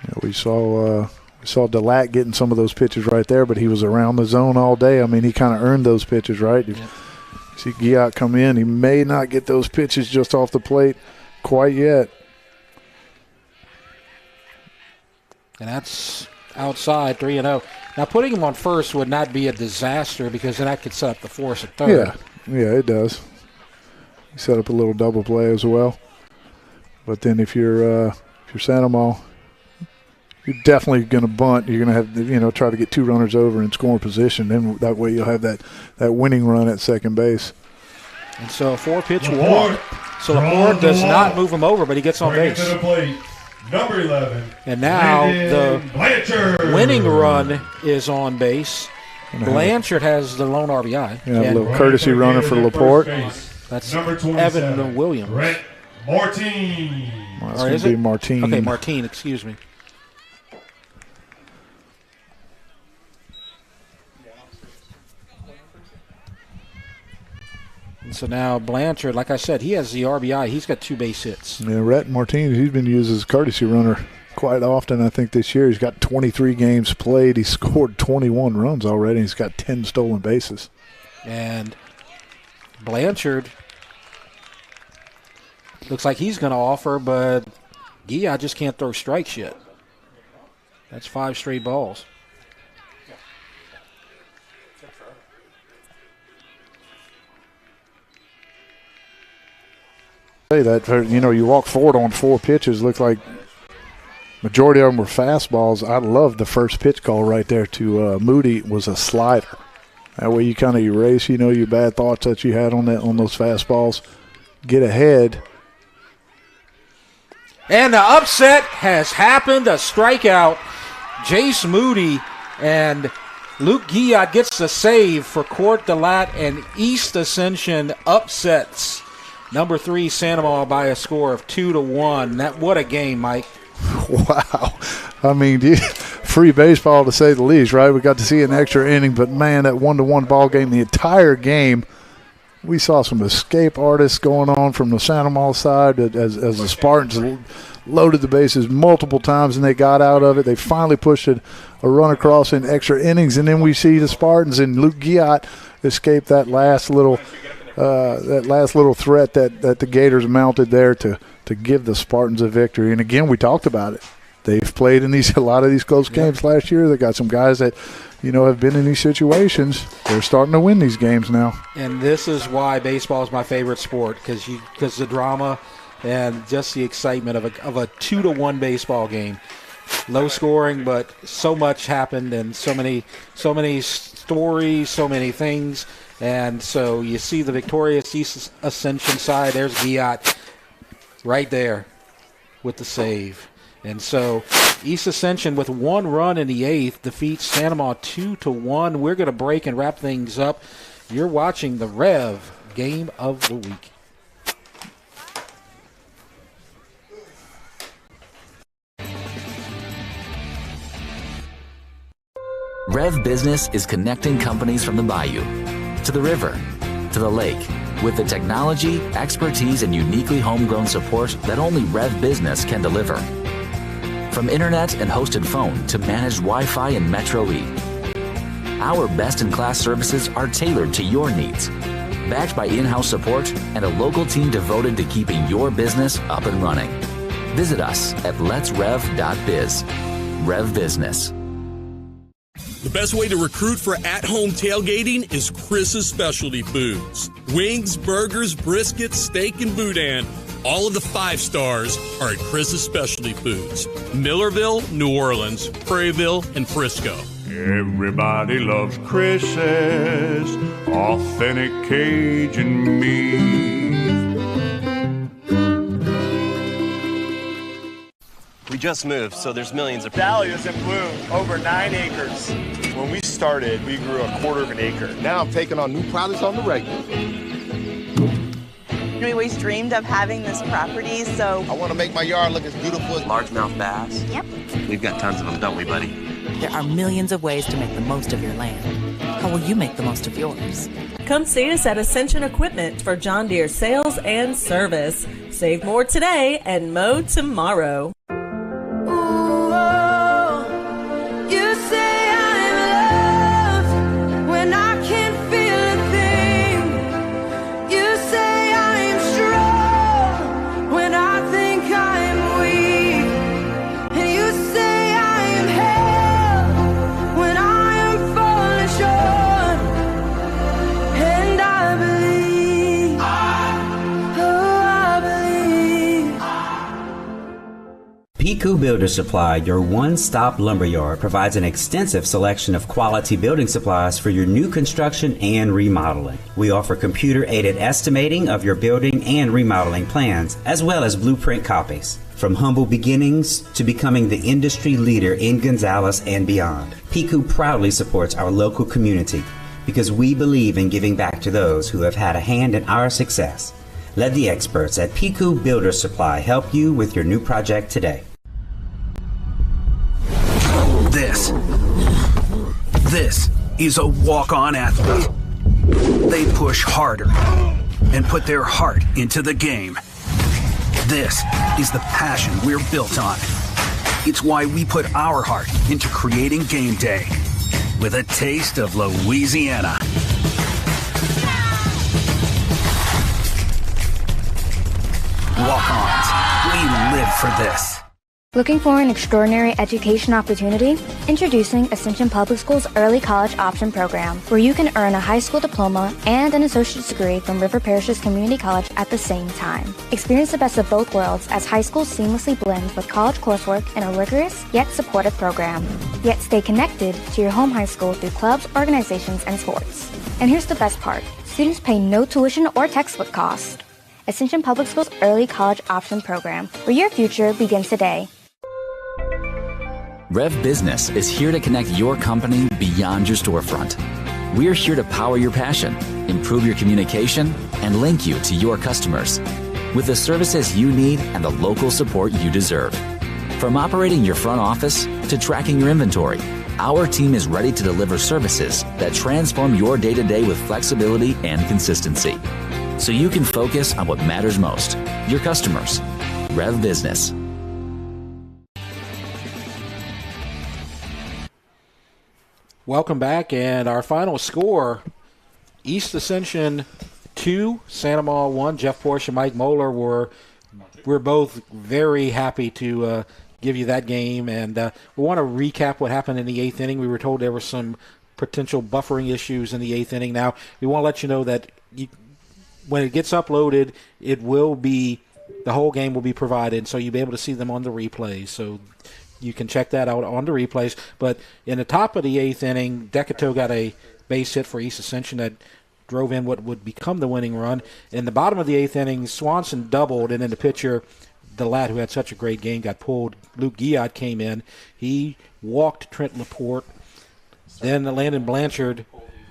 N: Yeah, we saw DeLatte getting some of those pitches right there, but he was around the zone all day. I mean, he kind of earned those pitches, right? Yep. See Guillotte come in. He may not get those pitches just off the plate quite yet.
A: And that's outside, 3-0. Now, putting him on first would not be a disaster because then that could set up the force at third.
N: Yeah, it does. He set up a little double play as well. But then if you're Santa Maria, you're definitely going to bunt. You're going to have try to get 2 runners over in scoring position. Then that way you'll have that winning run at second base.
A: And so a 4-pitch walk. So Laporte does not move him over, but he gets on base.
O: To the plate, number 11.
A: And now the winning run is on base. Blanchard has the lone RBI.
N: Yeah, a little courtesy runner for Laporte.
A: That's Evan Williams.
O: Brett Martin.
N: Well, that's going to be Martin.
A: Okay, Martin, excuse me. And so now Blanchard, like I said, he has the RBI. He's got 2 base hits.
N: Yeah, Rhett Martin, he's been used as a courtesy runner quite often, I think, this year. He's got 23 games played. He's scored 21 runs already. He's got 10 stolen bases.
A: And Blanchard looks like he's going to offer, but Guillotte just can't throw strikes yet. That's 5 straight balls.
N: Say that, you walk forward on 4 pitches. Looked like majority of them were fastballs. I love the first pitch call right there to Moody was a slider. That way you kind of erase, your bad thoughts that you had on those fastballs. Get ahead.
A: And the upset has happened. A strikeout. Jace Moody and Luke Guillotte gets the save for Court DeLatte, and East Ascension upsets number 3 Santa Maria by a score of 2-1. What a game, Mike.
N: Wow. I mean, free baseball to say the least, right? We got to see an extra inning, but man, that 1-1 ball game, the entire game, we saw some escape artists going on from the Santa Maria side as the Spartans loaded the bases multiple times and they got out of it. They finally pushed a run across in extra innings, and then we see the Spartans and Luke Guillotte escape that last little threat that the Gators mounted there to give the Spartans a victory. And again, we talked about it. They've played in a lot of these close games last year. They got some guys that have been in these situations. They're starting to win these games now.
A: And this is why baseball is my favorite sport, because the drama and just the excitement of a 2-1 baseball game. Low scoring, but so much happened and so many stories, so many things. And so you see the victorious East Ascension side. There's Guillotte right there with the save. And so East Ascension with 1 run in the 8th defeats Santa Maria 2-1. We're going to break and wrap things up. You're watching the REV Game of the Week.
B: REV Business is connecting companies from the bayou to the river, to the lake, with the technology, expertise, and uniquely homegrown support that only REV Business can deliver. From internet and hosted phone to managed Wi-Fi and Metro E, our best-in-class services are tailored to your needs, backed by in-house support and a local team devoted to keeping your business up and running. Visit us at letsrev.biz. REV Business.
C: The best way to recruit for at-home tailgating is Chris's Specialty Foods. Wings, burgers, brisket, steak, and boudin. All of the 5 stars are at Chris's Specialty Foods. Millerville, New Orleans, Prairieville, and Frisco.
D: Everybody loves Chris's authentic Cajun meat.
E: We just moved, so there's millions of
F: Dahlias in bloom, over 9 acres. When we started, we grew a 1/4 of an acre.
G: Now I'm taking on new products on the regular.
H: We always dreamed of having this property, so
G: I want to make my yard look as beautiful as
E: largemouth bass.
H: Yep.
E: We've got tons of them, don't we, buddy?
I: There are millions of ways to make the most of your land. How will you make the most of yours?
J: Come see us at Ascension Equipment for John Deere sales and service. Save more today and mow tomorrow.
K: PQ Builder Supply, your one-stop lumberyard, provides an extensive selection of quality building supplies for your new construction and remodeling. We offer computer-aided estimating of your building and remodeling plans, as well as blueprint copies. From humble beginnings to becoming the industry leader in Gonzales and beyond, PQ proudly supports our local community because we believe in giving back to those who have had a hand in our success. Let the experts at PQ Builder Supply help you with your new project today.
L: This is a walk-on athlete. They push harder and put their heart into the game. This is the passion we're built on. It's why we put our heart into creating game day with a taste of Louisiana. Walk-ons, we live for this.
M: Looking for an extraordinary education opportunity? Introducing Ascension Public School's Early College Option Program, where you can earn a high school diploma and an associate's degree from River Parishes Community College at the same time. Experience the best of both worlds as high school seamlessly blends with college coursework in a rigorous yet supportive program. Yet stay connected to your home high school through clubs, organizations, and sports. And here's the best part. Students pay no tuition or textbook cost. Ascension Public School's Early College Option Program, where your future begins today.
B: REV Business is here to connect your company beyond your storefront. We're here to power your passion, improve your communication, and link you to your customers with the services you need and the local support you deserve. From operating your front office to tracking your inventory, our team is ready to deliver services that transform your day-to-day with flexibility and consistency, so you can focus on what matters most, your customers. REV Business.
A: Welcome back, and our final score, East Ascension 2, Santa Maria 1. Jeff Porsche and Mike Moeller we're both very happy to give you that game, and we want to recap what happened in the 8th inning. We were told there were some potential buffering issues in the 8th inning. Now, we want to let you know that when it gets uploaded, the whole game will be provided, so you'll be able to see them on the replays. So you can check that out on the replays. But in the top of the 8th inning, Decato got a base hit for East Ascension that drove in what would become the winning run. In the bottom of the 8th inning, Swanson doubled, and then the pitcher, the lad who had such a great game, got pulled. Luke Guillot came in. He walked Trent Laporte. Then Landon Blanchard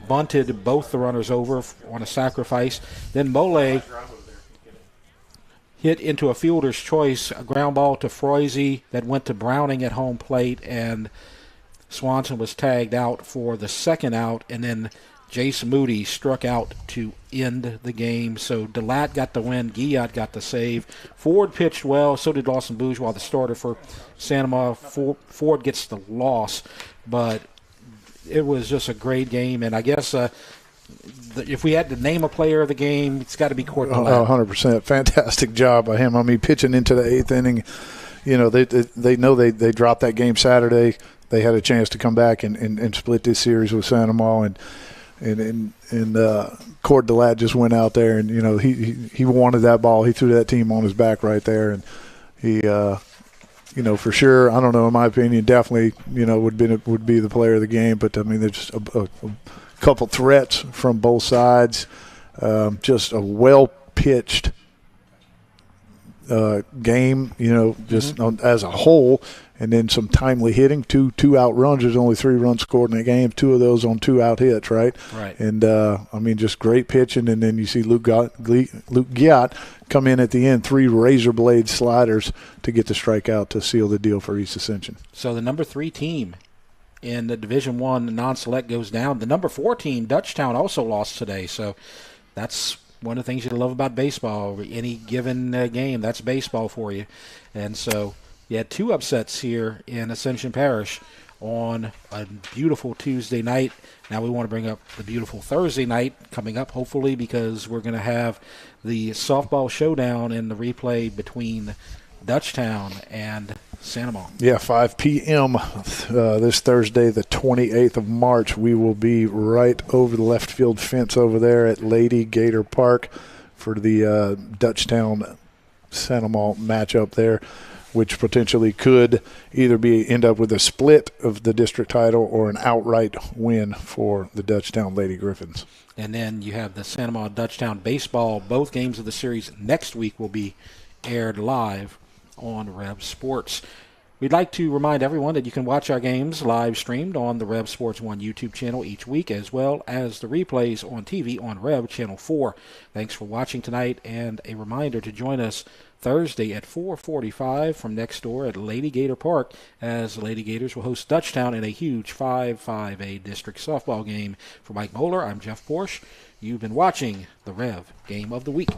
A: bunted both the runners over on a sacrifice. Then Mole hit into a fielder's choice, a ground ball to Froese that went to Browning at home plate, and Swanson was tagged out for the second out, and then Jace Moody struck out to end the game. So DeLatte got the win, Guillot got the save. Ford pitched well, so did Lawson Bourgeois, the starter for Santa Maria. Ford gets the loss, but it was just a great game, and I guess if we had to name a player of the game, it's got to be Court DeLatte.
N: 100%. Fantastic job by him. I mean, pitching into the 8th inning, you know, they know they dropped that game Saturday. They had a chance to come back and split this series with Santa Maria, and Court DeLatte just went out there, and, you know, he wanted that ball. He threw that team on his back right there, and he you know, for sure, I don't know, in my opinion, definitely, you know, would be the player of the game. But, I mean, there's just a couple threats from both sides. Just a well-pitched game, you know, just as a whole. And then some timely hitting, two out runs. There's only 3 runs scored in the game, 2 of those on 2 out hits, right?
A: Right.
N: And, I mean, just great pitching. And then you see Luke Guillot come in at the end, 3 razor blade sliders to get the strikeout to seal the deal for East Ascension.
A: So the number 3 team in the Division I non-select goes down. The number 4 team, Dutchtown, also lost today. So that's one of the things you love about baseball. Any given game, that's baseball for you. And so you had 2 upsets here in Ascension Parish on a beautiful Tuesday night. Now we want to bring up the beautiful Thursday night coming up, hopefully, because we're going to have the softball showdown in the replay between Dutchtown and Santa Monica.
N: Yeah, 5 p.m. This Thursday, the 28th of March. We will be right over the left field fence over there at Lady Gator Park for the Dutchtown Santa Monica matchup there, which potentially could either end up with a split of the district title or an outright win for the Dutchtown Lady Griffins.
A: And then you have the Santa Monica Dutchtown baseball. Both games of the series next week will be aired live on Rev Sports. We'd like to remind everyone that you can watch our games live streamed on the Rev Sports 1 YouTube channel each week, as well as the replays on TV on Rev Channel 4. Thanks for watching tonight, and a reminder to join us Thursday at 4:45 from next door at Lady Gator Park, as the Lady Gators will host Dutchtown in a huge 5-5A district softball game. For Mike Moeller, I'm Jeff Porsche. You've been watching the Rev Game of the Week.